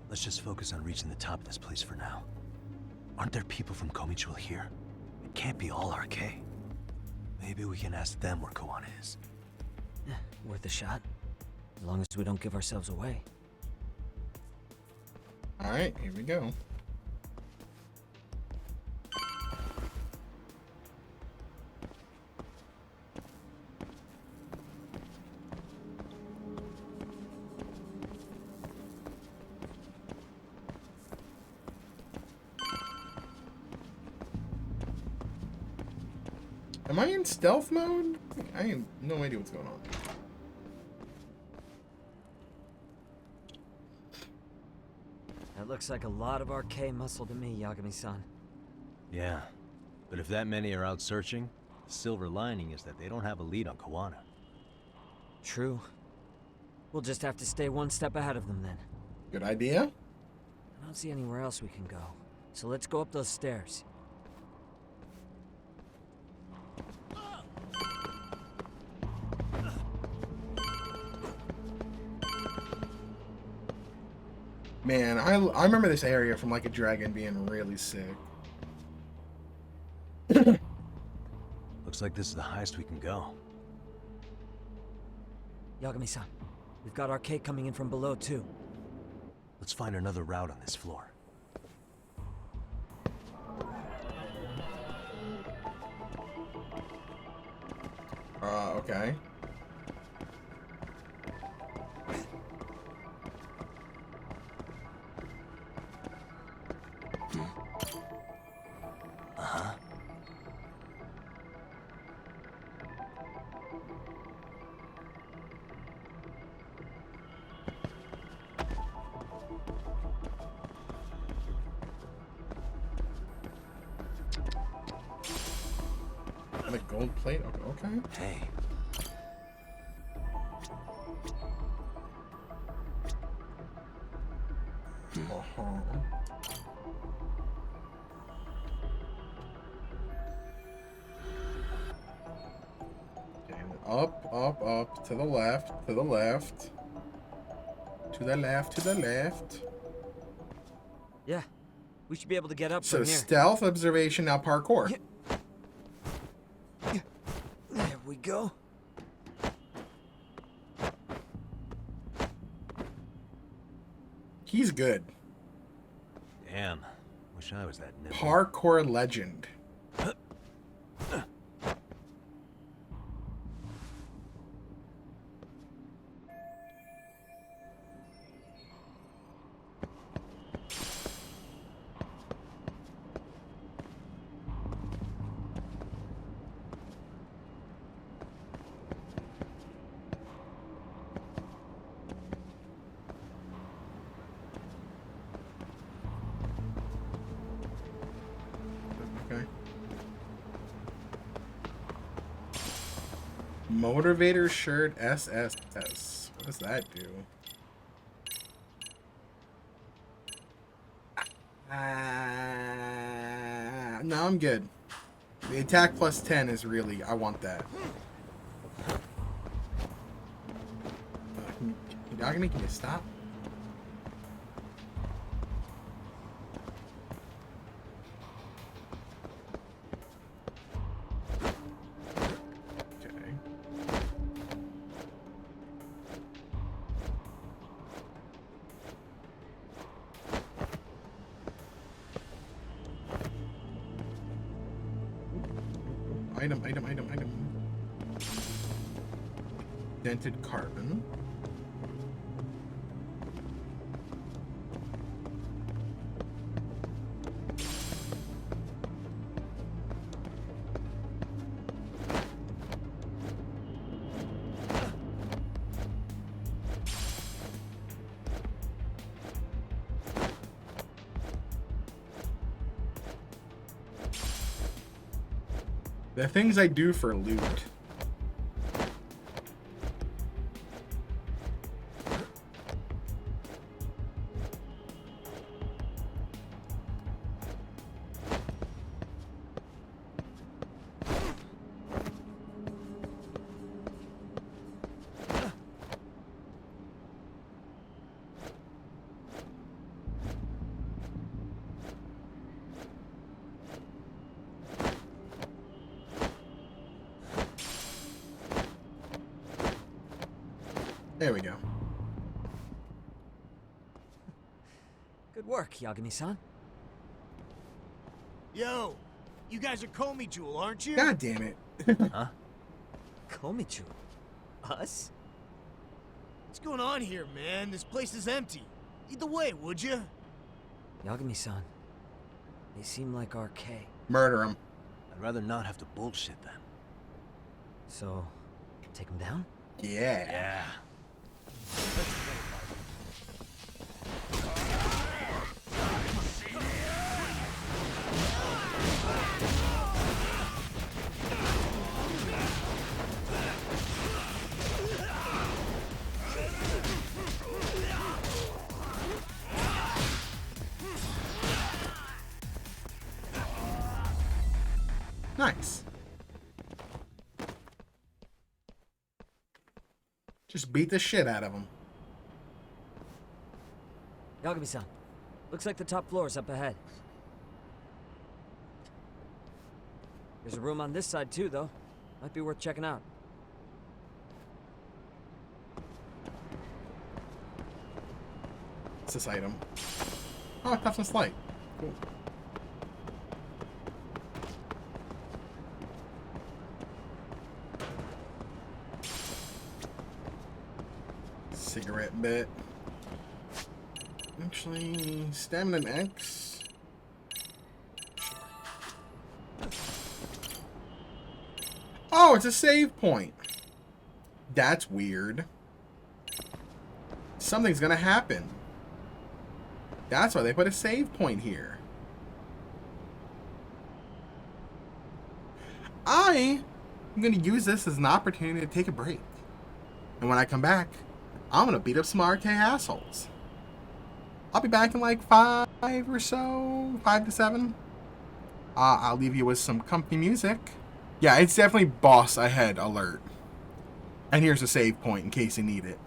Let's just focus on reaching the top of this place for now. Aren't there people from Komichou here? It can't be all RK. Maybe we can ask them where Kawana is. Worth a shot. As long as we don't give ourselves away. Alright, here we go. Am I in stealth mode? I have no idea what's going on. That looks like a lot of RK muscle to me, Yagami-san. Yeah, but if that many are out searching, the silver lining is that they don't have a lead on Kawana. True. We'll just have to stay one step ahead of them then. Good idea. I don't see anywhere else we can go. So let's go up those stairs. Man, I remember this area from like a dragon being really sick. Looks like this is the highest we can go. Yagami-san, we've got RK coming in from below too. Let's find another route on this floor. Okay. Uh-huh. The gold plate? Okay. Hey. Up, to the left, to the left. To the left, to the left. Yeah, we should be able to get up So from here. stealth, observation, now parkour. There we go. He's good. Damn. Wish I was that nimble. Parkour legend. Motivator shirt SSS. What does that do? No, I'm good. The attack plus 10 is really... I want that. Can you stop? Item. Dented carbon. The things I do for loot. There we go. Good work, Yagami-san. Yo, you guys are Comey Jewel, aren't you? God damn it. Huh? Komichu? Us? What's going on here, man? This place is empty. Lead the way, would you? Yagami-san, they seem like RK. Murder him. I'd rather not have to bullshit them. So, take them down? Yeah. Yeah. Nice. Just beat the shit out of him. Yagami-san, looks like the top floor is up ahead. There's a room on this side too, though. Might be worth checking out. What's this item? Oh, toughness light. Cool. Cigarette bit. Actually, stamina X. Oh, it's a save point. That's weird. Something's gonna happen. That's why they put a save point here. I'm gonna use this as an opportunity to take a break. And when I come back, I'm gonna beat up some RK assholes. I'll be back in like 5 or so, 5 to 7. I'll leave you with some comfy music. Yeah, it's definitely boss ahead alert. And here's a save point in case you need it.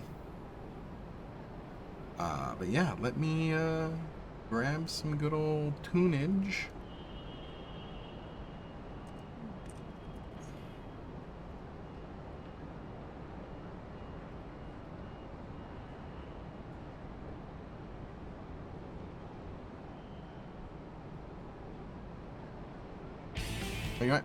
But yeah, let me grab some good old tunage. What you got?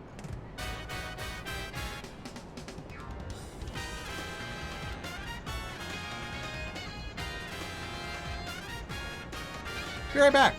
Be right back.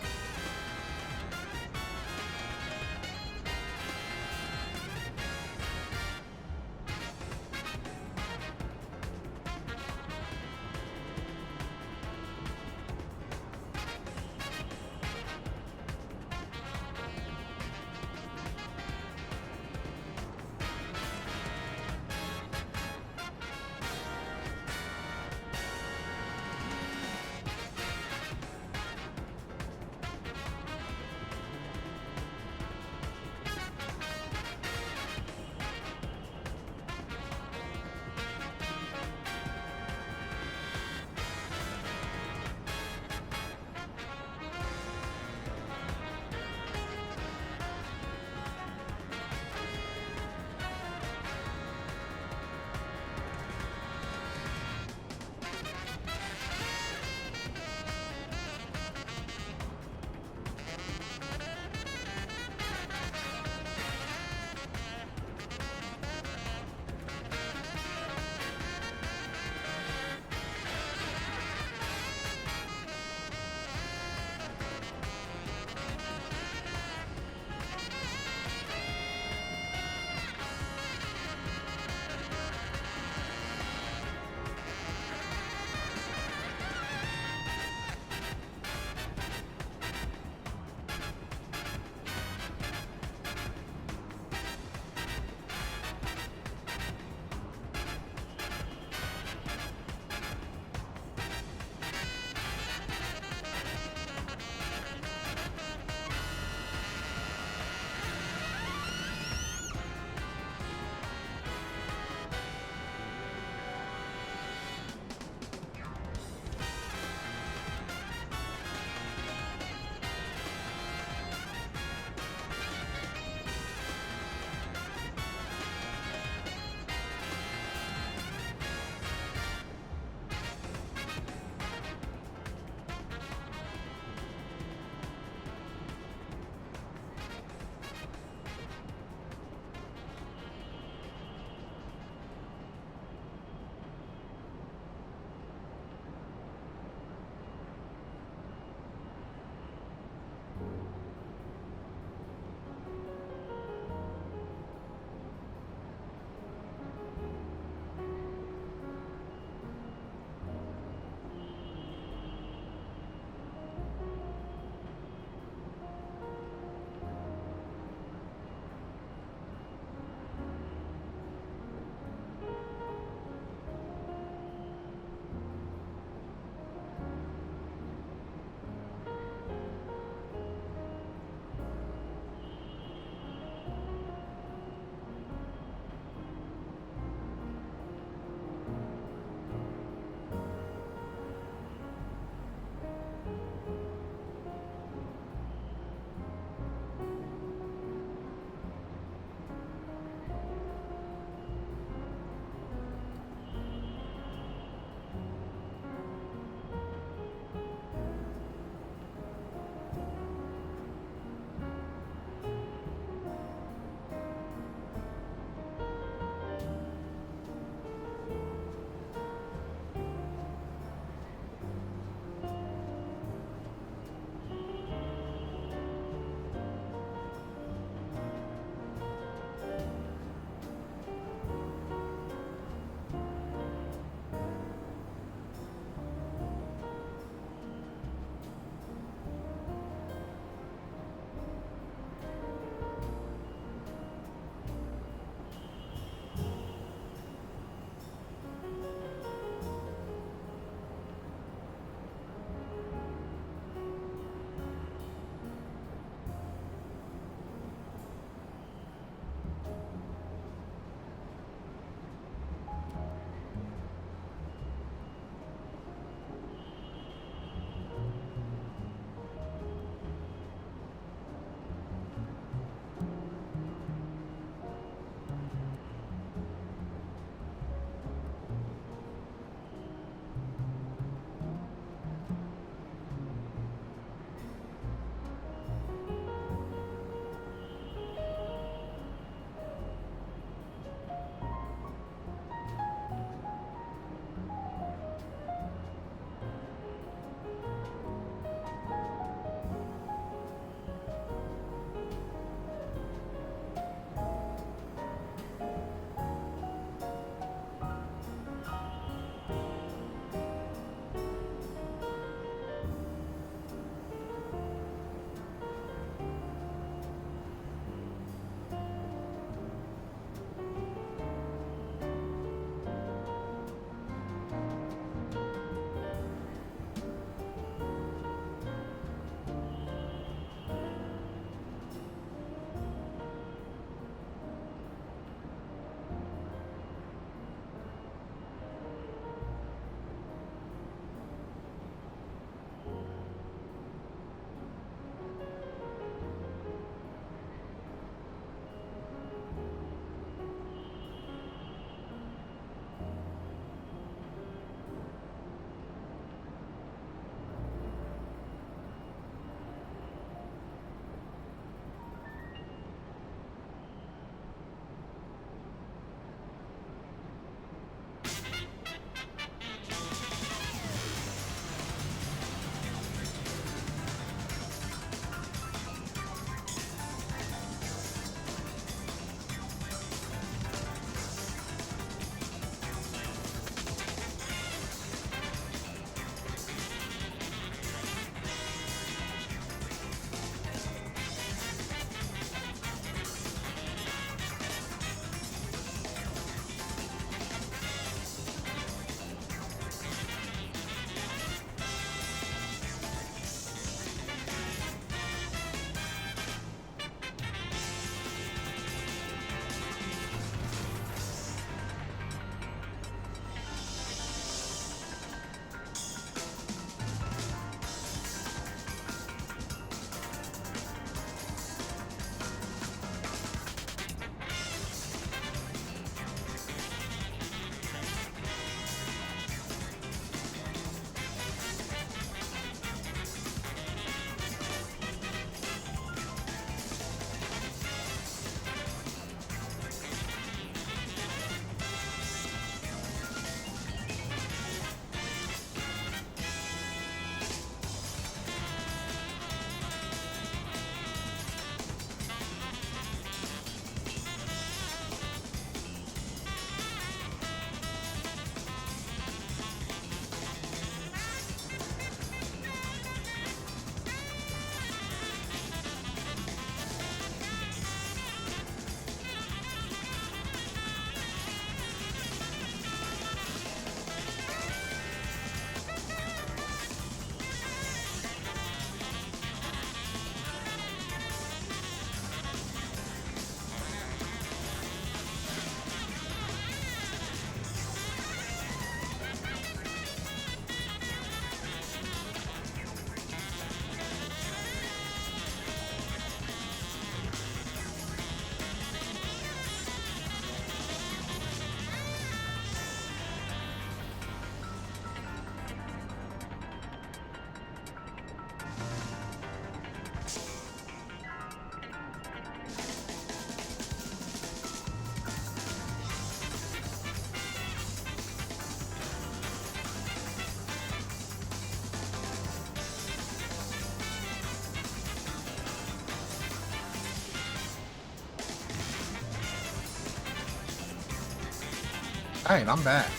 Alright, I'm back.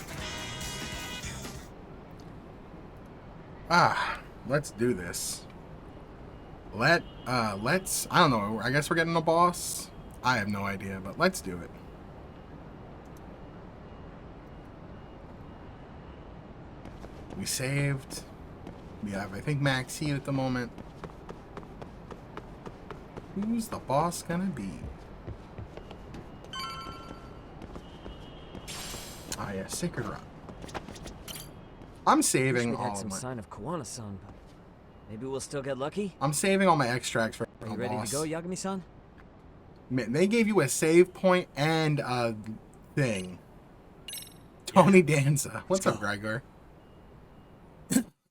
Let's do this. Let's, I don't know, I guess we're getting a boss? I have no idea, but let's do it. We saved. We have, I think, max heat at the moment. Who's the boss gonna be? Ah, yeah, Sacred Rock. I'm saving Wish we'd had all some of my... sign of Kawana-san, but maybe we'll still get lucky. I'm saving all my extracts for Are the you ready boss. to go, Yagami-san? Man, they gave you a save point and a thing. Tony Danza. What's up, Gregor?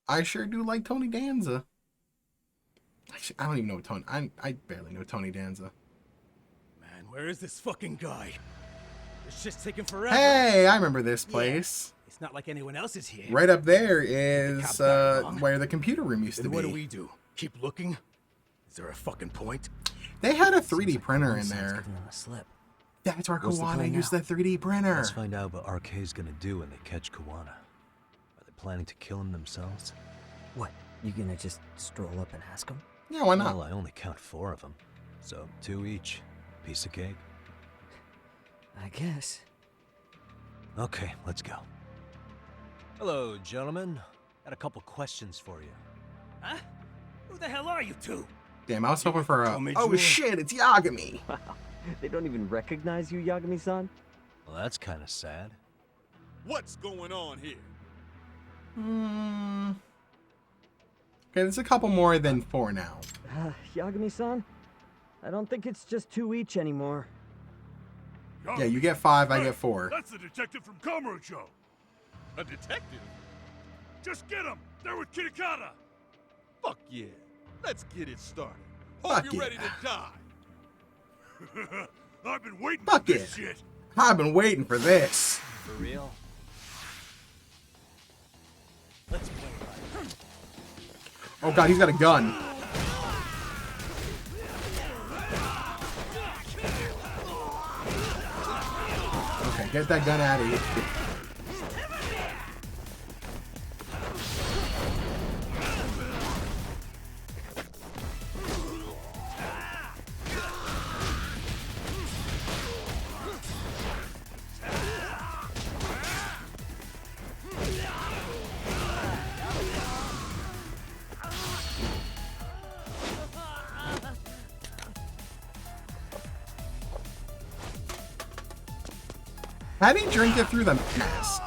I sure do like Tony Danza. Actually, I don't even know Tony. I barely know Tony Danza. Man, where is this fucking guy? This shit's taking forever. Hey, I remember this place. Yeah, it's not like anyone else is here. Right up there is where the computer room used to Then be. what do we do? Keep looking? Is there a fucking point? They had a 3D printer in Kawana-san's there. giving them a slip. That's where What's the Kawana plan used now? the 3D printer. Let's find out what RK's gonna do when they catch Kawana. Are they planning to kill him themselves? What? You gonna just stroll up and ask him? Yeah, why not? Well, I only count 4 of them. So 2 each. Piece of cake. I guess. Okay, let's go. Hello, gentlemen. Got a couple questions for you. Huh? Who the hell are you two? Damn, I was hoping for a... Tommy Oh Jewel. shit, it's Yagami. Wow. They don't even recognize you, Yagami-san? Well, that's kind of sad. What's going on here? Okay, there's a couple more than 4 now. Yagami-san? I don't think it's just 2 each anymore. Yeah, you get 5, I get 4. That's the detective from Kamurocho. A detective? Just get him! They're with Kitakata! Fuck yeah. Let's get it started. Hope Fuck you're yeah. ready to die. I've been waiting Fuck for this yeah. shit. I've been waiting for this. For real? Let's play right. Oh god, he's got a gun. Okay, get that gun out of here. How do you drink it through the mask?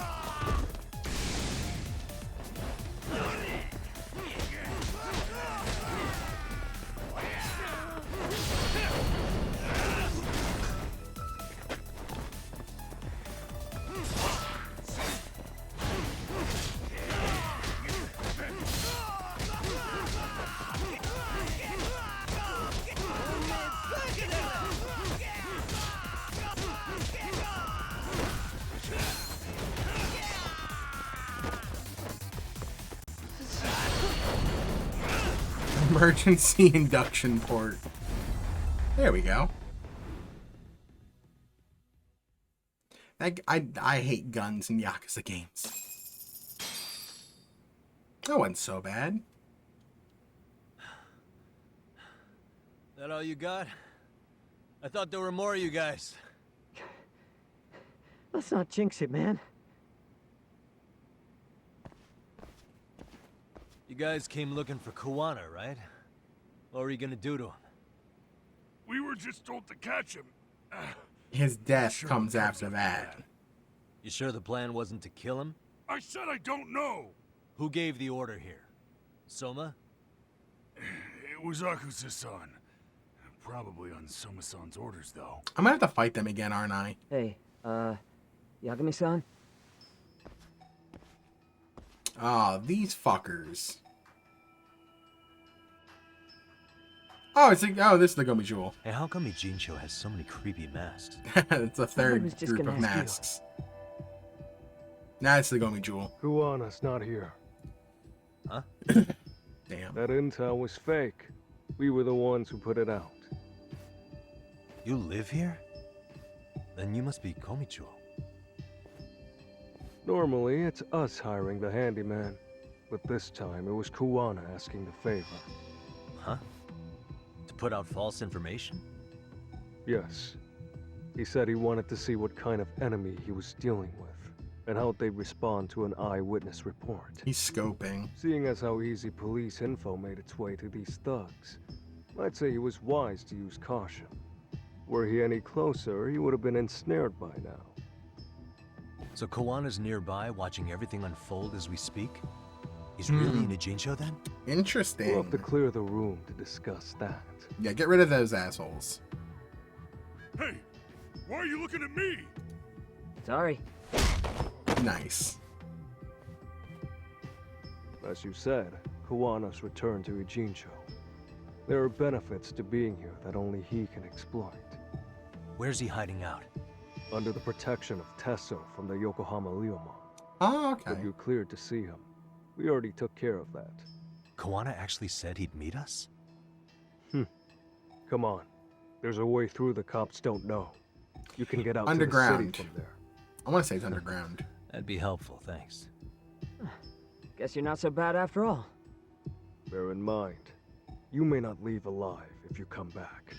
Emergency induction port. There we go. I hate guns in Yakuza games. That wasn't so bad. That all you got? I thought there were more of you guys. Let's not jinx it, man. You guys came looking for Kawana, right? What were you gonna do to him? We were just told to catch him. His death Sure comes comes after after that. that. You sure the plan wasn't to kill him? I said I don't know. Who gave the order here? Soma? It was Akusa-san. Probably on Soma-san's orders, though. I'm gonna have to fight them again, aren't I? Hey, Yagami-san? Oh, these fuckers. Oh, it's like, oh, this is the Gomi Jewel. Hey, how come Ijincho has so many creepy masks? It's a third was just group gonna of ask you. masks. Now it's the Gomi Jewel. Kuwana's not here. Huh? Damn. That intel was fake. We were the ones who put it out. You live here? Then you must be Komicho. Normally, it's us hiring the handyman, but this time it was Kuwana asking the favor. Huh? To put out false information? Yes. He said he wanted to see what kind of enemy he was dealing with, and how they'd respond to an eyewitness report. He's scoping. Seeing as how easy police info made its way to these thugs, I'd say he was wise to use caution. Were he any closer, he would have been ensnared by now. So Kawana's nearby, watching everything unfold as we speak? He's really in Ijincho then? Interesting. We'll have to clear the room to discuss that. Yeah, get rid of those assholes. Hey, why are you looking at me? Sorry. Nice. As you said, Kawana's returned to Ijincho. There are benefits to being here that only he can exploit. Where's he hiding out? Under the protection of Tesso from the Yokohama Ryomon. Oh, okay. But you cleared to see him. We already took care of that. Kawana actually said he'd meet us? Come on. There's a way through the cops don't know. You can get out underground. to the city from there. I want to say it's underground. That'd be helpful, thanks. Guess you're not so bad after all. Bear in mind, you may not leave alive if you come back.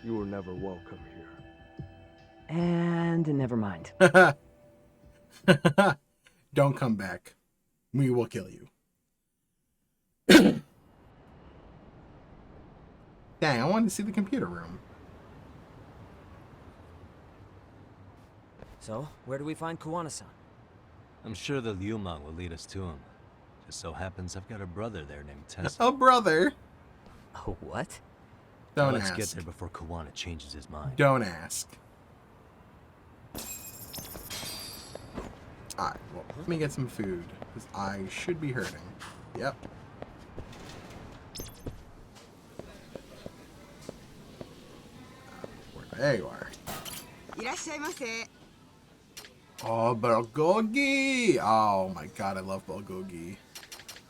You were never welcome here. And never mind. Don't come back. We will kill you. Dang, I wanted to see the computer room. So, where do we find Kuwana-san? I'm sure the Ryumon will lead us to him. Just so happens I've got a brother there named Tessa. A brother? Oh, what? Don't Let's ask. get there before Kawana changes his mind. Don't ask. Alright, well, let me get some food. Because I should be hurting. Yep. There you are. Oh, bulgogi! Oh my god, I love bulgogi.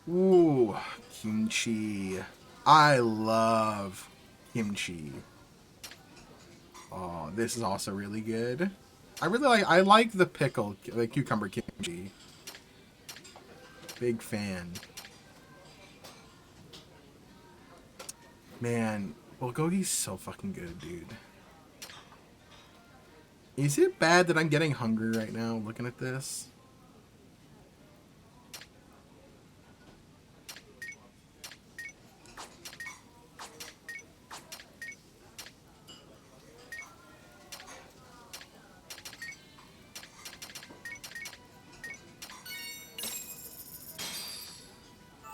Ooh, kimchi. I love kimchi. Oh, this is also really good. I like the pickle, the cucumber kimchi. Big fan. Man, bulgogi's so fucking good, dude. Is it bad that I'm getting hungry right now looking at this?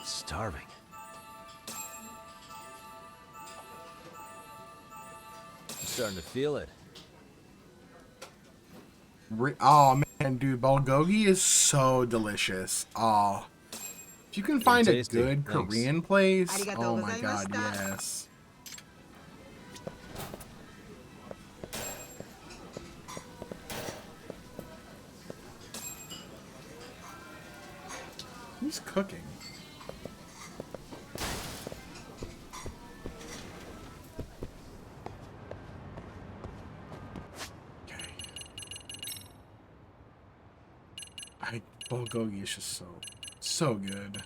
Starving. I'm starting to feel it. Oh man, dude, bulgogi is so delicious. Oh, if you can find a tasty. good Thanks. Korean place, oh my god, yes. Who's cooking? Bulgogi is just so good.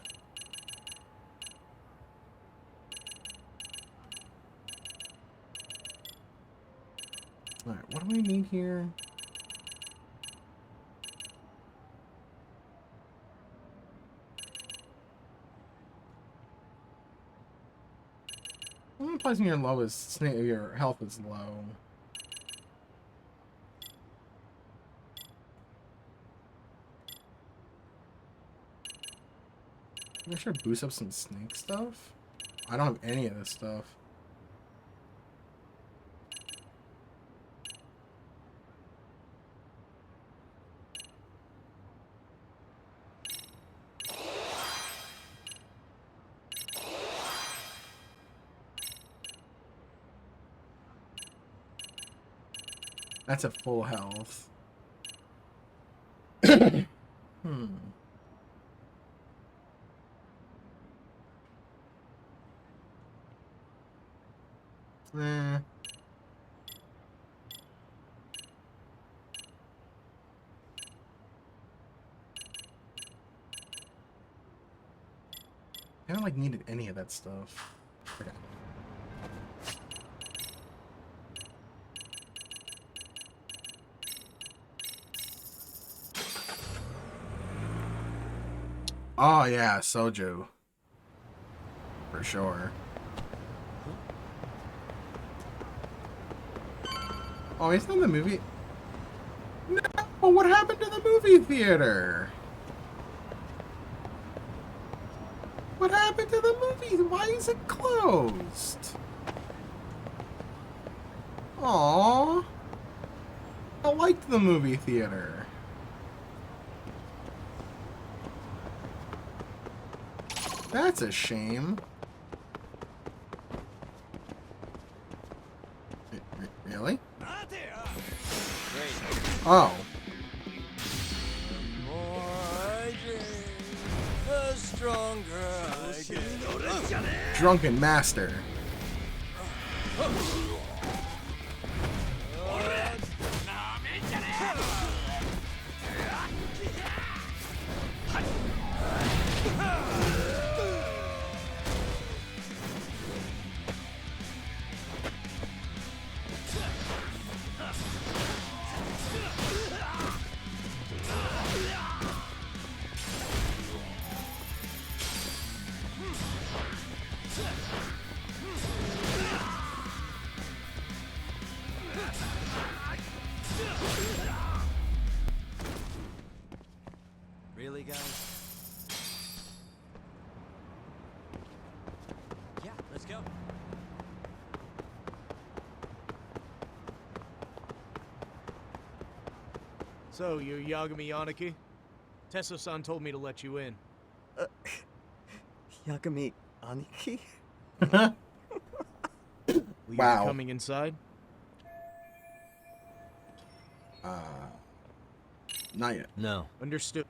Alright, what do I need here? How many places your lowest your health is low? I should boost up some snake stuff. I don't have any of this stuff. That's a full health. Eh. I don't like needed any of that stuff. Okay. Oh yeah, soju. For sure. Oh, isn't that the movie? No, what happened to the movie theater? What happened to the movie? Why is it closed? Aww. I liked the movie theater. That's a shame. Really? Oh. Drunken master. Really, guys? Yeah, let's go. So, you're Yagami Yaniki? Tesso-san told me to let you in. Yagami Aniki? Will you Wow. be coming inside? Not yet. No. Understood.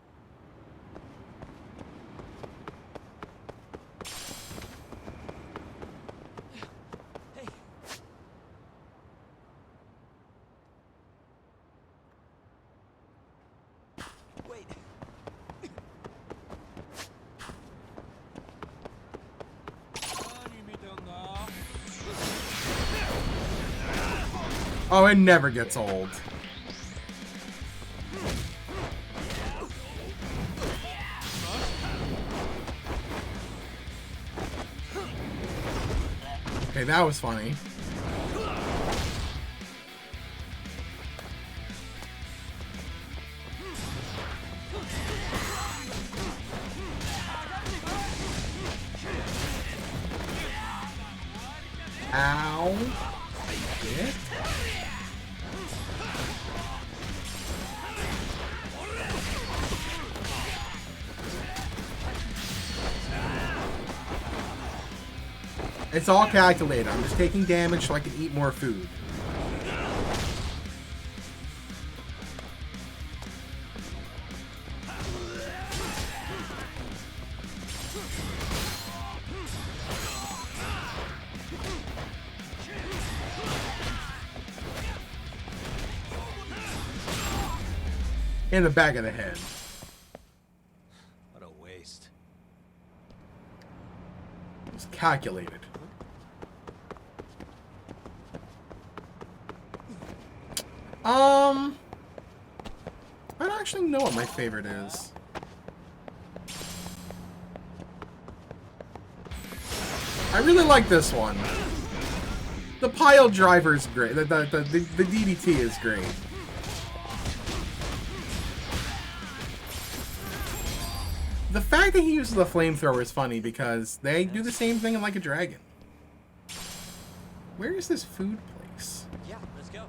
Oh, it never gets old. Okay, that was funny. Ow. Shit. It's all calculated. I'm just taking damage so I can eat more food. In the back of the head. What a waste. It was calculated. I don't actually know what my favorite is. I really like this one. The pile driver is great. The DDT is great. The fact that he uses the flamethrower is funny because they do the same thing in Like a Dragon. Where is this food place? Yeah, let's go.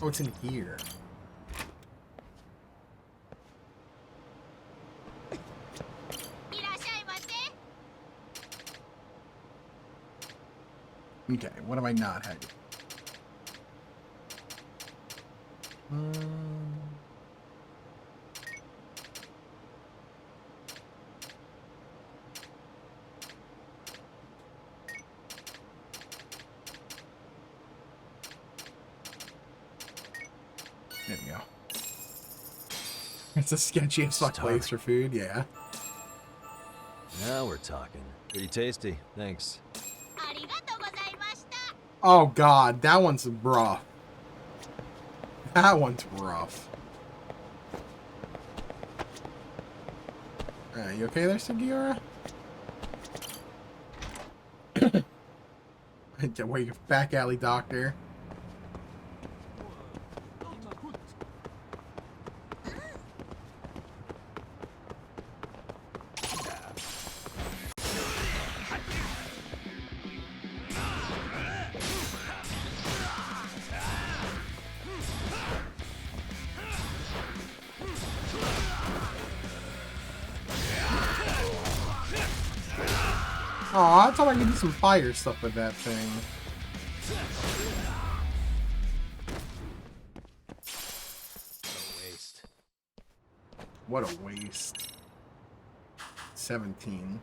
Oh, it's in here. Okay, what have I not had? There we go. It's the sketchiest fuck place for food, yeah. Now we're talking. Pretty tasty, thanks. Oh god, that one's rough. That one's rough. Alright, you okay there, Sugiura? Wait, back alley doctor. Aw, I thought I could do some fire stuff with that thing. What a waste. 17.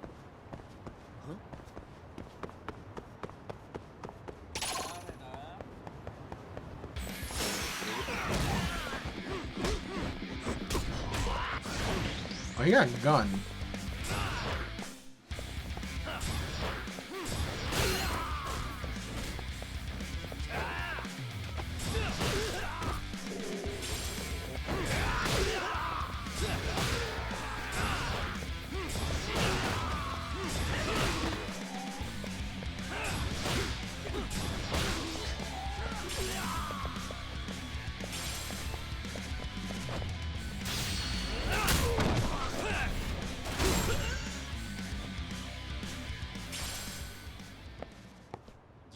Oh, he got a gun.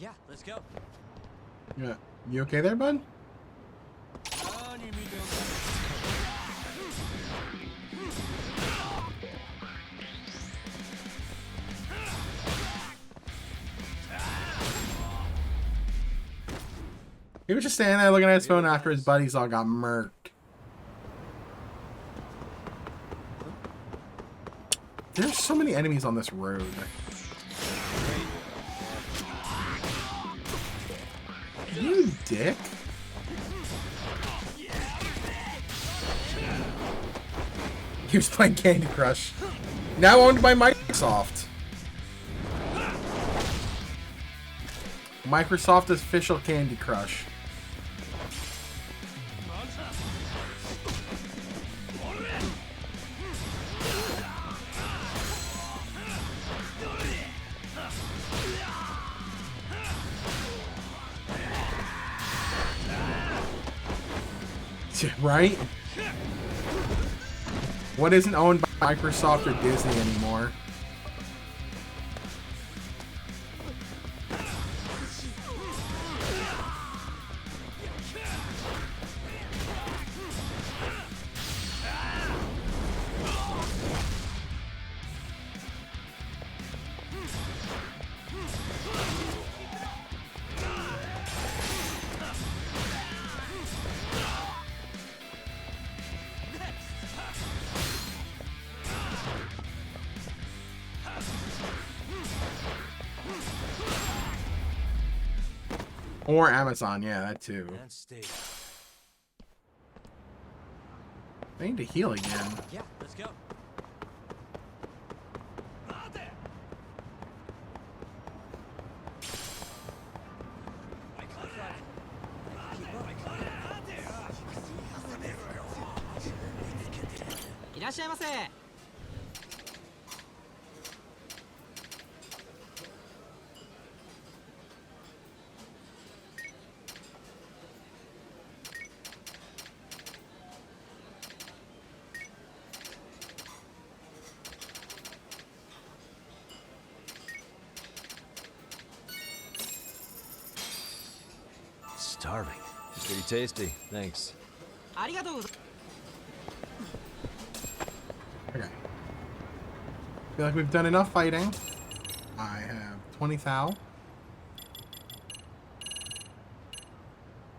Yeah, let's go. Yeah. You okay there, bud? He was just standing there looking at his phone after his buddies all got murked. There's so many enemies on this road. You dick. He was playing Candy Crush. Now owned by Microsoft. Microsoft official Candy Crush. Right? What isn't owned by Microsoft or Disney anymore? Or Amazon, yeah, that too. I need to heal again. Yeah, let's go. Starving. Pretty tasty, thanks. Okay. Feel like we've done enough fighting. I have 20 thou.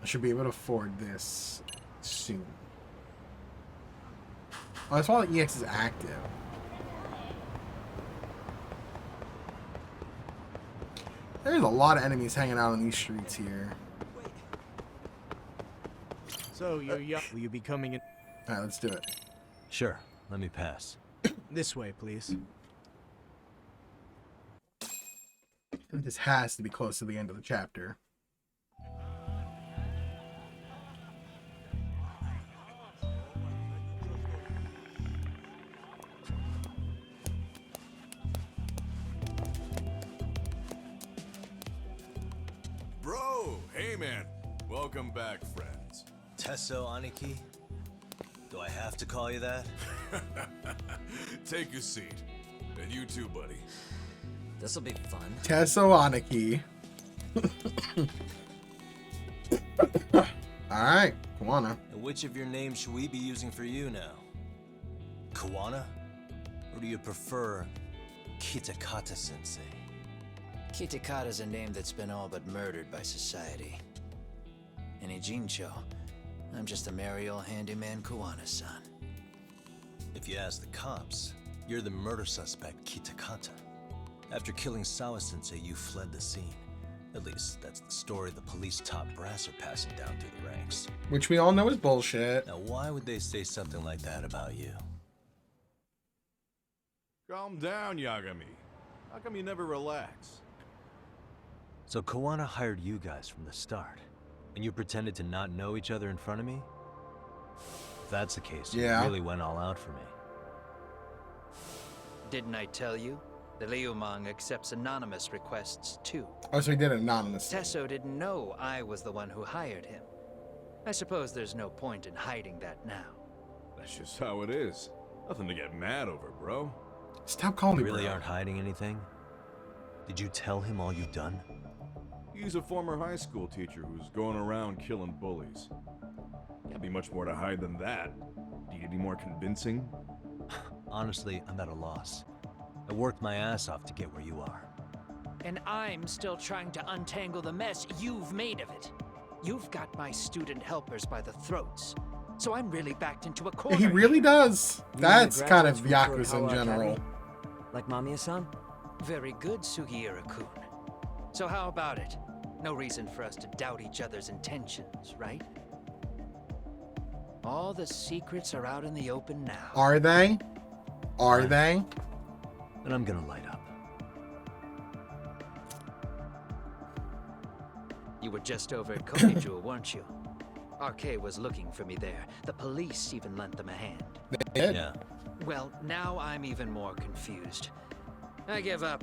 I should be able to afford this soon. Oh, that's why the EX is active. There's a lot of enemies hanging out on these streets here. So, you're young. Will you be coming in? Alright, let's do it. Sure, let me pass. This way, please. This has to be close to the end of the chapter. Bro, hey man. Welcome back, friends. Tesso Aniki? Do I have to call you that? Take a seat. And you too, buddy. This'll be fun. Tesso Aniki. Alright, Kawana. And which of your names should we be using for you now? Kawana? Or do you prefer Kitakata-sensei? Kitakata's a name that's been all but murdered by society. In Ijincho, I'm just a merry old handyman Kawana-san. If you ask the cops, you're the murder suspect Kitakata. After killing Sawa-sensei, you fled the scene. At least, that's the story the police top brass are passing down through the ranks. Which we all know is bullshit. Now, why would they say something like that about you? Calm down, Yagami. How come you never relax? So Kawana hired you guys from the start, and you pretended to not know each other in front of me? If that's the case, you really went all out for me. Didn't I tell you? The Liumang accepts anonymous requests too. Oh, so he did it anonymously. Tesso didn't know I was the one who hired him. I suppose there's no point in hiding that now. That's just how it is. Nothing to get mad over, bro. Stop calling me You really bro. aren't hiding anything? Did you tell him all you've done? He's a former high school teacher who's going around killing bullies. Can't be much more to hide than that. Do you need any more convincing? Honestly, I'm at a loss. I worked my ass off to get where you are. And I'm still trying to untangle the mess you've made of it. You've got my student helpers by the throats. So I'm really backed into a corner. He really does. You That's mean the kind of graduates Yakuza from in Kurokawa general. Academy? Like Mamiya-san? Very good, Sugiura-kun. So how about it? No reason for us to doubt each other's intentions, right? All the secrets are out in the open now. Are they? Are they? Then I'm gonna light up. You were just over at Komijul, weren't you? RK was looking for me there. The police even lent them a hand. They did? Yeah. Well, now I'm even more confused. I give up.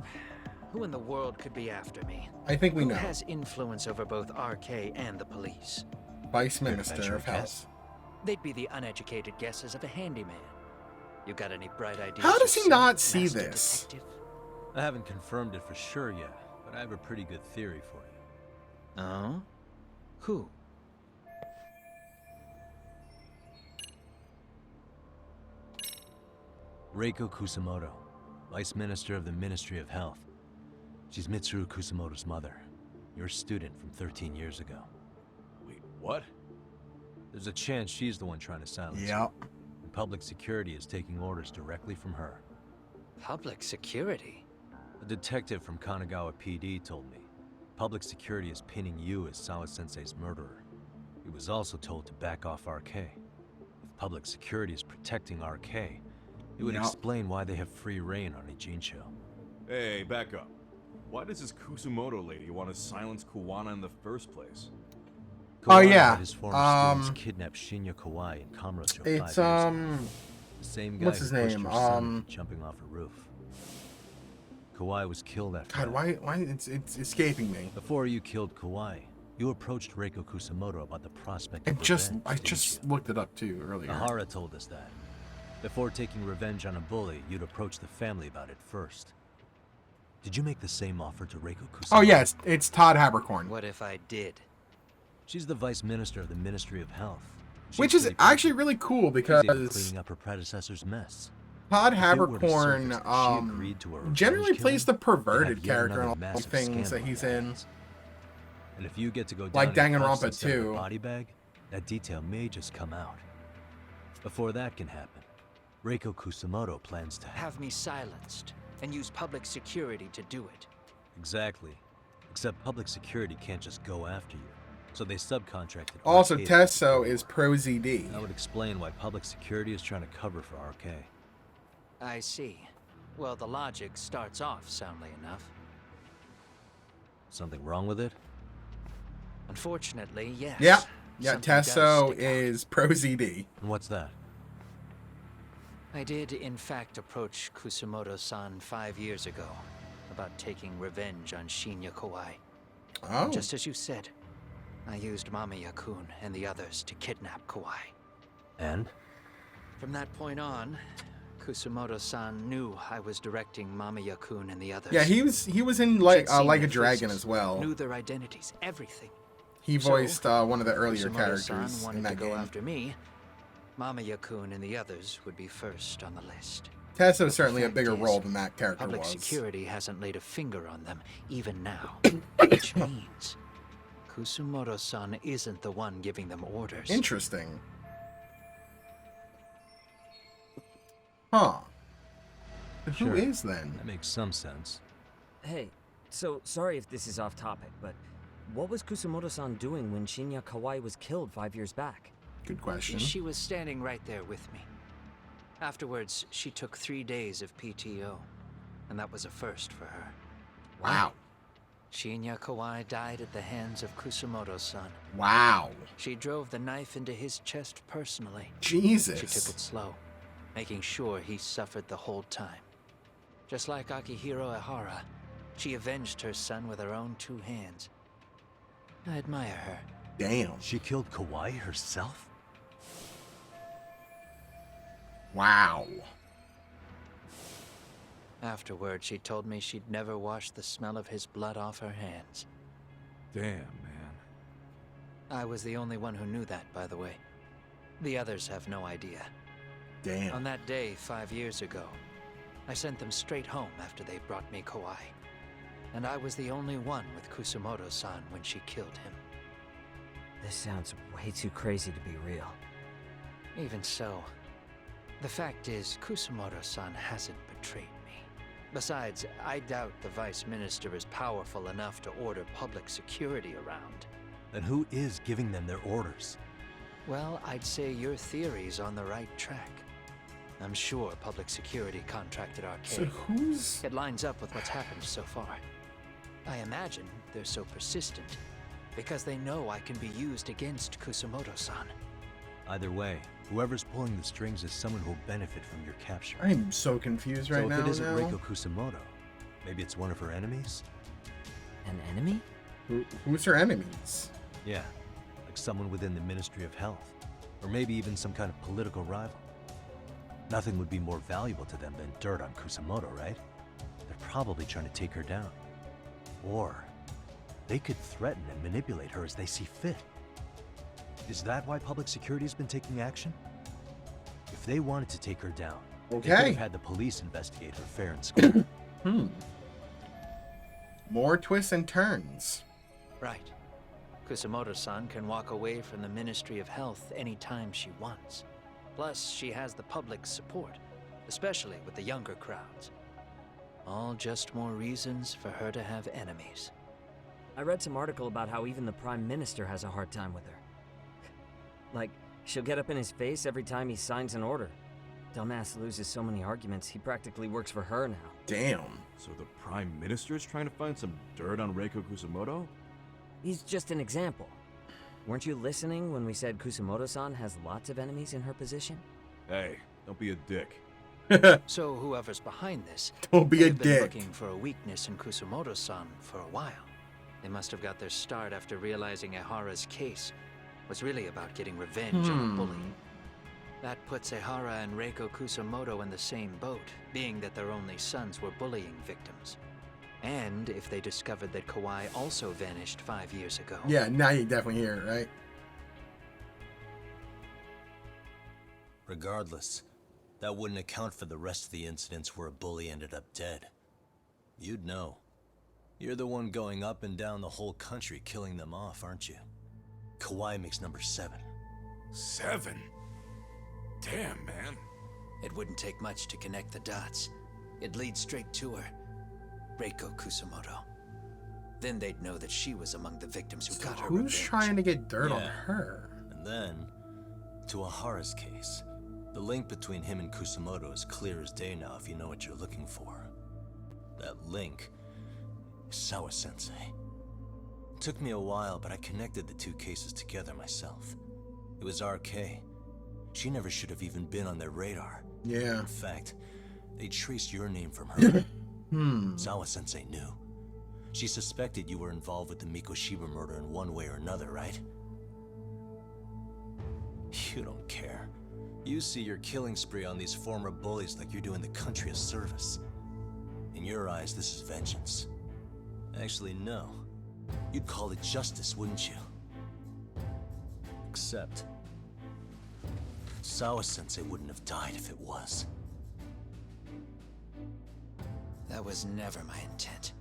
Who in the world could be after me? I think we Who know. has influence over both RK and the police? Vice Minister of Health. They'd be the uneducated guesses of a handyman. You got any bright ideas? How does he yourself, not see Master this? Detective? I haven't confirmed it for sure yet, but I have a pretty good theory for you. Oh? Who? Reiko Kusamoto, Vice Minister of the Ministry of Health. She's Mitsuru Kusamoto's mother, your student from 13 years ago. Wait, what? There's a chance she's the one trying to silence you. Yep. And public security is taking orders directly from her. Public security? A detective from Kanagawa PD told me. Public security is pinning you as Sawa-sensei's murderer. He was also told to back off RK. If public security is protecting RK, it would explain why they have free reign on Ijincho. Hey, back up. Why does this Kusumoto lady want to silence Kawana in the first place? Oh, Kawana yeah. had his former students kidnapped Shinya Kawai in Kamurocho 5 years It's ago. The same guy what's his who pushed name? her son into jumping off a roof. Kawai was killed after God, that. why it's escaping me. Before you killed Kawai, you approached Reiko Kusamoto about the prospect I of just revenge. looked it up too earlier. Nahara told us that. Before taking revenge on a bully, you'd approach the family about it first. Did you make the same offer to Reiko Kusamoto? Oh yes, it's Todd Habercorn. What if I did? She's the Vice Minister of the Ministry of Health. She's Which is pretty actually really cool She's even because cleaning up her predecessor's mess. Todd If it were to surface Habercorn that she agreed to a revenge generally plays the killing, you'd perverted have yet character in another all the massive things scandal that on he's your in. hands. And if you get to go down Like in Danganronpa cuffs instead of a 2. body bag, that detail may just come out. Before that can happen, Reiko Kusamoto plans to Have me silenced and use public security to do it. Exactly. Except public security can't just go after you. So they subcontracted Also, RK. Tesso is pro ZD. That would explain why public security is trying to cover for RK. I see. Well, the logic starts off soundly enough. Something wrong with it? Unfortunately, yes. Yeah. Yeah, Something does Tesso stick out. is pro ZD. And what's that? I did, in fact, approach Kusumoto-san 5 years ago about taking revenge on Shinya Kawai. Oh. Just as you said, I used Mamiya-kun and the others to kidnap Kawai. And? From that point on, Kusumoto-san knew I was directing Mamiya-kun and the others. Yeah, he was in like She'd seen Like a their Dragon faces, as well. Knew their identities, everything. He voiced one of the earlier Kusumoto-san characters wanted in that to go game. after me. Mamiya-kun and the others would be first on the list. Tesso But is certainly a the bigger fact role is, than that character public was. security hasn't laid a finger on them, even now. Which means Kusumoto-san isn't the one giving them orders. Interesting. Huh. Who Sure. is then? That makes some sense. Hey, so sorry if this is off topic, but what was Kusumoto-san doing when Shinya Kawai was killed 5 years back? Good question. She was standing right there with me. Afterwards, she took 3 days of PTO, and that was a first for her. Wow. Shinya Kawai died at the hands of Kusumoto-san. Wow. She drove the knife into his chest personally. Jesus. She took it slow, making sure he suffered the whole time. Just like Akihiro Ehara, she avenged her son with her own 2 hands. I admire her. Damn. She killed Kawai herself? Wow. Afterward, she told me she'd never wash the smell of his blood off her hands. Damn, man. I was the only one who knew that, by the way. The others have no idea. Damn. On that day 5 years ago, I sent them straight home after they brought me Kawai. And I was the only one with Kusumoto-san when she killed him. This sounds way too crazy to be real. Even so, the fact is, Kusumoto-san hasn't betrayed me. Besides, I doubt the Vice Minister is powerful enough to order public security around. Then who is giving them their orders? Well, I'd say your theory's on the right track. I'm sure public security contracted Arcade. So who's... It lines up with what's happened so far. I imagine they're so persistent because they know I can be used against Kusumoto-san. Either way, whoever's pulling the strings is someone who'll benefit from your capture. I'm so confused right so now. if it isn't now. Reiko Kusumoto, maybe it's one of her enemies? An enemy? Who's her enemies? Yeah, like someone within the Ministry of Health. Or maybe even some kind of political rival. Nothing would be more valuable to them than dirt on Kusumoto, right? They're probably trying to take her down. Or they could threaten and manipulate her as they see fit. Is that why public security has been taking action? If they wanted to take her down, they could have had the police investigate her fair and square. More twists and turns. Right. Kusumoto-san can walk away from the Ministry of Health anytime she wants. Plus, she has the public's support, especially with the younger crowds. All just more reasons for her to have enemies. I read some article about how even the Prime Minister has a hard time with her. Like, she'll get up in his face every time he signs an order. Dumbass loses so many arguments, he practically works for her now. Damn. So the Prime Minister is trying to find some dirt on Reiko Kusumoto? He's just an example. Weren't you listening when we said Kusumoto-san has lots of enemies in her position? Hey, don't be a dick. So whoever's behind this, Don't be a they've been dick. looking for a weakness in Kusumoto-san for a while. They must have got their start after realizing Ehara's case was really about getting revenge on a bully. That puts Ehara and Reiko Kusumoto in the same boat, being that their only sons were bullying victims. And if they discovered that Kawai also vanished 5 years ago. Yeah, now you definitely hear it, right? Regardless, that wouldn't account for the rest of the incidents where a bully ended up dead. You'd know. You're the one going up and down the whole country killing them off, aren't you? Kawai makes number 7. 7? Damn, man. It wouldn't take much to connect the dots. It'd lead straight to her. Reiko Kusumoto. Then they'd know that she was among the victims who got her Who's revenge. trying to get dirt on her? And then, to Ahara's case, the link between him and Kusumoto is clear as day now if you know what you're looking for. That link is Sawa-sensei. took me a while, but I connected the two cases together myself. It was RK. She never should have even been on their radar. Yeah. In fact, they traced your name from her. Hmm. Sawa-sensei knew. She suspected you were involved with the Mikoshiba murder in one way or another, right? You don't care. You see your killing spree on these former bullies like you're doing the country a service. In your eyes, this is vengeance. Actually, no. You'd call it justice, wouldn't you? Except... Sawa-sensei wouldn't have died if it was. That was never my intent.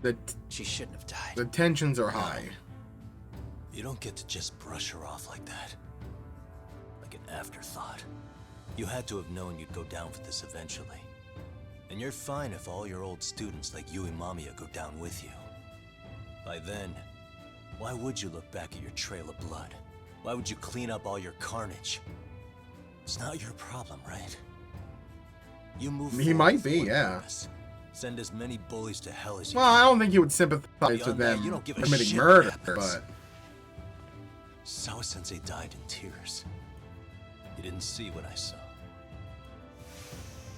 She shouldn't have died. The tensions are high. You don't get to just brush her off like that. Like an afterthought. You had to have known you'd go down for this eventually. And you're fine if all your old students like Yui Mamiya go down with you. By then, why would you look back at your trail of blood? Why would you clean up all your carnage? It's not your problem, right? You move. He might be, yeah. Send as many bullies to hell as you Well, can. I don't think he would sympathize with them committing murder, but... Sawa-sensei died in tears. You didn't see what I saw.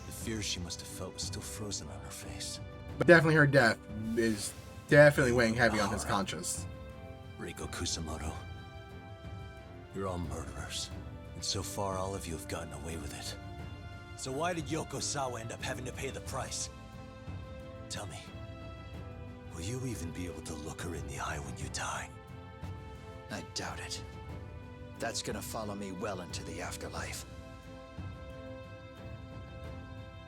The fear she must have felt was still frozen on her face. But definitely her death is definitely weighing heavy on his conscience. Reiko Kusamoto, you're all murderers. And so far, all of you have gotten away with it. So why did Yoko Sawa end up having to pay the price? Tell me, will you even be able to look her in the eye when you die? I doubt it. That's gonna follow me well into the afterlife.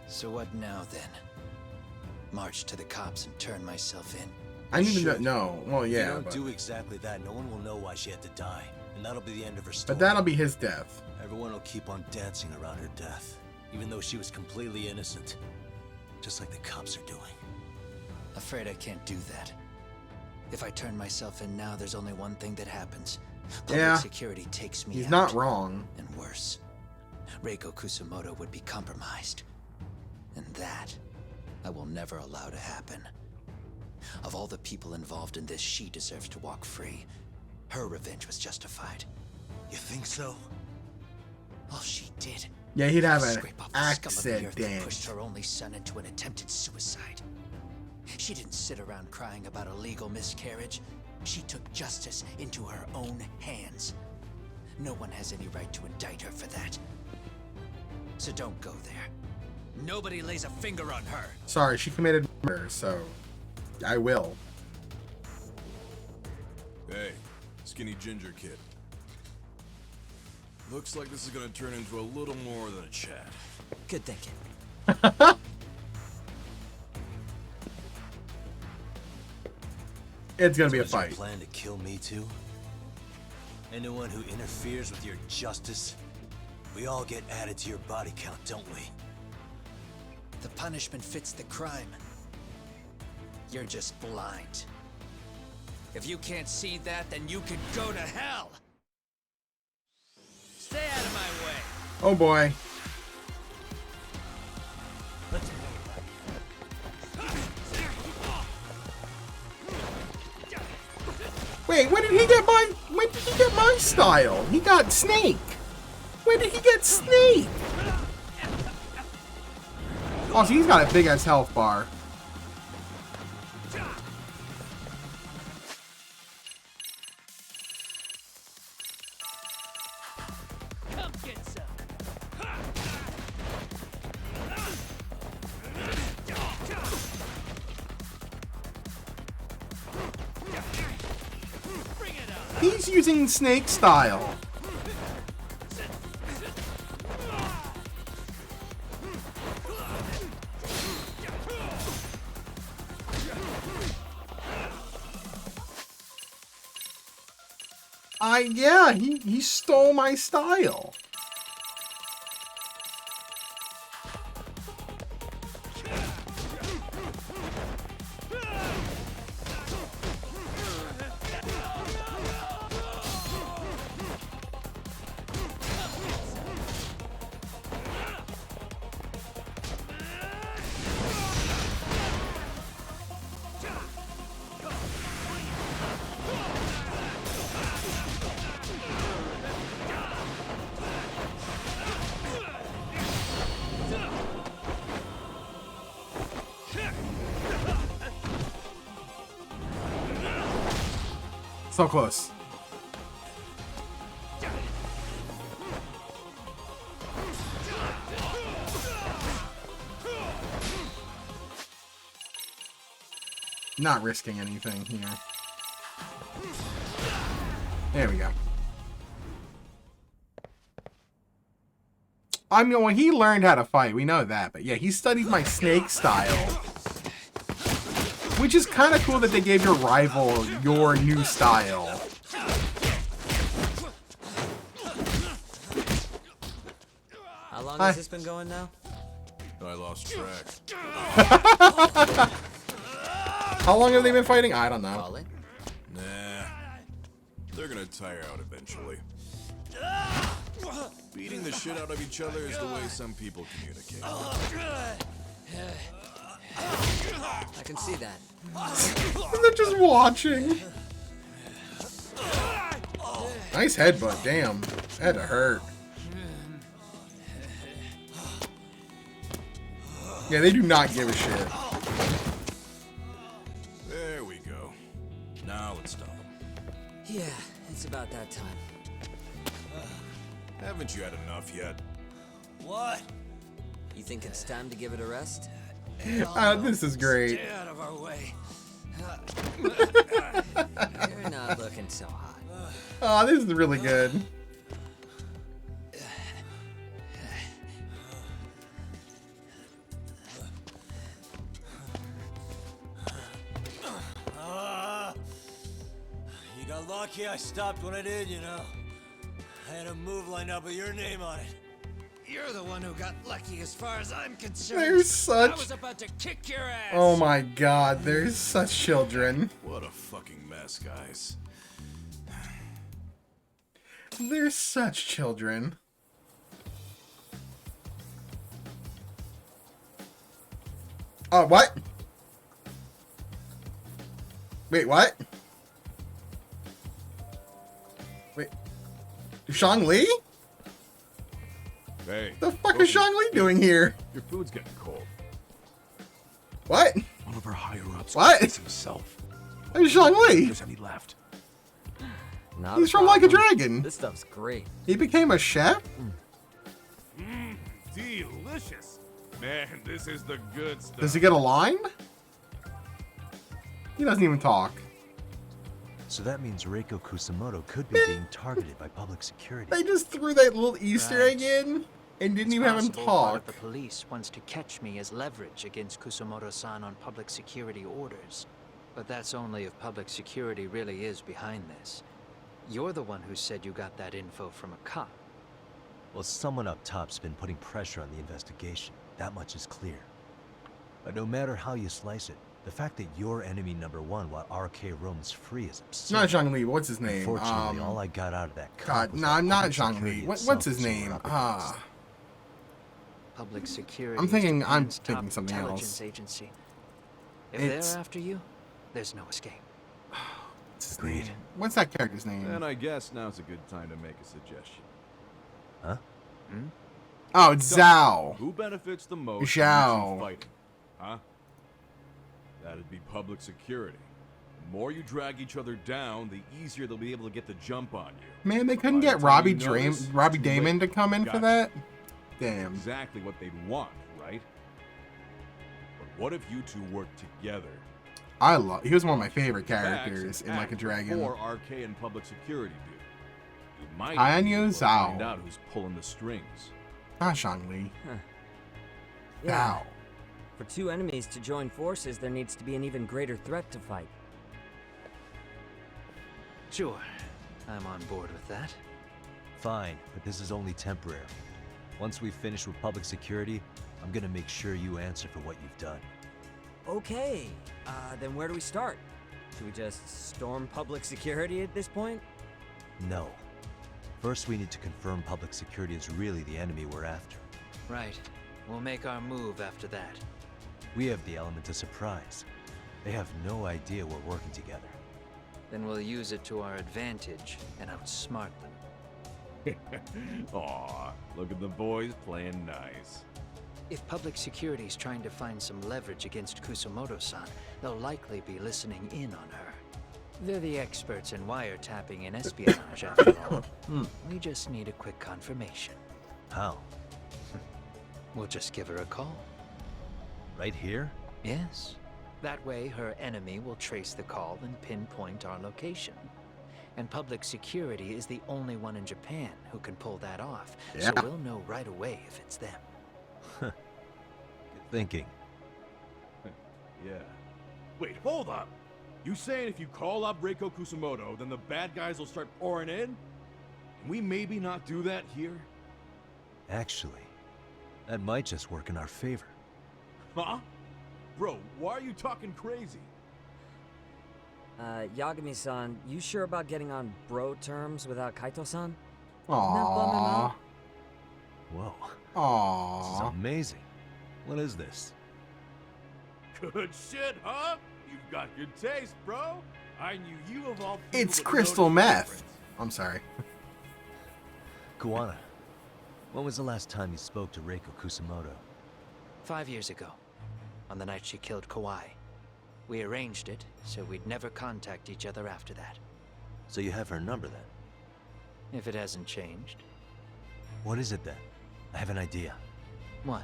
So what now, then? March to the cops and turn myself in? I need to know. Well, If yeah, you don't but... do exactly that, no one will know why she had to die. And that'll be the end of her story. But that'll be his death. Everyone will keep on dancing around her death, even though she was completely innocent. Just like the cops are doing. Afraid I can't do that. If I turn myself in now, there's only one thing that happens. Public Yeah, security takes me he's out. not wrong. And worse, Reiko Kusamoto would be compromised. And that, I will never allow to happen. Of all the people involved in this, she deserves to walk free. Her revenge was justified. You think so? All she did... Yeah, he'd have an scrape off the scum of the earth that accident. pushed her only son into an attempted suicide. She didn't sit around crying about a legal miscarriage. She took justice into her own hands. No one has any right to indict her for that. So don't go there. Nobody lays a finger on her. Sorry, she committed murder, so I will. Hey, skinny ginger kid. Looks like this is gonna turn into a little more than a chat. Good thinking. It's gonna be a Was your fight. plan to kill me too? Anyone who interferes with your justice, we all get added to your body count, don't we? The punishment fits the crime. You're just blind. If you can't see that, then you can go to hell! Stay out of my way! Oh boy. Wait, when did he get my style? He got Snake. When did he get Snake? Oh, so he's got a big ass health bar. Come get some. He's using Snake style. Yeah, he stole my style. So close. Not risking anything here. There we go. I mean, when he learned how to fight, we know that. But yeah, he studied my snake style. Which is kind of cool that they gave your rival your new style. How long has this been going now? I lost track. How long have they been fighting? I don't know. Nah. They're gonna tire out eventually. Beating the shit out of each other is the way some people communicate. I can see that. And they're just watching. Nice headbutt, damn. That had to hurt. Yeah, they do not give a shit. There we go. Now let's stop them. Yeah, it's about that time. Haven't you had enough yet? What? You think it's time to give it a rest? This is great. Stay out of our way. You're not looking so hot. Oh, this is really good. You got lucky I stopped when I did, you know. I had a move lined up with your name on it. You're the one who got lucky as far as I'm concerned. There's such... I was about to kick your ass. Oh my god, there's such children. What a fucking mess, guys. They're such children. Oh, what? Wait, what? Wait. Shang-Li? Hey. The fuck is Shang-Li doing here? Your food's getting cold. What? One of our higher-ups What? himself. Who's Shang-Li? There's any left. Not He's a from Like a problem. Dragon. This stuff's great. He became a chef? Delicious. Man, this is the good stuff. Does he get a line? He doesn't even talk. So that means Reiko Kusamoto could be being targeted by public security. They just threw that little Easter egg in and didn't even have him Possible part talk. of the police wants to catch me as leverage against Kusamoto-san on public security orders. But that's only if public security really is behind this. You're the one who said you got that info from a cop. Well, someone up top's been putting pressure on the investigation. That much is clear. But no matter how you slice it, the fact that you're enemy number one while RK roams free is absurd. Not Zhang Li. What's his name? Unfortunately, all I got out of that cop God, was no, that I'm not public Zhang security Li. itself What's his is what name? we're up against. Public security. I'm thinking. is I'm Japan's thinking top something intelligence else. agency. If It's- they're after you, there's no escape. What's his name? What's that character's name? And I guess now's a good time to make a suggestion. Huh? Oh, it's Zhao. Who benefits the most from Zhao. you two fighting? Huh? That'd be public security. The more you drag each other down, the easier they'll be able to get the jump on you. Man, they couldn't By the get time Robbie you notice, Robbie too Damon late. to come in for Gotcha. that. Damn. Exactly what they'd want, right? But what if you two work together? He was one of my favorite Facts characters and in Like a act Dragon. before RK and public security do. You might Hanyu be able to Zhao. find out who's pulling the strings. Not Shang-Li. Yeah. Zhao. For two enemies to join forces, there needs to be an even greater threat to fight. Sure, I'm on board with that. Fine, but this is only temporary. Once we finish with public security, I'm gonna make sure you answer for what you've done. Okay, then where do we start? Should we just storm public security at this point? No. First, we need to confirm public security is really the enemy we're after. Right. We'll make our move after that. We have the element of surprise. They have no idea we're working together. Then we'll use it to our advantage and outsmart them. Aw, look at the boys playing nice. If public security's trying to find some leverage against Kusamoto-san, they'll likely be listening in on her. They're the experts in wiretapping and espionage, after all. We just need a quick confirmation. How? We'll just give her a call. Right here? Yes. That way, her enemy will trace the call and pinpoint our location. And public security is the only one in Japan who can pull that off, so we'll know right away if it's them. Good thinking. Yeah. Wait, hold up! You saying if you call up Reiko Kusumoto, then the bad guys will start pouring in? Can we maybe not do that here? Actually, that might just work in our favor. Huh? Bro, why are you talking crazy? Yagami-san, you sure about getting on bro terms without Kaito-san? Aww. Whoa. Aww. This is amazing. What is this? Good shit, huh? You've got good taste, bro. I knew you of all people. It's would crystal notice the meth. difference. I'm sorry. Kuwana, when was the last time you spoke to Reiko Kusumoto? 5 years ago, on the night she killed Kawai. We arranged it, so we'd never contact each other after that. So you have her number then? If it hasn't changed. What is it then? I have an idea. What?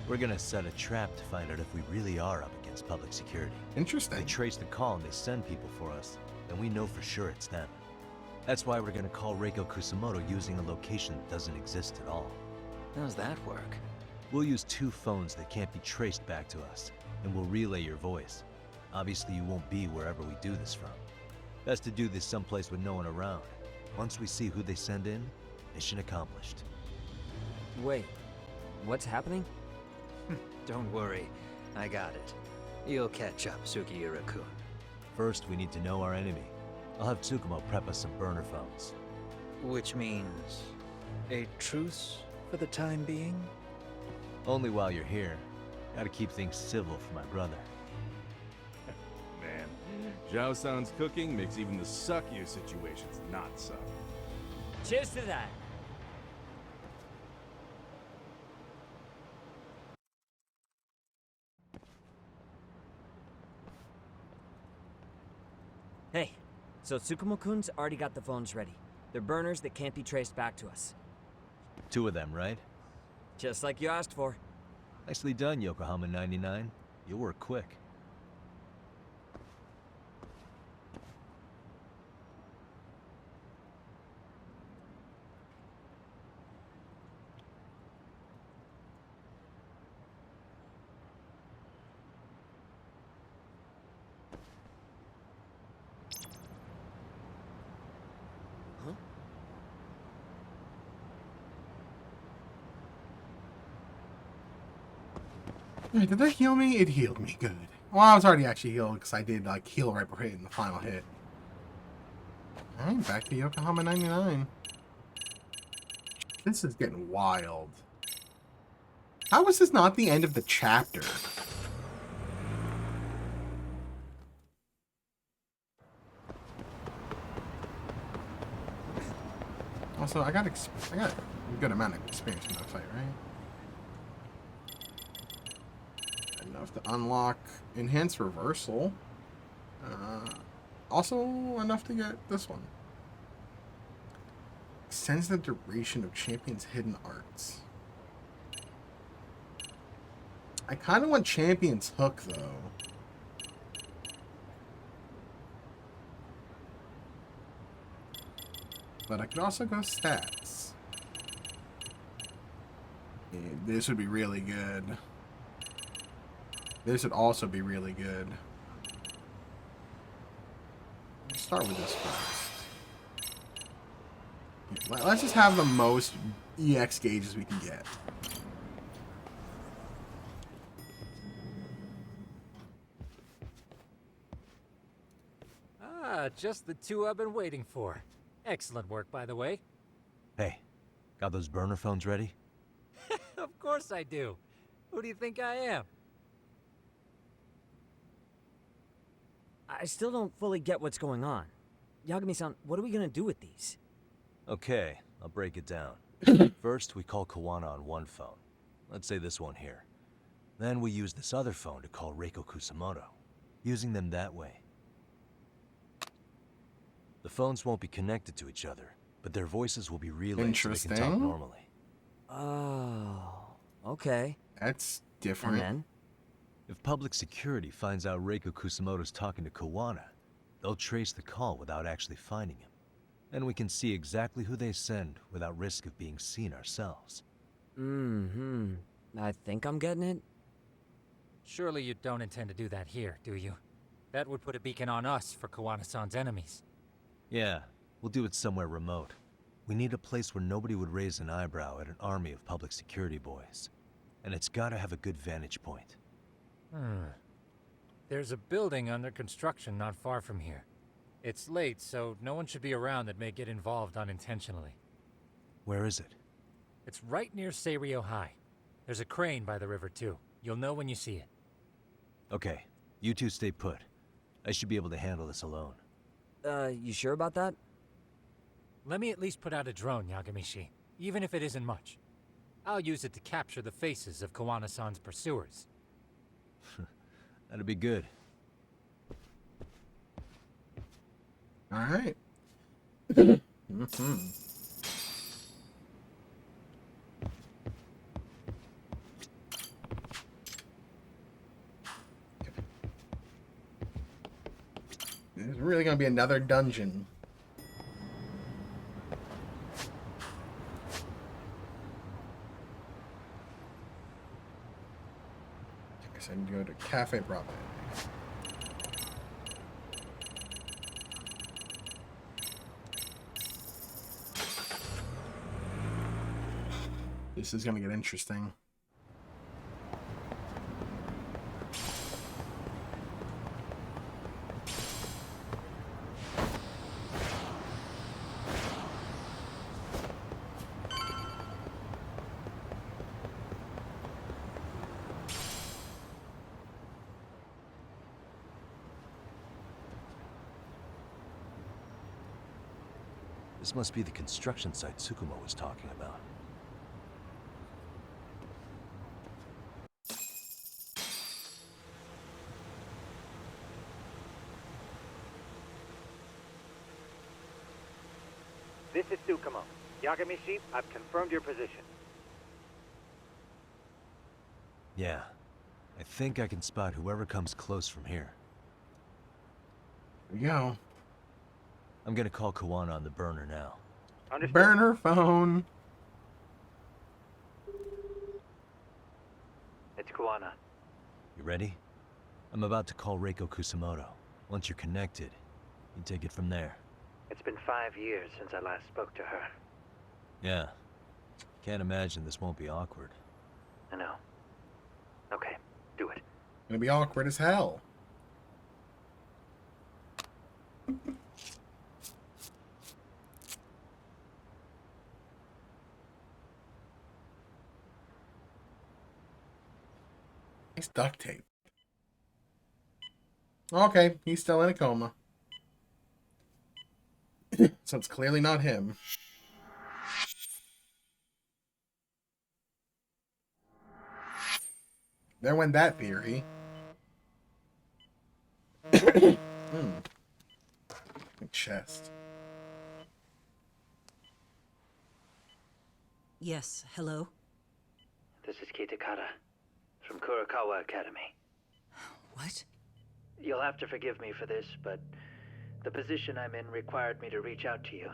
We're gonna set a trap to find out if we really are up against public security. Interesting. They trace the call and they send people for us, then we know for sure it's them. That's why we're gonna call Reiko Kusumoto using a location that doesn't exist at all. How's that work? We'll use 2 phones that can't be traced back to us, and we'll relay your voice. Obviously, you won't be wherever we do this from. Best to do this someplace with no one around. Once we see who they send in, mission accomplished. Wait, what's happening? Don't worry, I got it. You'll catch up, Sugiura-kun. First, we need to know our enemy. I'll have Tsukumo prep us some burner phones. Which means a truce for the time being? Only while you're here. Gotta keep things civil for my brother. Man, Zhao-san's cooking makes even the suckiest situations not suck. Cheers to that. Hey, so Tsukumo-kun's already got the phones ready. They're burners that can't be traced back to us. 2 of them, right? Just like you asked for. Nicely done, Yokohama 99. You'll work quick. Wait, did that heal me? It healed me. Good. Well, I was already actually healed because I did like heal right before hitting the final hit. Alright, back to Yokohama 99. This is getting wild. How is this not the end of the chapter? Also, I got a good amount of experience in that fight, right? Enough to unlock enhanced reversal. Also enough to get this one. Extends the duration of Champion's hidden arts. I kind of want Champion's hook though. But I could also go stats. Yeah, this would be really good. This would also be really good. Let's start with this first. Let's just have the most EX gauges we can get. Ah, just the 2 I've been waiting for. Excellent work, by the way. Hey, got those burner phones ready? Of course I do. Who do you think I am? I still don't fully get what's going on. Yagami-san, what are we gonna do with these? Okay, I'll break it down. First, we call Kawana on one phone. Let's say this one here. Then we use this other phone to call Reiko Kusumoto, using them that way. The phones won't be connected to each other, but their voices will be relayed so they can talk Interesting. normally. Oh, okay. That's And different. then? If public security finds out Reiko Kusamoto's talking to Kawana, they'll trace the call without actually finding him. And we can see exactly who they send without risk of being seen ourselves. Mm-hmm. I think I'm getting it. Surely you don't intend to do that here, do you? That would put a beacon on us for Kawana-san's enemies. Yeah, we'll do it somewhere remote. We need a place where nobody would raise an eyebrow at an army of public security boys. And it's gotta have a good vantage point. There's a building under construction not far from here. It's late, so no one should be around that may get involved unintentionally. Where is it? It's right near Seiryo High. There's a crane by the river, too. You'll know when you see it. Okay, you two stay put. I should be able to handle this alone. You sure about that? Let me at least put out a drone, Yagamishi, even if it isn't much. I'll use it to capture the faces of Kawana-san's pursuers. That'd be good. All right. There's really gonna be another dungeon. I guess I can go to Cafe Brave. This is gonna get interesting. This must be the construction site Tsukumo was talking about. This is Tsukumo. Yagamishi, I've confirmed your position. Yeah, I think I can spot whoever comes close from here. Here we go. I'm gonna call Kawana on the burner now. Understood. Burner phone. It's Kawana. You ready? I'm about to call Reiko Kusamoto. Once you're connected, you take it from there. It's been 5 years since I last spoke to her. Yeah. Can't imagine this won't be awkward. I know. Okay, do it. Gonna be awkward as hell. Nice duct tape. Okay, he's still in a coma. So it's clearly not him. There went that theory. Big chest. Yes, hello? This is Kitakata from Kurakawa Academy. What? You'll have to forgive me for this, but the position I'm in required me to reach out to you.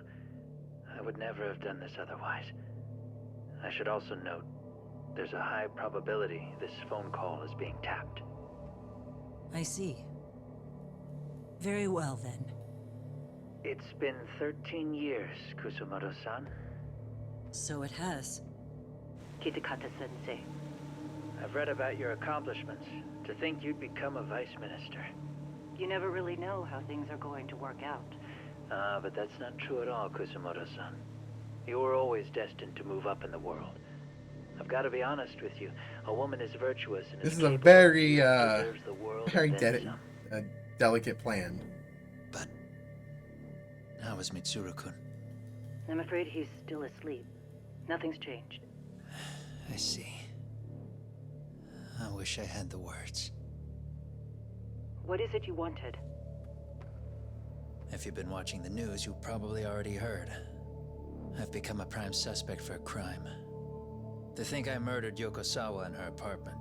I would never have done this otherwise. I should also note, there's a high probability this phone call is being tapped. I see. Very well, then. It's been 13 years, Kusumoto-san. So it has. Kitakata-sensei. I've read about your accomplishments. To think you'd become a vice minister. You never really know how things are going to work out. But that's not true at all, Kusumoto-san. You were always destined to move up in the world. I've got to be honest with you. A woman is virtuous and This is is a capable, very, deserves the world very and then some. delicate plan. How is Mitsuru-kun? I'm afraid he's still asleep. Nothing's changed. I see. I wish I had the words. What is it you wanted? If you've been watching the news, you probably already heard. I've become a prime suspect for a crime. They think I murdered Yokosawa in her apartment.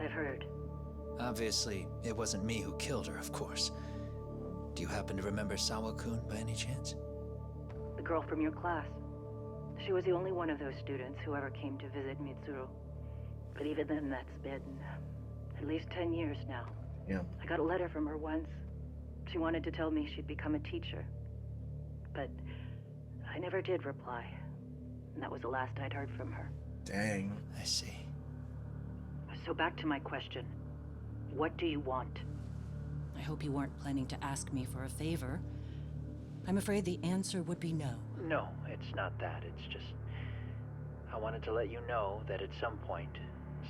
I've heard. Obviously, it wasn't me who killed her, of course. Do you happen to remember Sawa-kun by any chance? The girl from your class. She was the only one of those students who ever came to visit Mitsuru. But even then, that's been at least 10 years now. Yeah. I got a letter from her once. She wanted to tell me she'd become a teacher. But I never did reply. And that was the last I'd heard from her. Dang. I see. So back to my question. What do you want? I hope you weren't planning to ask me for a favor. I'm afraid the answer would be no. No, it's not that. It's just... I wanted to let you know that at some point,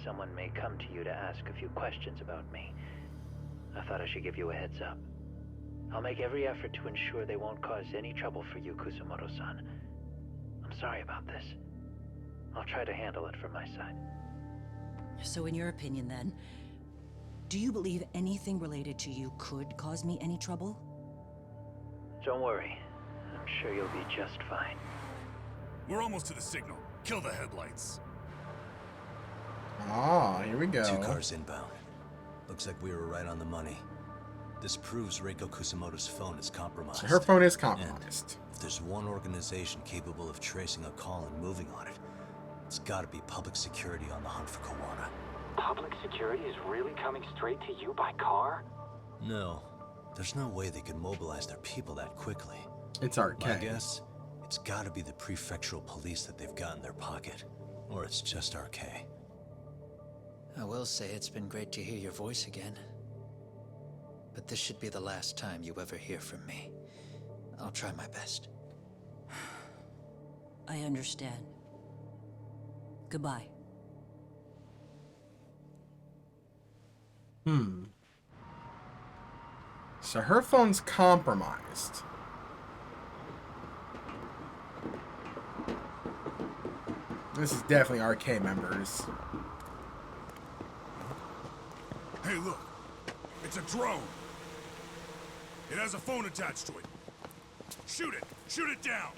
someone may come to you to ask a few questions about me. I thought I should give you a heads up. I'll make every effort to ensure they won't cause any trouble for you, Kusumoto-san. I'm sorry about this. I'll try to handle it from my side. So in your opinion then, do you believe anything related to you could cause me any trouble? Don't worry. I'm sure you'll be just fine. We're almost to the signal. Kill the headlights. Ah, here we go. 2 cars inbound. Looks like we were right on the money. This proves Reiko Kusumoto's phone is compromised. So her phone is compromised. And if there's one organization capable of tracing a call and moving on it, it's gotta be public security on the hunt for Kawana. Public security is really coming straight to you by car? No. There's no way they could mobilize their people that quickly. It's RK. My guess, it's gotta be the prefectural police that they've got in their pocket. Or it's just RK. I will say it's been great to hear your voice again. But this should be the last time you ever hear from me. I'll try my best. I understand. Goodbye. So her phone's compromised. This is definitely RK members. Hey, look. It's a drone. It has a phone attached to it. Shoot it. Shoot it down.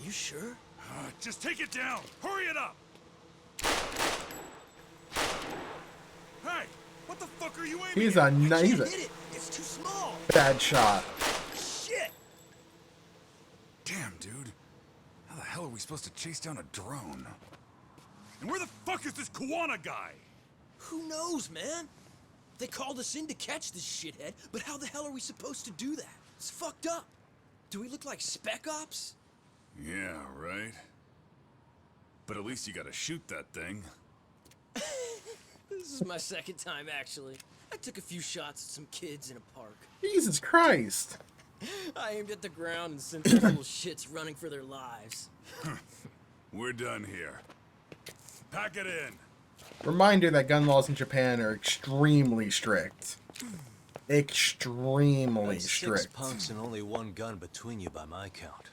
You sure? Just take it down. Hurry it up. Hey, what the fuck are you aiming He's at? a nice, It's too small. bad shot. Shit. Damn, dude. How the hell are we supposed to chase down a drone? And where the fuck is this Kawana guy? Who knows, man? They called us in to catch this shithead, but how the hell are we supposed to do that? It's fucked up. Do we look like Spec Ops? Yeah, right. But at least you gotta shoot that thing. This is my second time, actually. I took a few shots at some kids in a park. Jesus Christ. I aimed at the ground and sent these little shits running for their lives. We're done here. Pack it in. Reminder that gun laws in Japan are extremely strict. Extremely That's strict. 6 punks and only 1 gun between you by my count.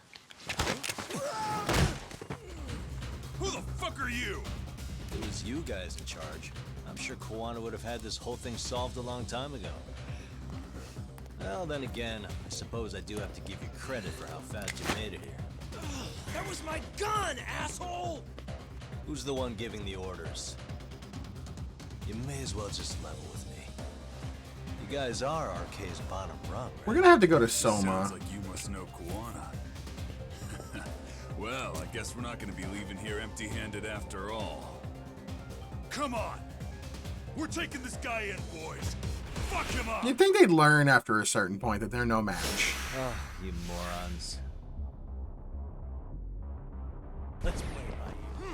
Who the fuck are you? It was you guys in charge. I'm sure Kawana would have had this whole thing solved a long time ago. Well, then again, I suppose I do have to give you credit for how fast you made it here. That was my gun, asshole! Who's the one giving the orders? You may as well just level with me. You guys are RK's bottom rung, right? We're gonna have to go to Soma. Sounds like you must know Kawana. Well, I guess we're not gonna be leaving here empty-handed after all. Come on! We're taking this guy in, boys! Fuck him up! You'd think they'd learn after a certain point that they're no match. Oh, you morons. Let's play it by ear.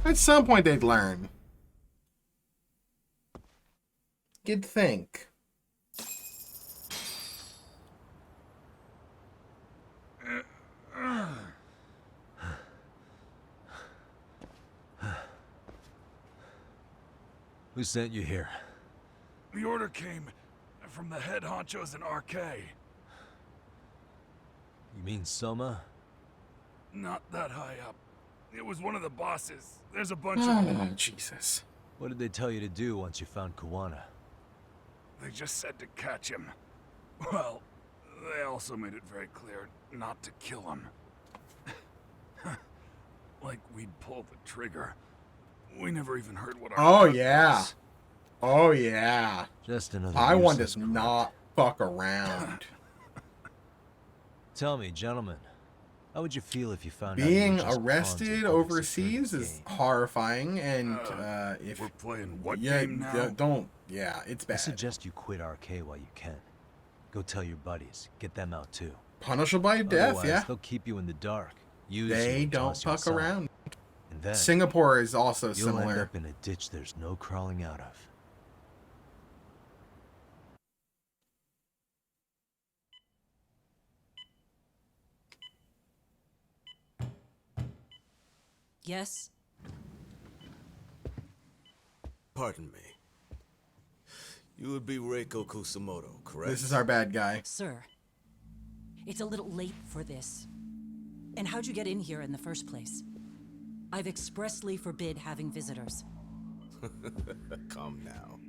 At some point they'd learn. You'd think. Who sent you here? The order came from the head honchos in RK. You mean Soma? Not that high up. It was one of the bosses. There's a bunch Oh, of them. Jesus. What did they tell you to do once you found Kuwana? They just said to catch him. Well, they also made it very clear not to kill him. Like we'd pull the trigger. We never even heard what our Oh, cut yeah. was. Oh, yeah. Just another I want useless to not fuck around. Tell me, gentlemen, how would you feel if you found Being out you were just arrested pawns in public overseas security's is game? horrifying, and if we're playing what yeah, game now? don't. Yeah, it's I bad. suggest you quit RK while you can. Go tell your buddies. Get them out too. Punishable by death. Otherwise, Yeah, they'll keep you in the dark. Use they you, don't toss you fuck aside. around. And then Singapore is also you'll end similar. up in a ditch there's no crawling out of. Yes? Pardon me. You would be Reiko Kusumoto, correct? This is our bad guy. Sir, it's a little late for this. And how'd you get in here in the first place? I've expressly forbid having visitors. Calm now.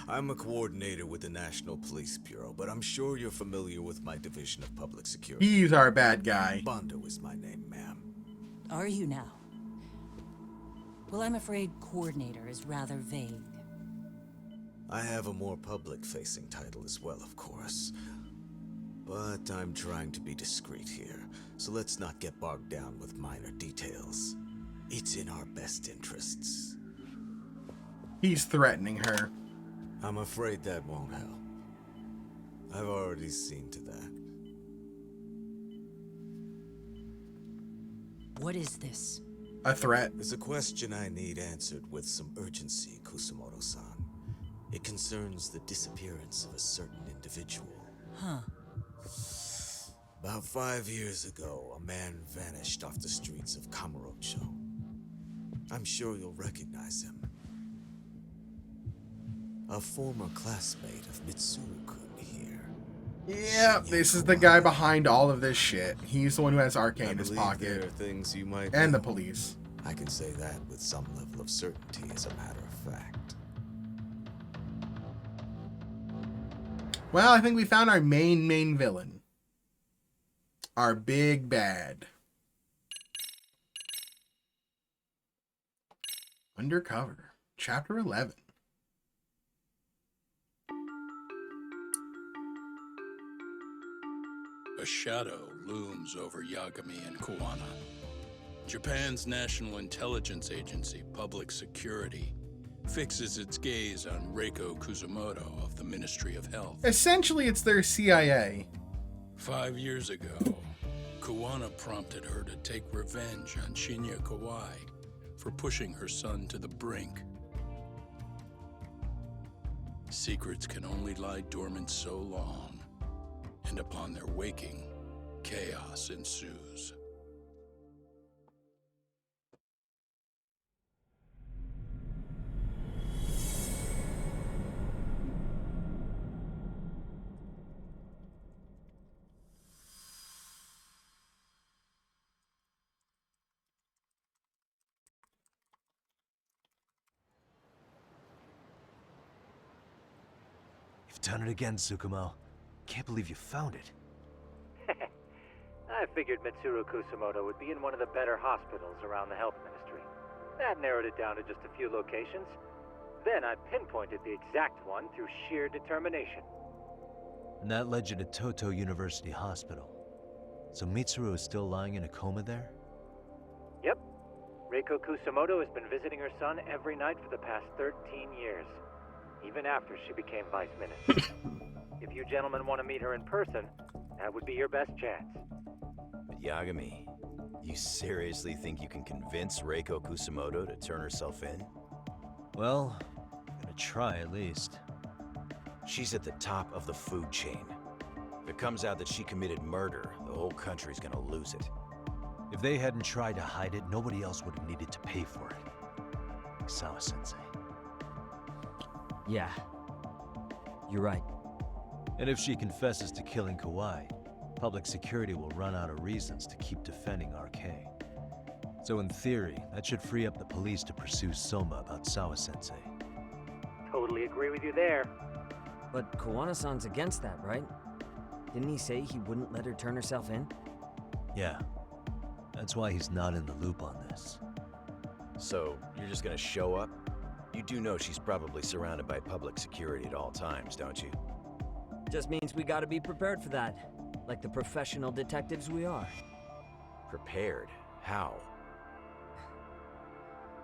I'm a coordinator with the National Police Bureau, but I'm sure you're familiar with my Division of Public Security. He's our bad guy. Bondo is my name, ma'am. Are you now? Well, I'm afraid coordinator is rather vague. I have a more public-facing title as well, of course. But I'm trying to be discreet here, so let's not get bogged down with minor details. It's in our best interests. He's threatening her. I'm afraid that won't help. I've already seen to that. What is this? A threat. There's a question I need answered with some urgency, Kusumoto-san. It concerns the disappearance of a certain individual. Huh. About 5 years ago, a man vanished off the streets of Kamurocho. I'm sure you'll recognize him. A former classmate of Mitsuru-kun here. Yeah, this is the guy behind all of this shit. He's the one who has RK in his There pocket. are things you might And know. the police. I can say that with some level of certainty, as a matter of fact. Well, I think we found our main villain. Our big bad. Undercover. Chapter 11. A shadow looms over Yagami and Kuwana. Japan's National Intelligence Agency, Public Security, fixes its gaze on Reiko Kusumoto of the Ministry of Health. Essentially, it's their CIA. 5 years ago, Kuwana prompted her to take revenge on Shinya Kawai for pushing her son to the brink. Secrets can only lie dormant so long, and upon their waking, chaos ensues. You've done it again, Tsukumo. Can't believe you found it. I figured Mitsuru Kusumoto would be in one of the better hospitals around the health ministry. That narrowed it down to just a few locations. Then I pinpointed the exact one through sheer determination. And that led you to Toto University Hospital. So Mitsuru is still lying in a coma there? Yep. Reiko Kusumoto has been visiting her son every night for the past 13 years, even after she became vice minister. If you gentlemen want to meet her in person, that would be your best chance. But Yagami, You seriously think you can convince Reiko Kusumoto to turn herself in? Well, I'm gonna try at least. She's at the top of the food chain. If it comes out that she committed murder, the whole country's gonna lose it. If they hadn't tried to hide it, nobody else would have needed to pay for it. Like Sawa-sensei. Yeah. You're right. And if she confesses to killing Kawhi, public security will run out of reasons to keep defending RK. So in theory, that should free up the police to pursue Soma about Sawa-sensei. Totally agree with you there. But Kawana-san's against that, right? Didn't he say he wouldn't let her turn herself in? Yeah. That's why he's not in the loop on this. So, you're just gonna show up? You do know she's probably surrounded by public security at all times, don't you? Just means we gotta be prepared for that. Like the professional detectives we are. Prepared? How?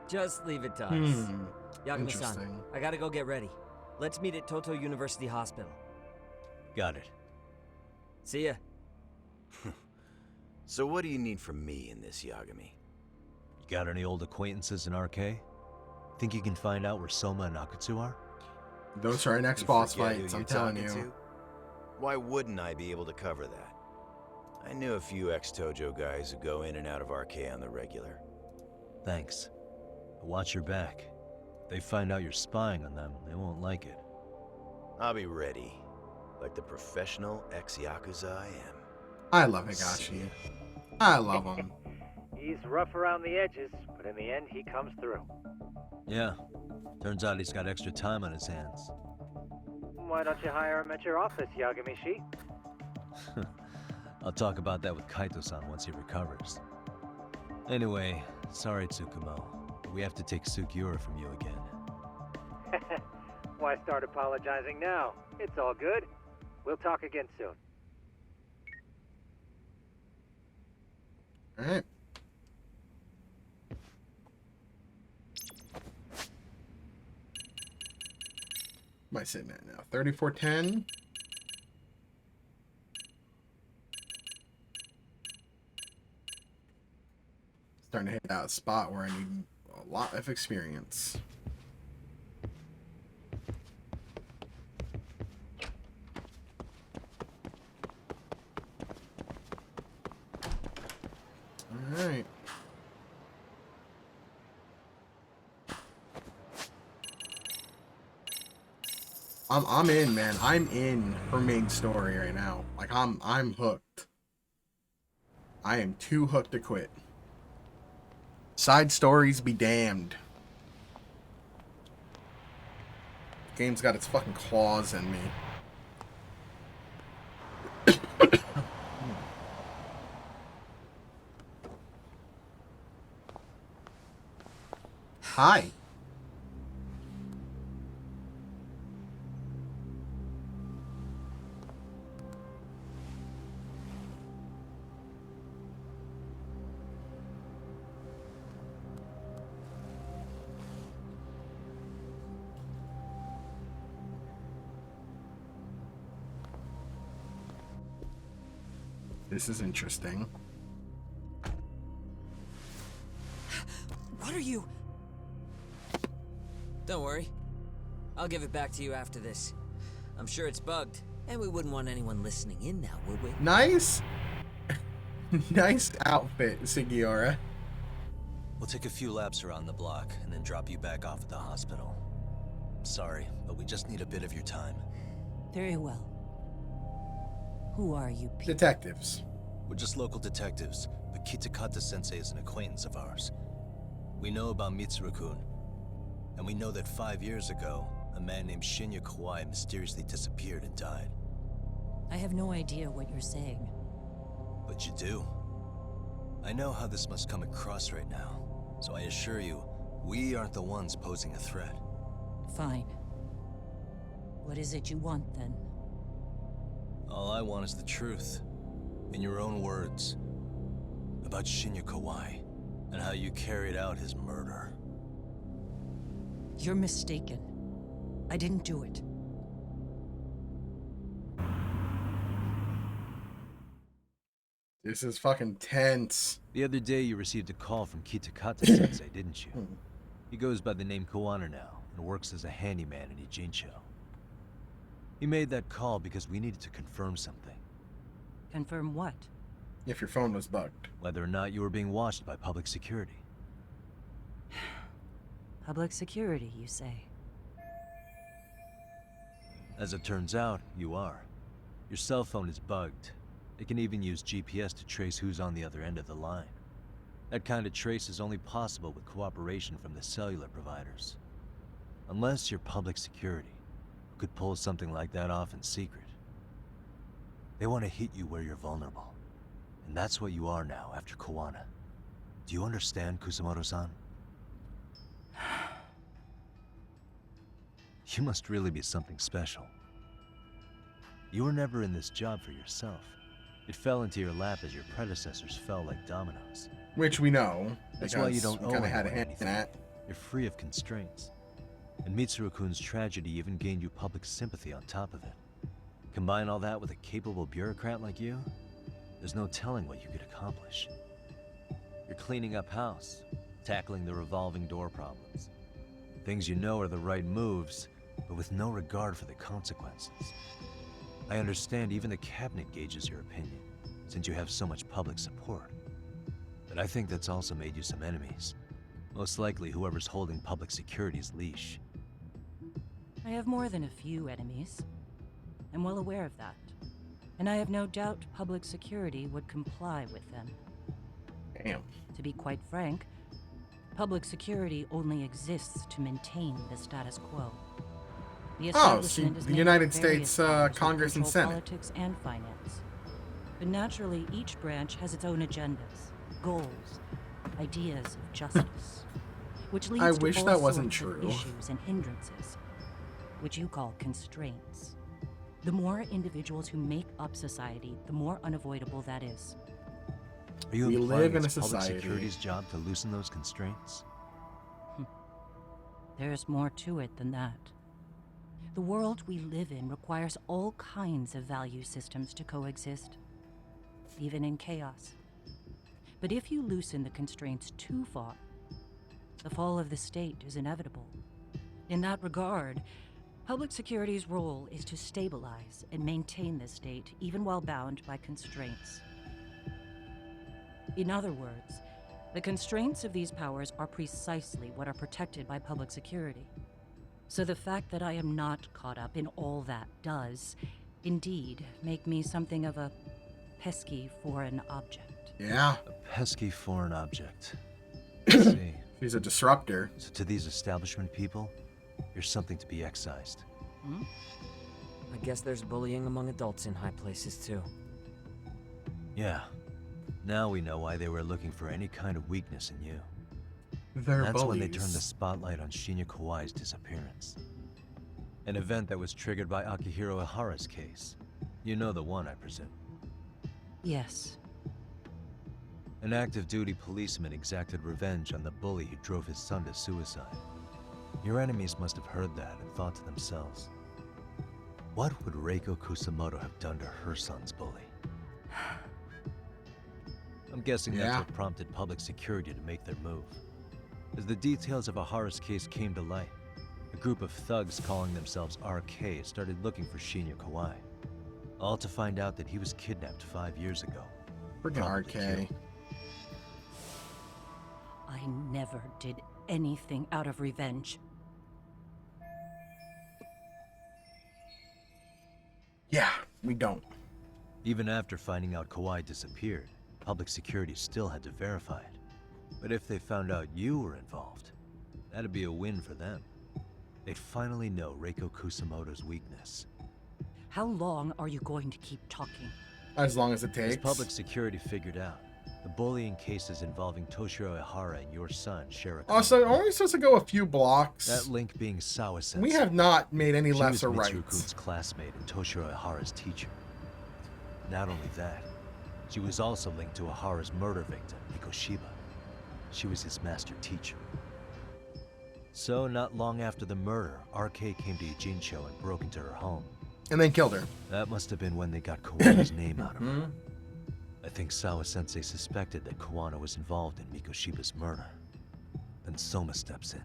Just leave it to us. Yagami-san, Interesting. I gotta go get ready. Let's meet at Toto University Hospital. Got it. See ya. So what do you need from me in this, Yagami? You got any old acquaintances in RK? Think you can find out where Soma and Akutsu are? Those are our next You boss forget who fights, I'm you're telling talking you. to? Why wouldn't I be able to cover that? I knew a few ex-Tojo guys who go in and out of RK on the regular. Thanks. But watch your back. If they find out you're spying on them, they won't like it. I'll be ready, like the professional ex-Yakuza I am. I love Higashi. I love him. He's rough around the edges, but in the end, he comes through. Yeah. Turns out he's got extra time on his hands. Why don't you hire him at your office, Yagami-shi? I'll talk about that with Kaito-san once he recovers. Anyway, sorry Tsukumo, but we have to take Sugiura from you again. Why start apologizing now? It's all good. We'll talk again soon. Alright. What am I sitting at now? 3410. Starting to hit that spot where I need a lot of experience. Alright. I'm in, man. I'm in her main story right now. Like I'm hooked. I am too hooked to quit. Side stories be damned. Game's got its fucking claws in me. Hi. This is interesting. What are you? Don't worry. I'll give it back to you after this. I'm sure it's bugged, and we wouldn't want anyone listening in now, would we? Nice. Nice outfit, Sugiura. We'll take a few laps around the block and then drop you back off at the hospital. Sorry, but we just need a bit of your time. Very well. Who are you people? Detectives. We're just local detectives, but Kitakata-sensei is an acquaintance of ours. We know about Mitsuru-kun, and we know that 5 years ago, a man named Shinya Kawai mysteriously disappeared and died. I have no idea what you're saying. But you do. I know how this must come across right now, so I assure you, we aren't the ones posing a threat. Fine. What is it you want, then? All I want is the truth. In your own words. About Shinya Kawai, and how you carried out his murder. You're mistaken. I didn't do it. This is fucking tense. The other day you received a call from Kitakata-sensei, didn't you? He goes by the name Koana now, and works as a handyman in Ijincho. He made that call because we needed to confirm something. Confirm what? If your phone was bugged. Whether or not you were being watched by public security. Public security, you say? As it turns out, you are. Your cell phone is bugged. It can even use GPS to trace who's on the other end of the line. That kind of trace is only possible with cooperation from the cellular providers. Unless you're public security, who could pull something like that off in secret. They want to hit you where you're vulnerable. And that's what you are now after Koana. Do you understand, Kusamoto-san? You must really be something special. You were never in this job for yourself. It fell into your lap as your predecessors fell like dominoes. Which we know. That's why you don't owe kind of had a anyone hand in anything. that. You're free of constraints. And Mitsuru-kun's tragedy even gained you public sympathy on top of it. Combine all that with a capable bureaucrat like you, there's no telling what you could accomplish. You're cleaning up house, tackling the revolving door problems. Things you know are the right moves, but with no regard for the consequences. I understand even the cabinet gauges your opinion, since you have so much public support. But I think that's also made you some enemies. Most likely whoever's holding public security's leash. I have more than a few enemies. I'm well aware of that. And I have no doubt public security would comply with them. Damn. To be quite frank, public security only exists to maintain the status quo. The establishment is the made United of various States powers that Congress and control Senate. politics and finance. But naturally, each branch has its own agendas, goals, ideas of justice, which leads I to wish all that wasn't sorts of true. issues and hindrances, which you call constraints. The more individuals who make up society, the more unavoidable that is. Are you We implying live in it's a public society. security's job to loosen those constraints? There's more to it than that. The world we live in requires all kinds of value systems to coexist, even in chaos. But if you loosen the constraints too far, the fall of the state is inevitable. In that regard, public security's role is to stabilize and maintain the state, even while bound by constraints. In other words, the constraints of these powers are precisely what are protected by public security. So the fact that I am not caught up in all that does, indeed, make me something of a pesky foreign object. Yeah. A pesky foreign object. I see. She's a disruptor. So to these establishment people, you're something to be excised. I guess there's bullying among adults in high places too. Yeah. Now we know why they were looking for any kind of weakness in you. They're That's when they bullies. turned the spotlight on Shinya Kawai's disappearance. An event that was triggered by Akihiro Ihara's case. You know the one, I presume. Yes. An active duty policeman exacted revenge on the bully who drove his son to suicide. Your enemies must have heard that and thought to themselves, what would Reiko Kusamoto have done to her son's bully? I'm guessing that's Yeah. what prompted public security to make their move. As the details of Ihara's case came to light, a group of thugs calling themselves RK started looking for Shinya Kawai. All to find out that he was kidnapped 5 years ago. Freaking Probably RK. killed. I never did anything out of revenge. Yeah, we don't. Even after finding out Kawai disappeared, public security still had to verify it. But if they found out you were involved, that'd be a win for them. They'd finally know Reiko Kusamoto's weakness. How long are you going to keep talking? As long as it As takes. public security figured out, the bullying cases involving Toshiro Ihara and your son share a Also, aren't we supposed to go a few blocks? That link being Sawa-sensei. We have not made any She lefts was or Mitsuru-kun's rights. classmate and Toshiro Ihara's teacher. Not only that, she was also linked to Ihara's murder victim, Mikoshiba. She was his master teacher. So, not long after the murder, RK came to Ijincho and broke into her home. And then killed her. That must have been when they got Kawai's name out of her. I think Sawa-sensei suspected that Koana was involved in Mikoshiba's murder. Then Soma steps in,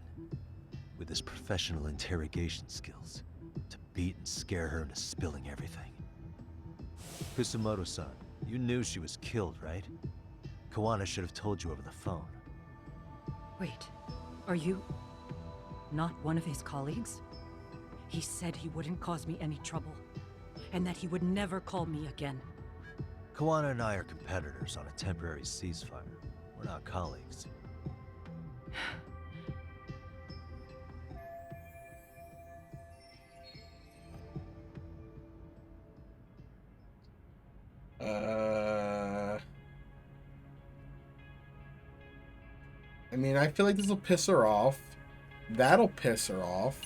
with his professional interrogation skills, to beat and scare her into spilling everything. Kusumoto-san, you knew she was killed, right? Koana should have told you over the phone. Wait, are you not one of his colleagues? He said he wouldn't cause me any trouble, and that he would never call me again. Koana and I are competitors on a temporary ceasefire. We're not colleagues. I mean, I feel like this will piss her off. That'll piss her off.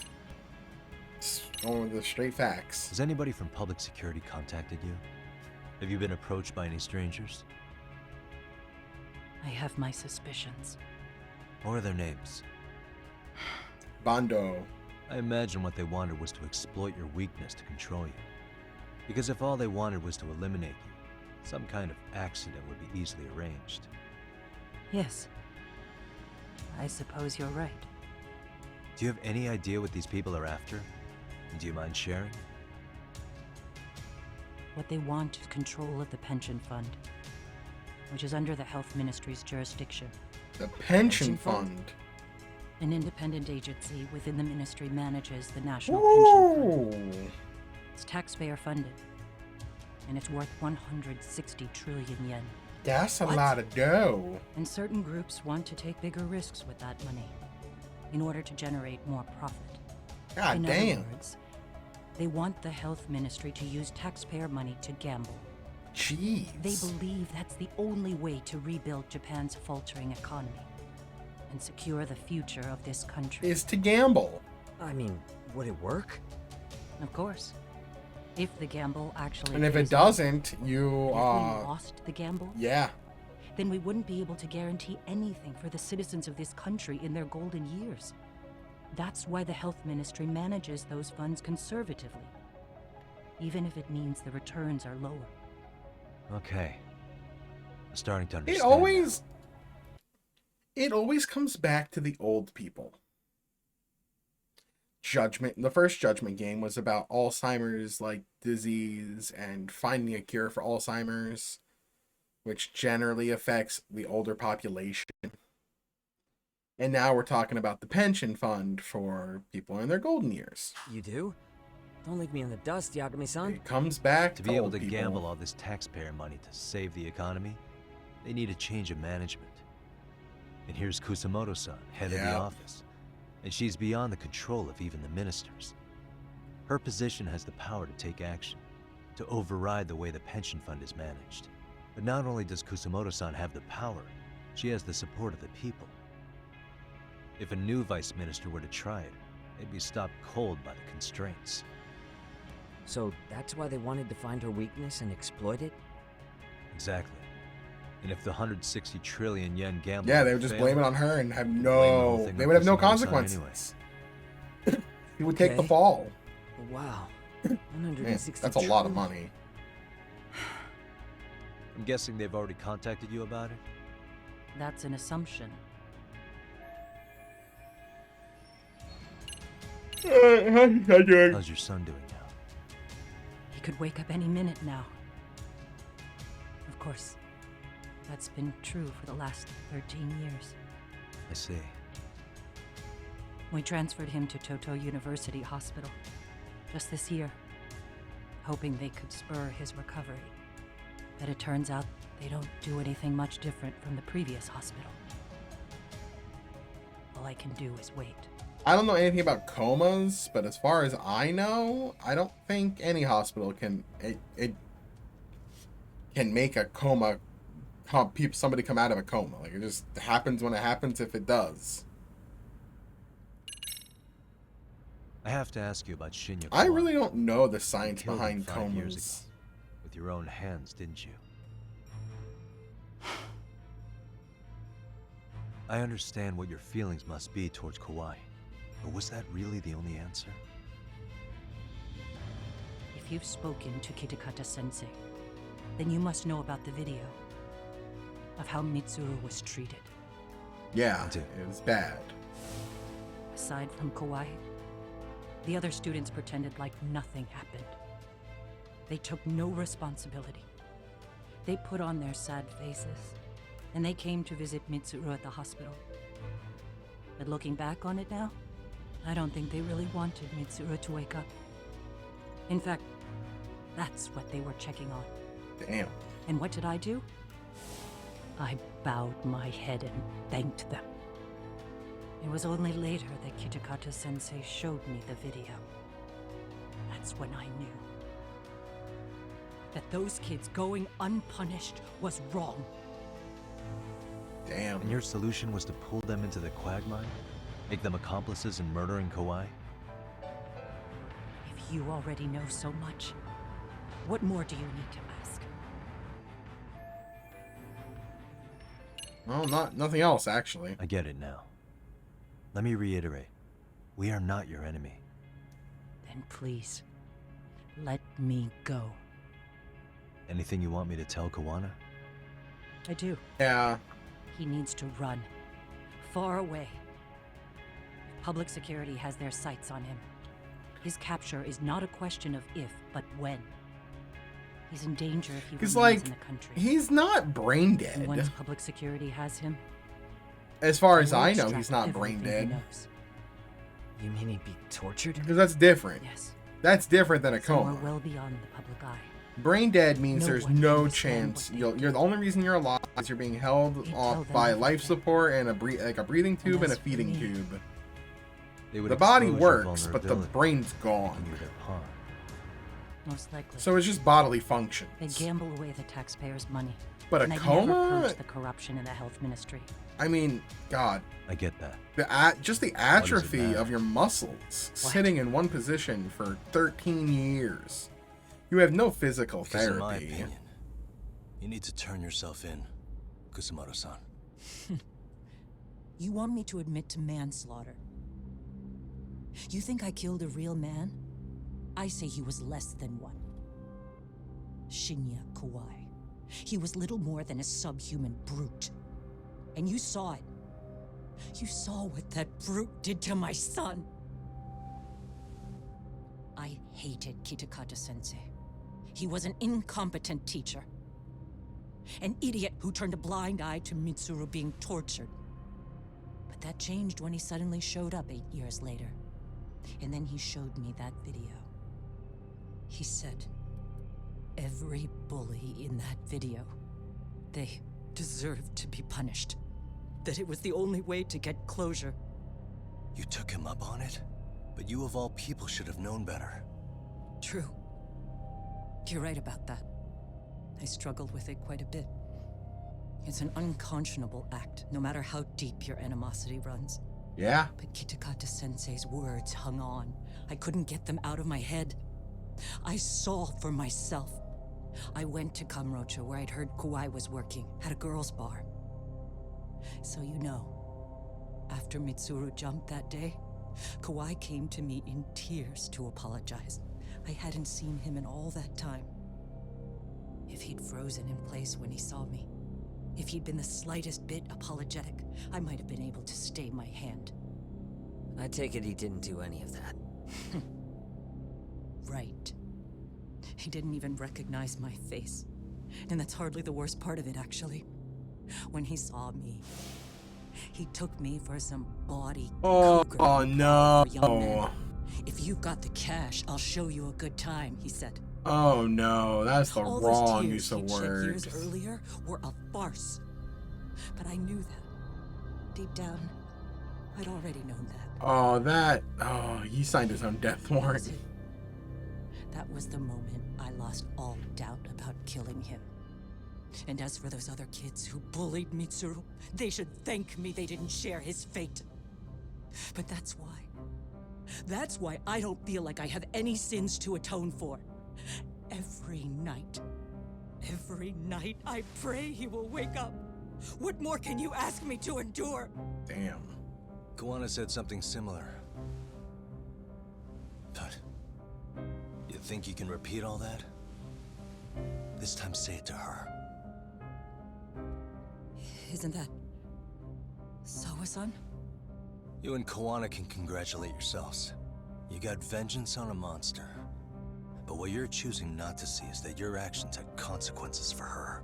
Just going with the straight facts. Has anybody from public security contacted you? Have you been approached by any strangers? I have my suspicions. What are their names? Bondo. I imagine what they wanted was to exploit your weakness to control you. Because if all they wanted was to eliminate you, some kind of accident would be easily arranged. Yes. I suppose you're right. Do you have any idea what these people are after? And do you mind sharing? What they want is control of the pension fund, which is under the Health Ministry's jurisdiction. The pension fund? An independent agency within the ministry manages the National Pension Fund. It's taxpayer funded, and it's worth 160 trillion yen. That's a lot of dough. And certain groups want to take bigger risks with that money in order to generate more profit. God damn. In other words, they want the health ministry to use taxpayer money to gamble. Jeez. They believe that's the only way to rebuild Japan's faltering economy and secure the future of this country. Is to gamble. I mean, would it work? Of course. If the gamble actually And if it pays off. doesn't, you If we lost the gamble, yeah. then we wouldn't be able to guarantee anything for the citizens of this country in their golden years. That's why the health ministry manages those funds conservatively, even if it means the returns are lower. Okay. I'm starting to It understand. it always comes back to the old people. Judgment, the first Judgment game was about Alzheimer's like disease and finding a cure for Alzheimer's, which generally affects the older population. And now we're talking about the pension fund for people in their golden years. You do? Don't leave me in the dust, Yagami-san. It comes back To be able old to people. gamble all this taxpayer money to save the economy, they need a change of management. And here's Kusumoto-san, head of the office. And she's beyond the control of even the ministers. Her position has the power to take action, to override the way the pension fund is managed. But not only does Kusumoto-san have the power, she has the support of the people. If a new vice minister were to try it, they'd be stopped cold by the constraints. So that's why they wanted to find her weakness and exploit it? Exactly. And if the 160 trillion yen gamble... Yeah, they would just blame it on her and have no... They would have no consequences. He would take the fall. Wow. Man, 160 that's a lot of money. I'm guessing they've already contacted you about it? That's an assumption. How's your son doing now? He could wake up any minute now. Of course, that's been true for the last 13 years. I see. We transferred him to Toto University Hospital just this year, hoping they could spur his recovery. But it turns out they don't do anything much different from the previous hospital. All I can do is wait. I don't know anything about comas, but as far as I know, I don't think any hospital can it can make a coma, somebody come out of a coma. Like, it just happens when it happens, if it does. I have to ask you about Shinya. I really don't know the science You killed him behind 5 years comas. ago, with your own hands, didn't you? I understand what your feelings must be towards Kawai, but was that really the only answer? If you've spoken to Kitakata-sensei, then you must know about the video. of how Mitsuru was treated. Yeah, it was bad. Aside from Kawhi, the other students pretended like nothing happened. They took no responsibility. They put on their sad faces, and they came to visit Mitsuru at the hospital. But looking back on it now, I don't think they really wanted Mitsuru to wake up. In fact, that's what they were checking on. Damn. And what did I do? I bowed my head and thanked them. It was only later that Kitakata-sensei showed me the video. That's when I knew that those kids going unpunished was wrong. Damn. And your solution was to pull them into the quagmire? Make them accomplices in murdering Kawhi? If you already know so much, what more do you need to ask? Well, nothing else, actually. I get it now. Let me reiterate. We are not your enemy. Then please, let me go. Anything you want me to tell Kawana? I do. Yeah. He needs to run. Far away. Public security has their sights on him. His capture is not a question of if, but when. He's in danger if he remains in the country. He's not brain dead. And once public security has him, as far as I know, he's not brain dead. You mean he'd be tortured? Because that's different. Yes. That's different than a coma. Somewhere well beyond the public eye. Brain dead means No there's one no can withstand chance. what You're the only reason you're alive is you're being held off them by everything. life support and a breathing tube and a as for feeding me, tube. They would The body expose your works, but the vulnerability, brain's gone. making you their pawn. Most likely. So it's just bodily functions. They gamble away the taxpayers' money. But a and they coma? never purge the corruption in the health ministry. I mean, God. I get that. Just the atrophy matter? of your muscles sitting in one position for 13 years. You have no physical Because in my therapy. opinion, you need to turn yourself in, Kusumoto-san. You want me to admit to manslaughter? You think I killed a real man? I say he was less than one. Shinya Kawai. He was little more than a subhuman brute. And you saw it. You saw what that brute did to my son. I hated Kitakata-sensei. He was an incompetent teacher. An idiot who turned a blind eye to Mitsuru being tortured. But that changed when he suddenly showed up 8 years later. And then he showed me that video. He said, every bully in that video, they deserved to be punished. That it was the only way to get closure. You took him up on it? But you of all people should have known better. True. You're right about that. I struggled with it quite a bit. It's an unconscionable act, no matter how deep your animosity runs. Yeah. But Kitakata-sensei's words hung on. I couldn't get them out of my head. I saw for myself. I went to Kamurocho, where I'd heard Kawai was working, at a girls' bar. So you know, after Mitsuru jumped that day, Kawai came to me in tears to apologize. I hadn't seen him in all that time. If he'd frozen in place when he saw me, if he'd been the slightest bit apologetic, I might have been able to stay my hand. I take it he didn't do any of that. Right. He didn't even recognize my face. And that's hardly the worst part of it, actually. When he saw me, he took me for some bawdy cougar Oh no. for young men. If you've got the cash, I'll show you a good time, he said. Oh no, that's the All wrong those use tears of he'd shed words. years earlier were a farce. But I knew that. Deep down, I'd already known that. Oh, he signed his own death warrant. That was the moment I lost all doubt about killing him. And as for those other kids who bullied Mitsuru, they should thank me they didn't share his fate. But that's why. That's why I don't feel like I have any sins to atone for. Every night I pray he will wake up. What more can you ask me to endure? Damn. Kawana said something similar. But you think you can repeat all that? This time say it to her. Isn't that... Sawa-san? You and Kawana can congratulate yourselves. You got vengeance on a monster. But what you're choosing not to see is that your actions had consequences for her.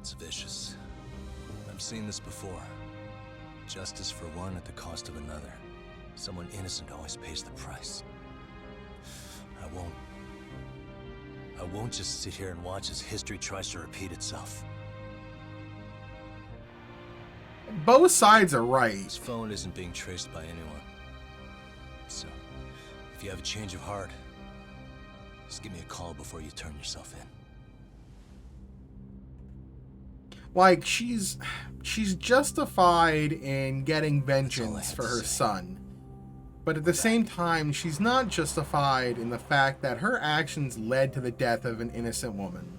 It's vicious. I've seen this before. Justice for one at the cost of another. Someone innocent always pays the price. I won't just sit here and watch as history tries to repeat itself. Both sides are right. His phone isn't being traced by anyone. So, if you have a change of heart, just give me a call before you turn yourself in. Like, she's justified in getting vengeance for her son. But at the same time, she's not justified in the fact that her actions led to the death of an innocent woman.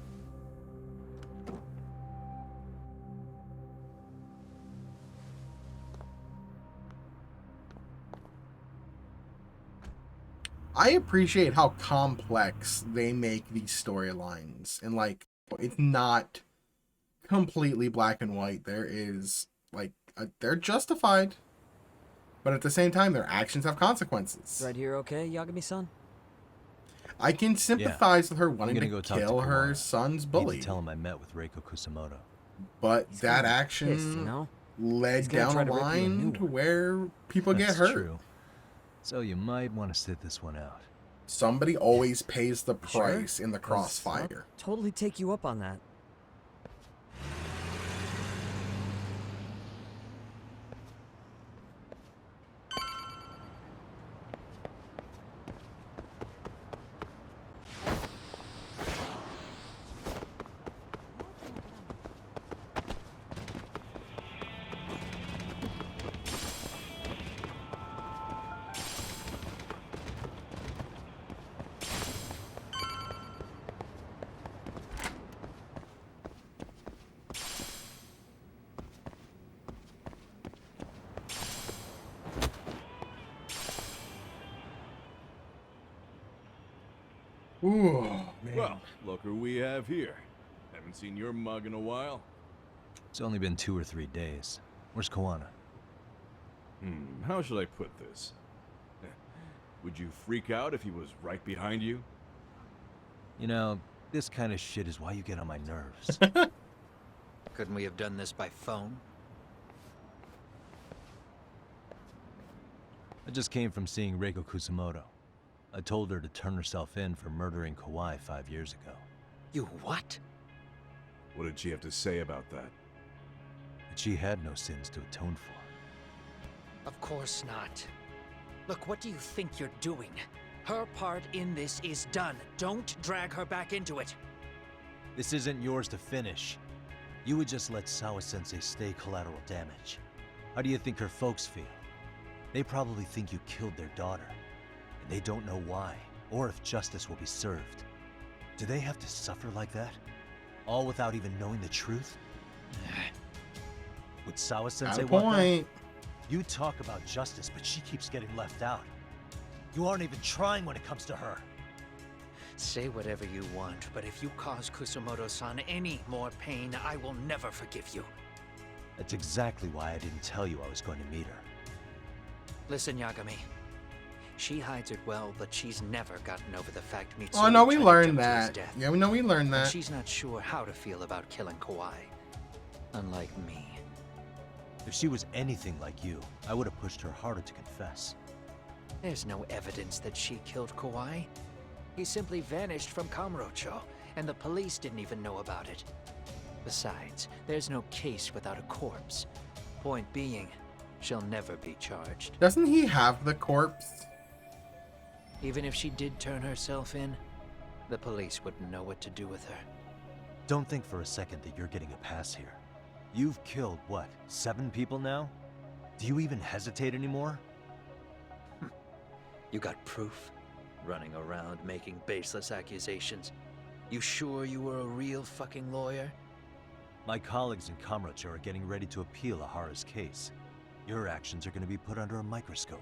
I appreciate how complex they make these storylines. And, like, it's not completely black and white. There is, like, they're justified. But at the same time, their actions have consequences. Right here, okay, Yagami-san? I can sympathize with her wanting to go kill her son's bully. Need to tell him I met with Reiko Kusamoto. But that action led down the line to where people get hurt. True. So you might want to sit this one out. Somebody always pays the price in the I'll crossfire. totally take you up on that. Ooh, man. Well, look who we have here. Haven't seen your mug in a while. It's only been 2 or 3 days. Where's Kawana? How should I put this? Would you freak out if he was right behind you? You know, this kind of shit is why you get on my nerves. Couldn't we have done this by phone? I just came from seeing Reiko Kusamoto. I told her to turn herself in for murdering Kawai 5 years ago. You what? What did she have to say about that? That she had no sins to atone for. Of course not. Look, what do you think you're doing? Her part in this is done. Don't drag her back into it. This isn't yours to finish. You would just let Sawa-sensei stay collateral damage. How do you think her folks feel? They probably think you killed their daughter. And they don't know why, or if justice will be served. Do they have to suffer like that? All without even knowing the truth? Would Sawa-sensei want that? You talk about justice, but she keeps getting left out. You aren't even trying when it comes to her. Say whatever you want, but if you cause Kusamoto-san any more pain, I will never forgive you. That's exactly why I didn't tell you I was going to meet her. Listen, Yagami. She hides it well, but she's never gotten over the fact Mitsuru Oh no, we turned learned him to his that. death. Yeah, we know we learned And that. she's not sure how to feel about killing Kawai. Unlike me. If she was anything like you, I would have pushed her harder to confess. There's no evidence that she killed Kawai. He simply vanished from Kamurocho, and the police didn't even know about it. Besides, there's no case without a corpse. Point being, she'll never be charged. Doesn't he have the corpse? Even if she did turn herself in, the police wouldn't know what to do with her. Don't think for a second that you're getting a pass here. You've killed, what, 7 people now? Do you even hesitate anymore? You got proof? Running around making baseless accusations. You sure you were a real fucking lawyer? My colleagues in Kamurocho are getting ready to appeal Ahara's case. Your actions are going to be put under a microscope.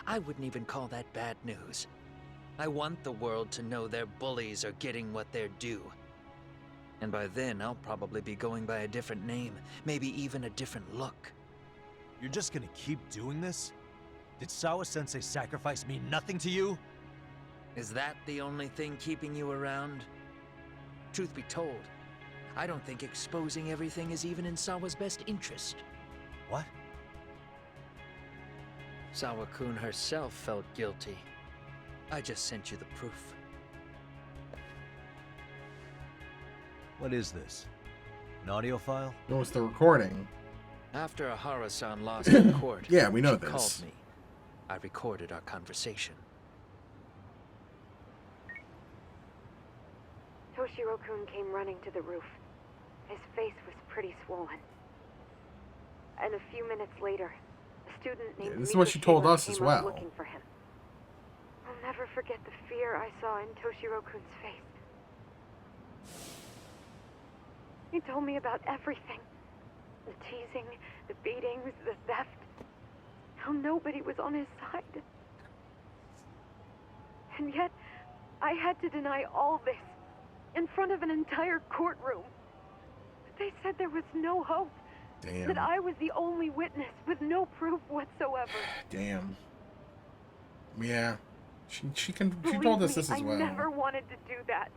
I wouldn't even call that bad news. I want the world to know their bullies are getting what they're due. And by then, I'll probably be going by a different name, maybe even a different look. You're just gonna keep doing this? Did Sawa-sensei sacrifice mean nothing to you? Is that the only thing keeping you around? Truth be told, I don't think exposing everything is even in Sawa's best interest. What? Sawa-kun herself felt guilty. I just sent you the proof. What is this? An audio file? No, it's the recording. After Ahara-san lost in court, Yeah, we know she this. called me. I recorded our conversation. Toshiro-kun came running to the roof. His face was pretty swollen. And a few minutes later, a student named This is what she told Mikoshiba us as came up well. looking for him. I'll never forget the fear I saw in Toshiro-kun's face. He told me about everything. The teasing, the beatings, the theft. How nobody was on his side. And yet, I had to deny all this in front of an entire courtroom. They said there was no hope. Damn. That I was the only witness with no proof whatsoever. Damn. Yeah. She Believe told us me, this as well. I never wanted to do that.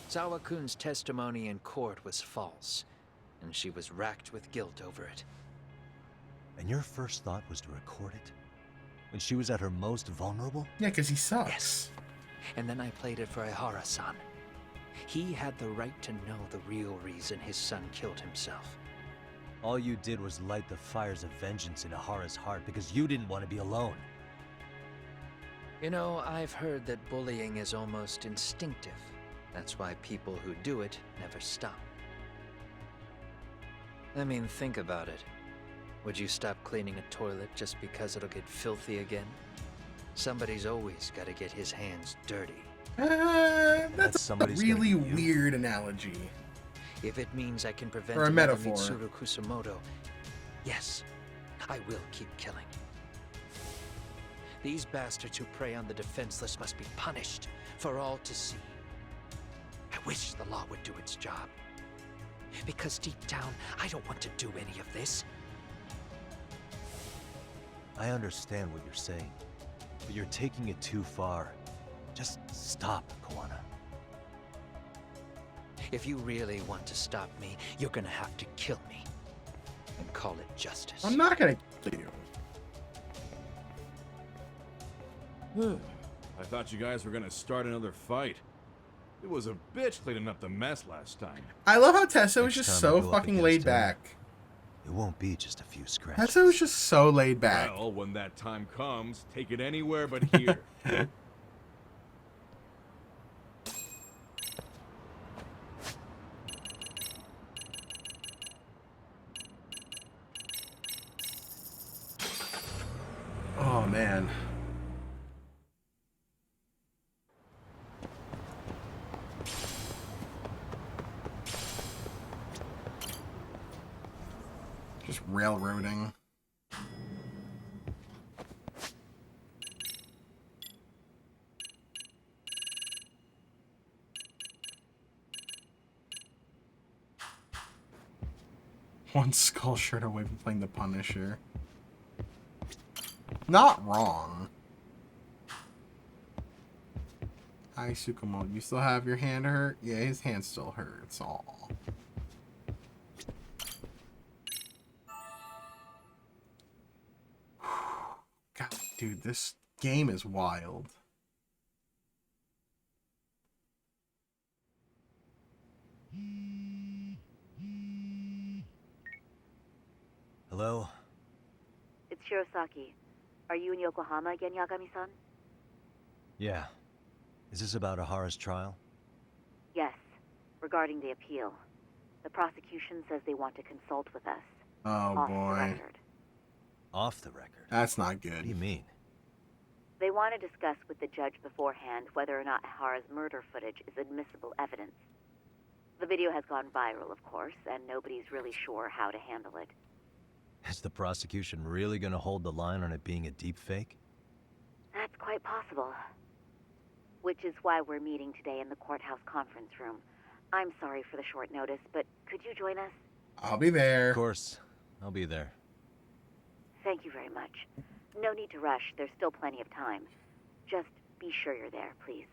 Sawa-kun's testimony in court was false, and she was racked with guilt over it. And your first thought was to record it? When she was at her most vulnerable? Yeah, because he sucks. Yes. And then I played it for Ihara-san. He had the right to know the real reason his son killed himself. All you did was light the fires of vengeance in Ahara's heart because you didn't want to be alone. You know, I've heard that bullying is almost instinctive. That's why people who do it never stop. I mean, think about it. Would you stop cleaning a toilet just because it'll get filthy again? Somebody's always got to get his hands dirty. That's a really weird analogy. If it means I can prevent Or a another metaphor. Mitsuru Kusamoto, yes, I will keep killing. These bastards who prey on the defenseless must be punished for all to see. I wish the law would do its job. Because deep down, I don't want to do any of this. I understand what you're saying, but you're taking it too far. Just stop, Kawana. If you really want to stop me, you're gonna have to kill me. And call it justice. I'm not gonna kill you. I thought you guys were gonna start another fight. It was a bitch cleaning up the mess last time. I love how Tessa was Next just time I so go up fucking against laid him, back. It won't be just a few scratches. Tessa was just so laid back. Well, when that time comes, take it anywhere but here. Oh man. Just railroading. One skull shirt away from playing the Punisher. Not wrong. Hi, Sukumo. You still have your hand hurt? Yeah, his hand still hurts. All. God, dude, this game is wild. Hello? It's Shirosaki. Are you in Yokohama again, Yagami-san? Yeah. Is this about Ahara's trial? Yes. Regarding the appeal. The prosecution says they want to consult with us. Oh, off the boy. record. Off the record? That's not good. What do you mean? They want to discuss with the judge beforehand whether or not Hara's murder footage is admissible evidence. The video has gone viral, of course, and nobody's really sure how to handle it. Is the prosecution really gonna hold the line on it being a deepfake? That's quite possible. which is why we're meeting today in the courthouse conference room. I'm sorry for the short notice, but could you join us? I'll be there. Of course. I'll be there. Thank you very much. No need to rush. There's still plenty of time. Just be sure you're there, please.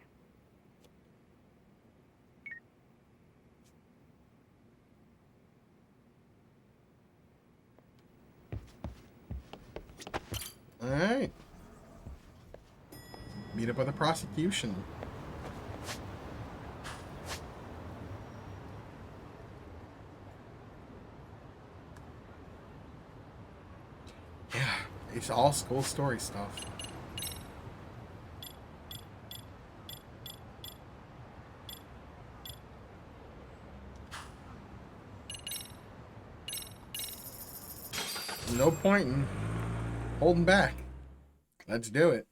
Alright. Meet up with the prosecution. Yeah, it's all school story stuff. No point in holding back. Let's do it.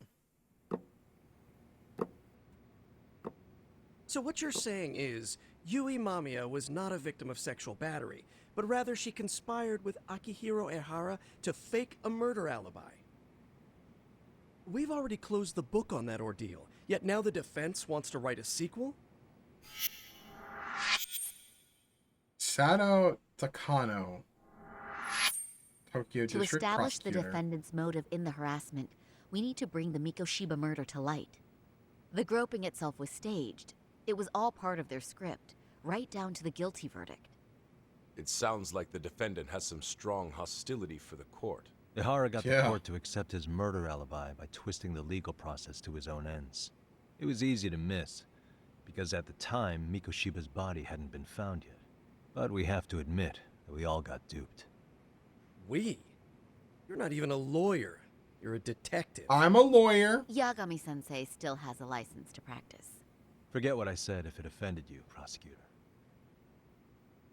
So what you're saying is, Yui Mamiya was not a victim of sexual battery, but rather she conspired with Akihiro Ehara to fake a murder alibi. We've already closed the book on that ordeal, yet now the defense wants to write a sequel? Sato Takano, Tokyo To District establish the Prosecutor. defendant's motive in the harassment, we need to bring the Mikoshiba murder to light. The groping itself was staged. It was all part of their script, right down to the guilty verdict. It sounds like the defendant has some strong hostility for the court. Ihara got the court to accept his murder alibi by twisting the legal process to his own ends. It was easy to miss, because at the time, Mikoshiba's body hadn't been found yet. But we have to admit that we all got duped. We? You're not even a lawyer. You're a detective. I'm a lawyer. Yagami-sensei still has a license to practice. Forget what I said if it offended you, prosecutor.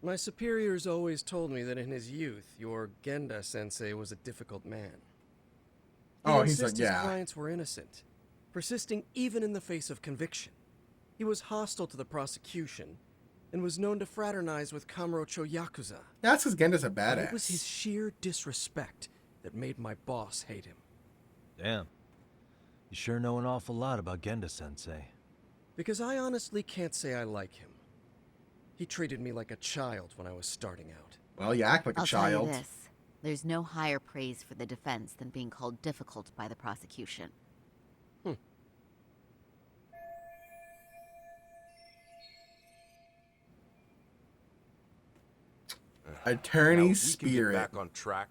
My superiors always told me that in his youth, your Genda-sensei was a difficult man. Oh, He'd he's like, insist yeah. his clients were innocent, persisting even in the face of conviction. He was hostile to the prosecution, and was known to fraternize with Kamurocho Yakuza. That's because Genda's a But badass. it was his sheer disrespect that made my boss hate him. Damn. You sure know an awful lot about Genda-sensei. Because I honestly can't say I like him. He treated me like a child when I was starting out. Well, you act like a I'll child. tell you this. There's no higher praise for the defense than being called difficult by the prosecution. Attorney Now, we can spirit. get back on track.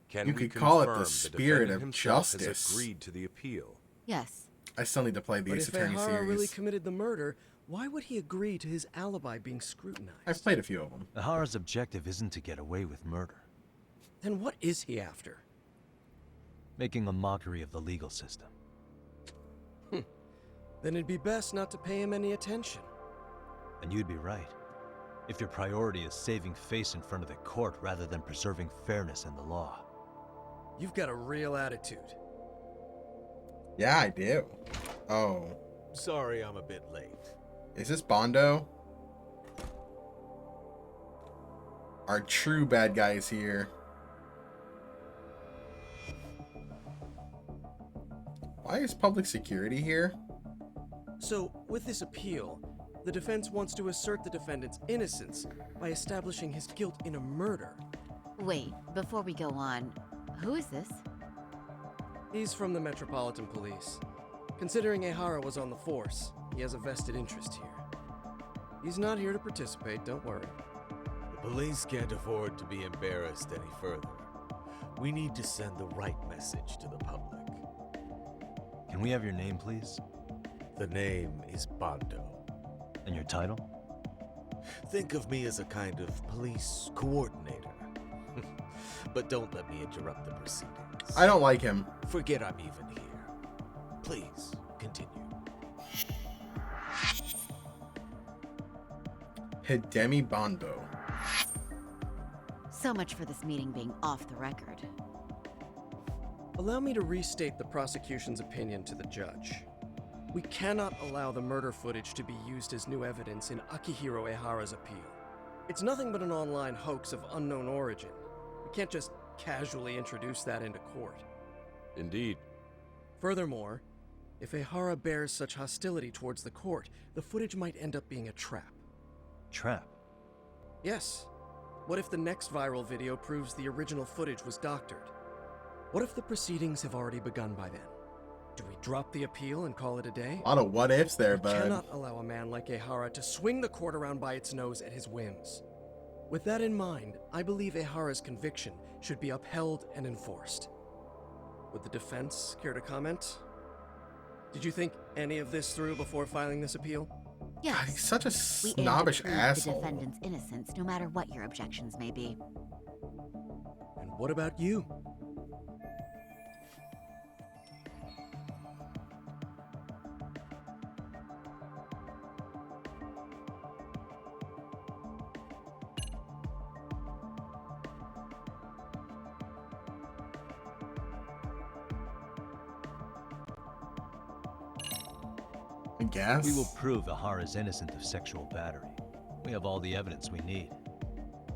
Can You we could call it confirm the spirit defendant of himself has justice. agreed to the appeal? Yes. I still need to play the But Ace if Attorney Ehara series. really committed the murder, why would he agree to his alibi being scrutinized? I've played a few of them. Ihara's objective isn't to get away with murder. Then what is he after? Making a mockery of the legal system. Then it'd be best not to pay him any attention. And you'd be right. If your priority is saving face in front of the court rather than preserving fairness in the law. You've got a real attitude. Yeah, I do. Oh. Sorry I'm a bit late. Is this Bondo? Our true bad guy is here. Why is public security here? So, with this appeal, the defense wants to assert the defendant's innocence by establishing his guilt in a murder. Wait, before we go on, who is this? He's from the Metropolitan Police. Considering Ehara was on the force, he has a vested interest here. He's not here to participate, don't worry. The police can't afford to be embarrassed any further. We need to send the right message to the public. Can we have your name, please? The name is Bondo. And your title? Think of me as a kind of police coordinator. But don't let me interrupt the proceedings. I don't like him. Forget I'm even here. Please, continue. Hidemi Bondo. So much for this meeting being off the record. Allow me to restate the prosecution's opinion to the judge. We cannot allow the murder footage to be used as new evidence in Akihiro Ehara's appeal. It's nothing but an online hoax of unknown origin. We can't just casually introduce that into court. Indeed. Furthermore, If Ehara bears such hostility towards the court, the footage might end up being a trap. Trap? Yes. What if the next viral video proves the original footage was doctored? What if the proceedings have already begun by then? Do we drop the appeal and call it a day? A lot of what ifs there, We bud. cannot allow a man like Ehara to swing the court around by its nose at his whims. With that in mind, I believe Ehara's conviction should be upheld and enforced. Would the defense care to comment? Did you think any of this through before filing this appeal? Yes. God, he's such a We aim to snobbish prove asshole. the defendant's innocence, no matter what your objections may be. And what about you? I guess. We will prove Ahara's innocent of sexual battery. We have all the evidence we need.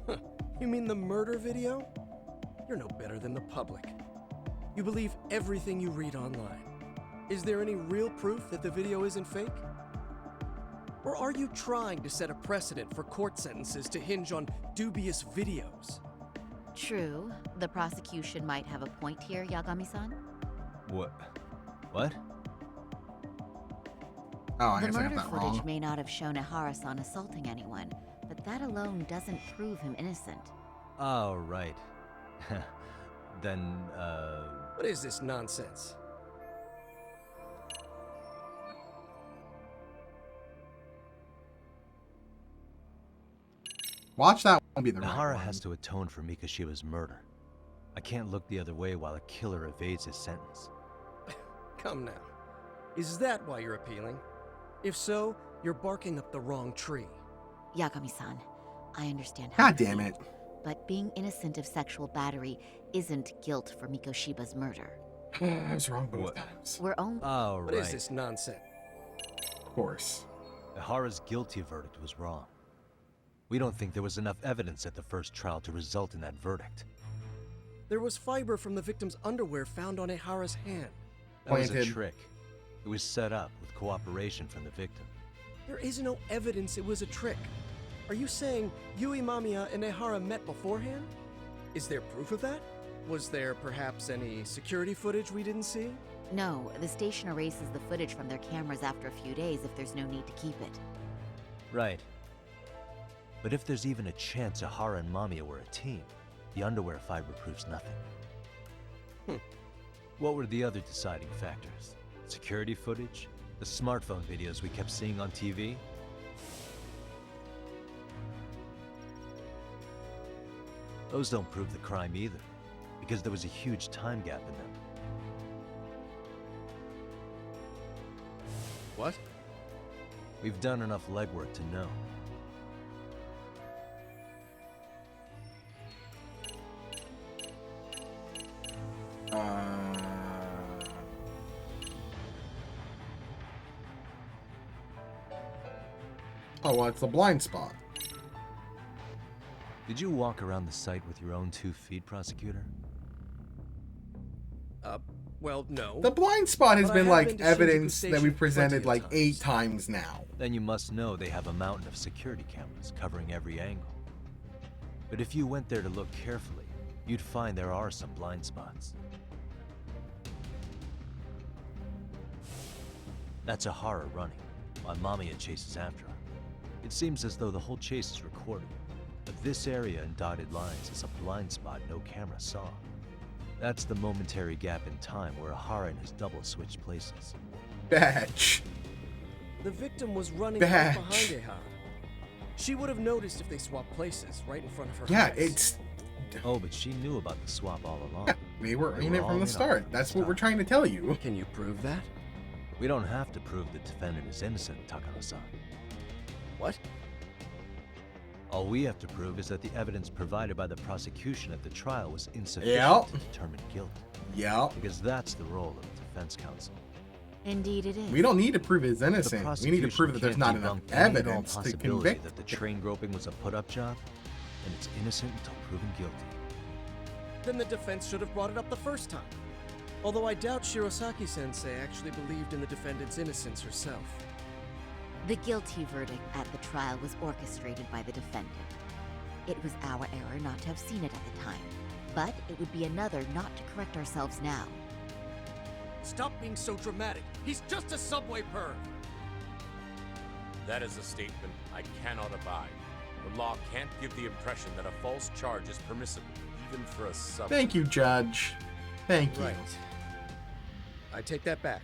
Huh. You mean the murder video? You're no better than the public. You believe everything you read online. Is there any real proof that the video isn't fake? Or are you trying to set a precedent for court sentences to hinge on dubious videos? True. The prosecution might have a point here, Yagami-san. What? What? Oh, I The guess I got murder that footage wrong. may not have shown Ehara-san assaulting anyone, but that alone doesn't prove him innocent. Oh, right. Then, What is this nonsense? Watch that one be the right Ahara one. has to atone for Mikoshiba's murder. I can't look the other way while a killer evades his sentence. Come now. Is that why you're appealing? If so, you're barking up the wrong tree. Yagami-san, I understand how God you damn feel, it. but being innocent of sexual battery isn't guilt for Mikoshiba's murder. I was wrong both times. We're only— Oh, What right. is this nonsense? Of course. Ahara's guilty verdict was wrong. We don't think there was enough evidence at the first trial to result in that verdict. There was fiber from the victim's underwear found on Ehara's hand. That was a Pointed. trick. It was set up with cooperation from the victim. There is no evidence it was a trick. Are you saying Yui Mamiya and Ehara met beforehand? Is there proof of that? Was there perhaps any security footage we didn't see? No, the station erases the footage from their cameras after a few days if there's no need to keep it. Right. But if there's even a chance Ahara and Mamiya were a team, the underwear fiber proves nothing. What were the other deciding factors? Security footage? The smartphone videos we kept seeing on TV? Those don't prove the crime either, because there was a huge time gap in them. What? We've done enough legwork to know. Oh, well, it's the blind spot. Did you walk around the site with your own 2 feet, prosecutor? Well, no. The blind spot has But I been have like been to Shinjuku evidence that Station we've presented plenty like of 8 times now. Then you must know they have a mountain of security cameras covering every angle. But if you went there to look carefully, you'd find there are some blind spots. That's Ahara running, while Mamiya chases after her. It seems as though the whole chase is recorded, but this area in dotted lines is a blind spot no camera saw. That's the momentary gap in time where Ahara and his double switched places. Batch. The victim was running Batch. right behind Ehara. She would have noticed if they swapped places right in front of her Yeah, eyes. it's... Oh, but she knew about the swap all along. They were They in were it all from in the on start. it. That's what we're trying to tell you. Can you prove that? We don't have to prove the defendant is innocent, Takano-san. What? All we have to prove is that the evidence provided by the prosecution at the trial was insufficient Yep. to determine guilt. Yep. Because that's the role of the defense counsel. Indeed it is. We don't need to prove he's The innocent. We need to prove that there's not prosecution enough can't debunk any and all evidence to possibility convict. that the train groping was a put-up job, and it's innocent until proven guilty. Then the defense should have brought it up the first time. Although I doubt Shirosaki-sensei actually believed in the defendant's innocence herself. The guilty verdict at the trial was orchestrated by the defendant. It was our error not to have seen it at the time, but it would be another not to correct ourselves now. Stop being so dramatic. He's just a subway perv. That is a statement I cannot abide. The law can't give the impression that a false charge is permissible, even for a sub. Thank you, Judge. Thank you. Right. I take that back.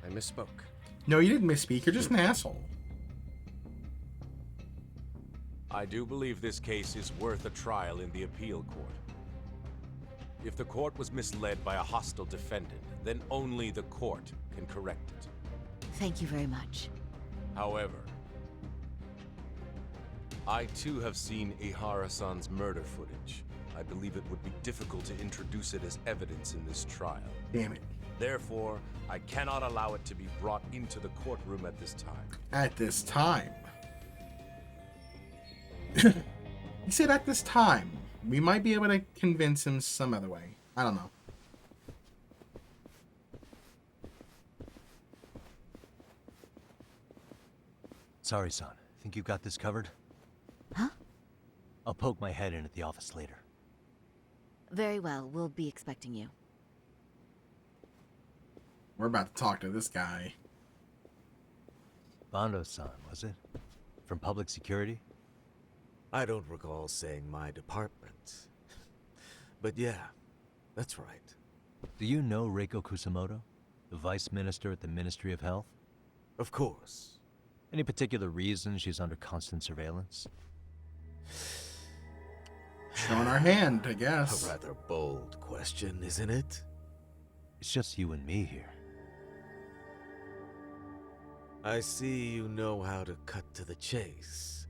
I misspoke. No, you didn't misspeak. You're just an asshole. I do believe this case is worth a trial in the appeal court. If the court was misled by a hostile defendant, then only the court can correct it. Thank you very much. However, I too have seen Ihara-san's murder footage. I believe it would be difficult to introduce it as evidence in this trial. Damn it. Therefore, I cannot allow it to be brought into the courtroom at this time. At this time. He said at this time. We might be able to convince him some other way. I don't know. Sorry, son. Think you got this covered? Huh? I'll poke my head in at the office later. Very well. We'll be expecting you. We're about to talk to this guy. Bando-san, was it? From public security? I don't recall saying my department. But yeah, that's right. Do you know Reiko Kusamoto? The vice minister at the Ministry of Health? Of course. Any particular reason she's under constant surveillance? Showing our hand, I guess. A rather bold question, isn't it? It's just you and me here. I see you know how to cut to the chase,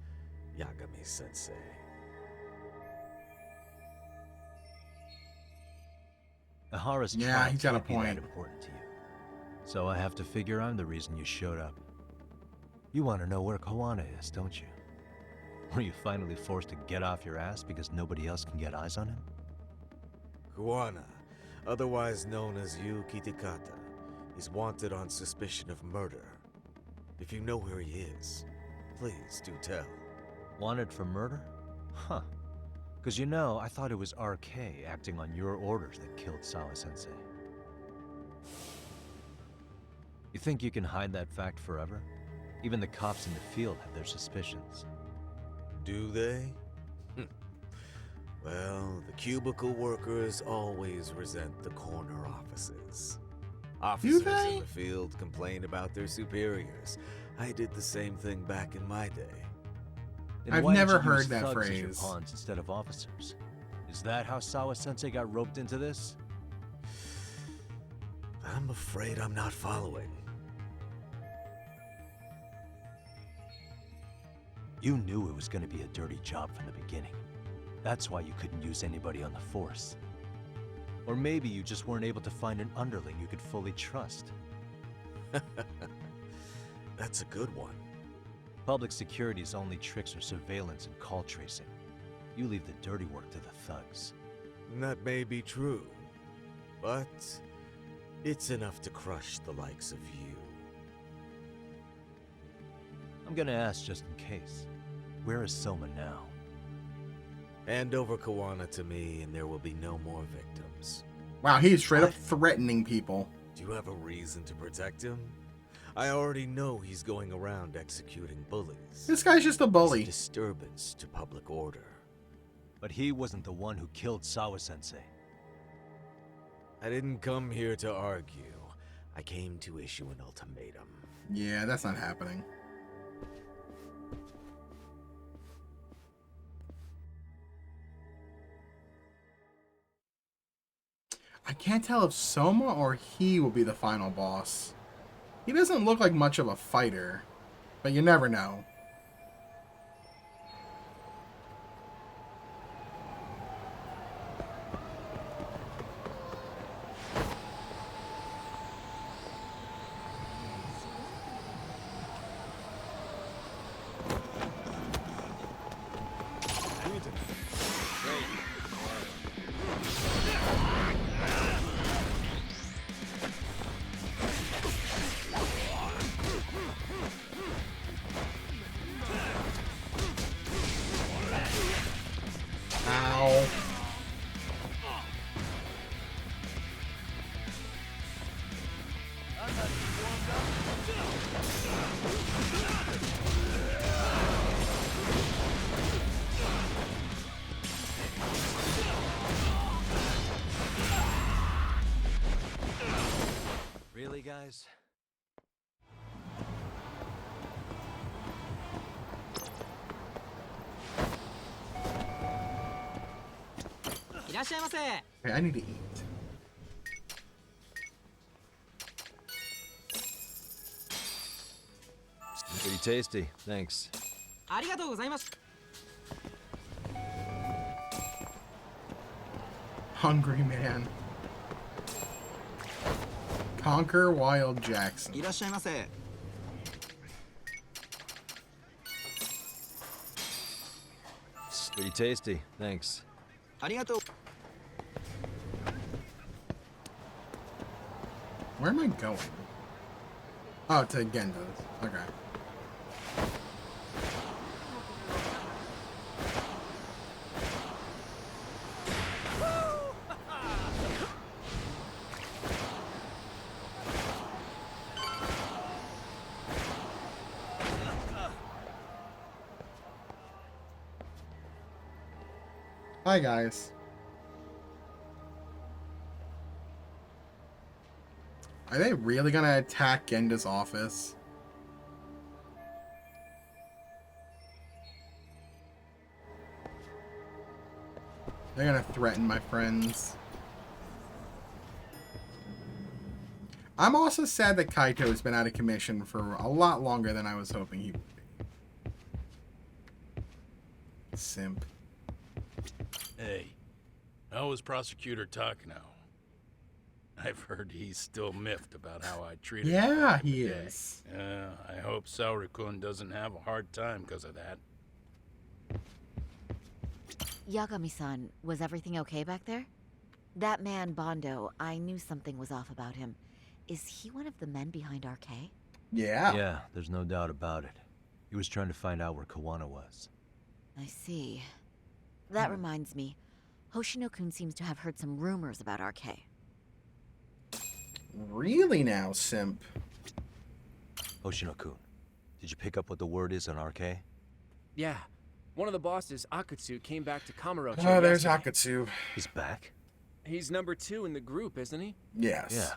Yagami-sensei. Ihara's Yeah, trial he's got a can't be that point. important to you. So I have to figure I'm the reason you showed up. You want to know where Kawana is, don't you? Were you finally forced to get off your ass because nobody else can get eyes on him? Kawana, otherwise known as Yu Kitakata, is wanted on suspicion of murder. If you know where he is, please do tell. Wanted for murder? Huh. Because you know, I thought it was RK acting on your orders that killed Sawa-sensei. You think you can hide that fact forever? Even the cops in the field have their suspicions. Do they? Well, the cubicle workers always resent the corner offices. Officers in the field complain about their superiors. I did the same thing back in my day. Then I've why did never you heard use that thugs as your phrase. pawns instead of officers? Is that how Sawa-sensei got roped into this? I'm afraid I'm not following. You knew it was going to be a dirty job from the beginning. That's why you couldn't use anybody on the force. Or maybe you just weren't able to find an underling you could fully trust. That's a good one. Public security's only tricks are surveillance and call tracing. You leave the dirty work to the thugs. That may be true, but it's enough to crush the likes of you. I'm gonna ask just in case. Where is Soma now? Hand over Kawana to me and there will be no more victims. Wow, he's straight up threatening people. Do you have a reason to protect him? I already know he's going around executing bullies. This guy's just a bully. It's a disturbance to public order. But he wasn't the one who killed Sawa-sensei. I didn't come here to argue. I came to issue an ultimatum. Yeah, that's not happening. I can't tell if Soma or he will be the final boss. He doesn't look like much of a fighter, but you never know. Okay, I need to eat. Pretty tasty, thanks. Hungry man. Conquer Wild Jackson. Pretty tasty, thanks. Where am I going? Oh, to Gendo's. Okay. Hi, guys. Are they really gonna attack Genda's office? They're gonna threaten my friends. I'm also sad that Kaito has been out of commission for a lot longer than I was hoping he would be. Simp. Hey, how is Prosecutor Takano? I've heard he's still miffed about how I treated him. Yeah, he is. I hope Saori-kun doesn't have a hard time because of that. Yagami-san, was everything okay back there? That man, Bondo, I knew something was off about him. Is he one of the men behind RK? Yeah. Yeah, there's no doubt about it. He was trying to find out where Kawana was. I see. That reminds me. Hoshino-kun seems to have heard some rumors about RK. Really now, simp? Hoshino-kun, did you pick up what the word is on RK? Yeah. One of the bosses, Akutsu, came back to Kamurocho. Oh, there's yesterday. Akutsu. He's back? He's number 2 in the group, isn't he? Yes. Yeah.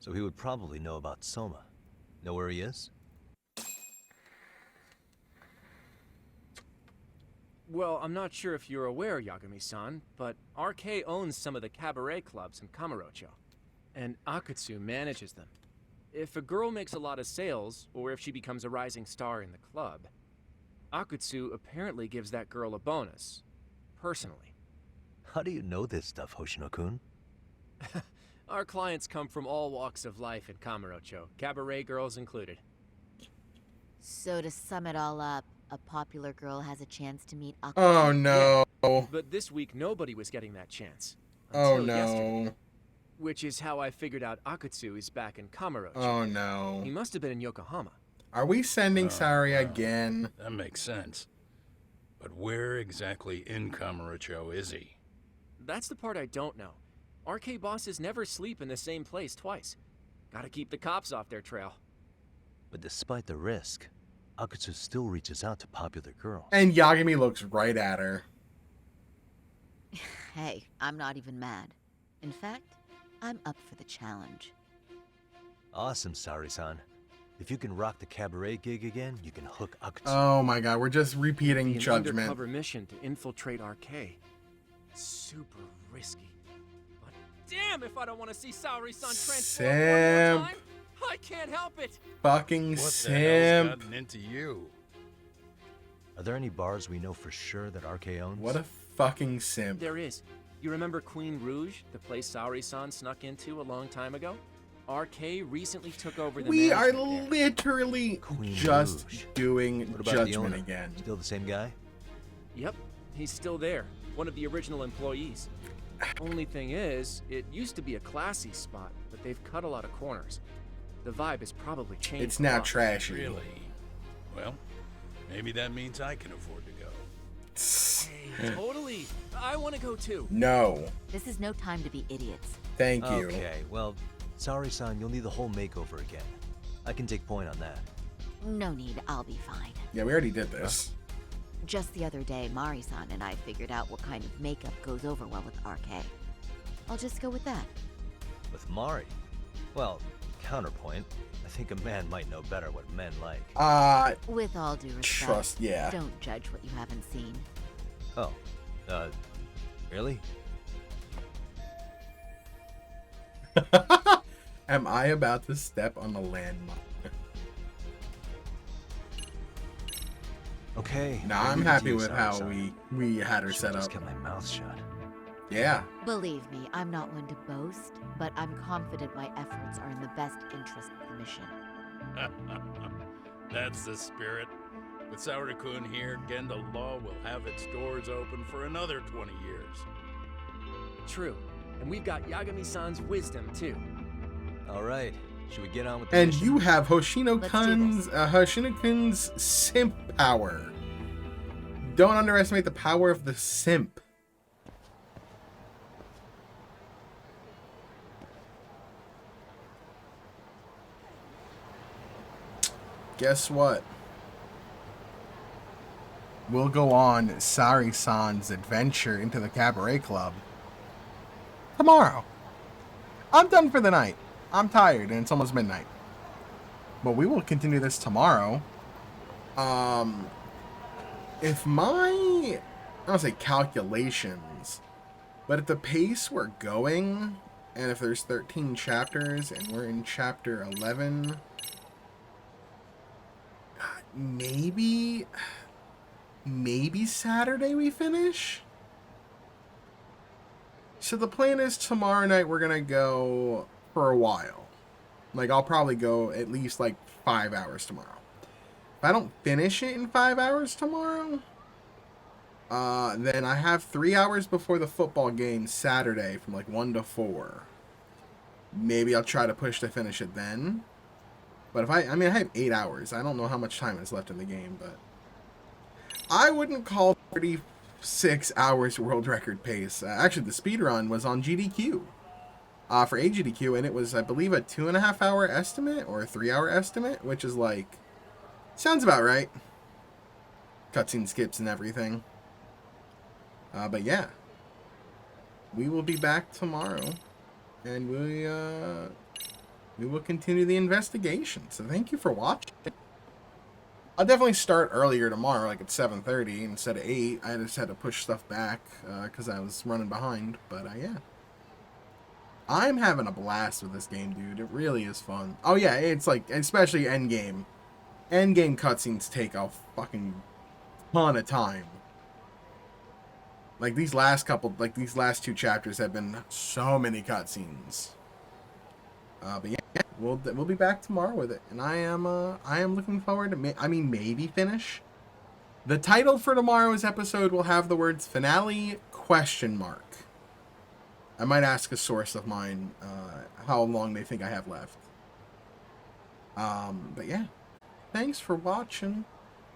So he would probably know about Soma. Know where he is? Well, I'm not sure if you're aware, Yagami-san, but RK owns some of the cabaret clubs in Kamurocho, and Akutsu manages them. If a girl makes a lot of sales, or if she becomes a rising star in the club, Akutsu apparently gives that girl a bonus, personally. How do you know this stuff, Hoshino-kun? Our clients come from all walks of life in Kamurocho, cabaret girls included. So to sum it all up, a popular girl has a chance to meet Akutsu. Oh no. Yeah, but this week nobody was getting that chance. Oh Until no. yesterday, which is how I figured out Akutsu is back in Kamurocho. Oh no. He must have been in Yokohama. Are we sending Sari again? That makes sense. But where exactly in Kamurocho is he? That's the part I don't know. RK bosses never sleep in the same place twice. Gotta keep the cops off their trail. But despite the risk, Akutsu still reaches out to popular girls. And Yagami looks right at her. Hey, I'm not even mad. In fact, I'm up for the challenge. Awesome, Sari-san. If you can rock the cabaret gig again, you can hook Akutsu. Oh my god, we're just repeating An Judgment. undercover mission to infiltrate RK. Super risky. But damn if I don't want to see Saori-san transform one more time. I can't help it. Fucking What the hell's simp. gotten into you? Are there any bars we know for sure that RK owns? What a fucking simp. There is. You remember Queen Rouge, the place Saori-san snuck into a long time ago? RK recently took over the We are management there. literally Queen just Rouge. doing What about the Judgment owner? again. Still the same guy? Yep, he's still there. One of the original employees. Only thing is, it used to be a classy spot, but they've cut a lot of corners. The vibe has probably changed. It's a now lot. trashy. Really? Well, maybe that means I can afford to go. Hey, totally. I want to go too. No. This is no time to be idiots. Thank you. Okay, well, Saori-san, you'll need the whole makeover again. I can take point on that. No need, I'll be fine. Yeah, we already did this. Just the other day, Mari-san and I figured out what kind of makeup goes over well with RK. I'll just go with that. With Mari? Well, counterpoint, I think a man might know better what men like. With all due respect, trust, yeah. don't judge what you haven't seen. Oh, really? Am I about to step on the landmine? Okay. Nah, I'll I'm leave it to happy you, with how Sari-san. we had her Should've set just up. kept my mouth shut. Yeah. Believe me, I'm not one to boast, but I'm confident my efforts are in the best interest of the mission. That's the spirit. With Saura-kun here, Genda Law will have its doors open for another 20 years. True. And we've got Yagami-san's wisdom, too. All right. Should we get on with the And mission? you have Hoshino-kun's simp power. Don't underestimate the power of the simp. Guess what? We'll go on Sari-san's adventure into the Cabaret Club tomorrow. I'm done for the night. I'm tired and it's almost midnight. But we will continue this tomorrow. If my, I don't say calculations, but at the pace we're going, and if there's 13 chapters and we're in chapter 11, maybe Saturday we finish? So the plan is tomorrow night we're gonna go for a while. Like, I'll probably go at least like 5 hours tomorrow. If I don't finish it in 5 hours tomorrow, then I have 3 hours before the football game Saturday from like 1 to 4. Maybe I'll try to push to finish it then. But if I have 8 hours. I don't know how much time is left in the game, but I wouldn't call 36 hours world record pace. Actually, the speed run was on GDQ. For AGDQ, and it was, I believe, a 2.5 hour estimate or a 3 hour estimate, which is like, sounds about right. Cutscene skips and everything. But yeah, we will be back tomorrow, and we will continue the investigation. So thank you for watching. I'll definitely start earlier tomorrow, like at 7:30 instead of 8. I just had to push stuff back because I was running behind. But yeah. I'm having a blast with this game, dude. It really is fun. Oh yeah, it's like, especially Endgame. Endgame cutscenes take a fucking ton of time. Like these last 2 chapters have been so many cutscenes. But yeah, we'll be back tomorrow with it, and I am looking forward to maybe finish. The title for tomorrow's episode will have the words finale ? I might ask a source of mine how long they think I have left. But yeah, thanks for watching.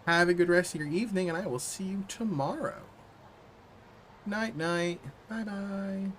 Have a good rest of your evening, and I will see you tomorrow. Night, night. Bye-bye.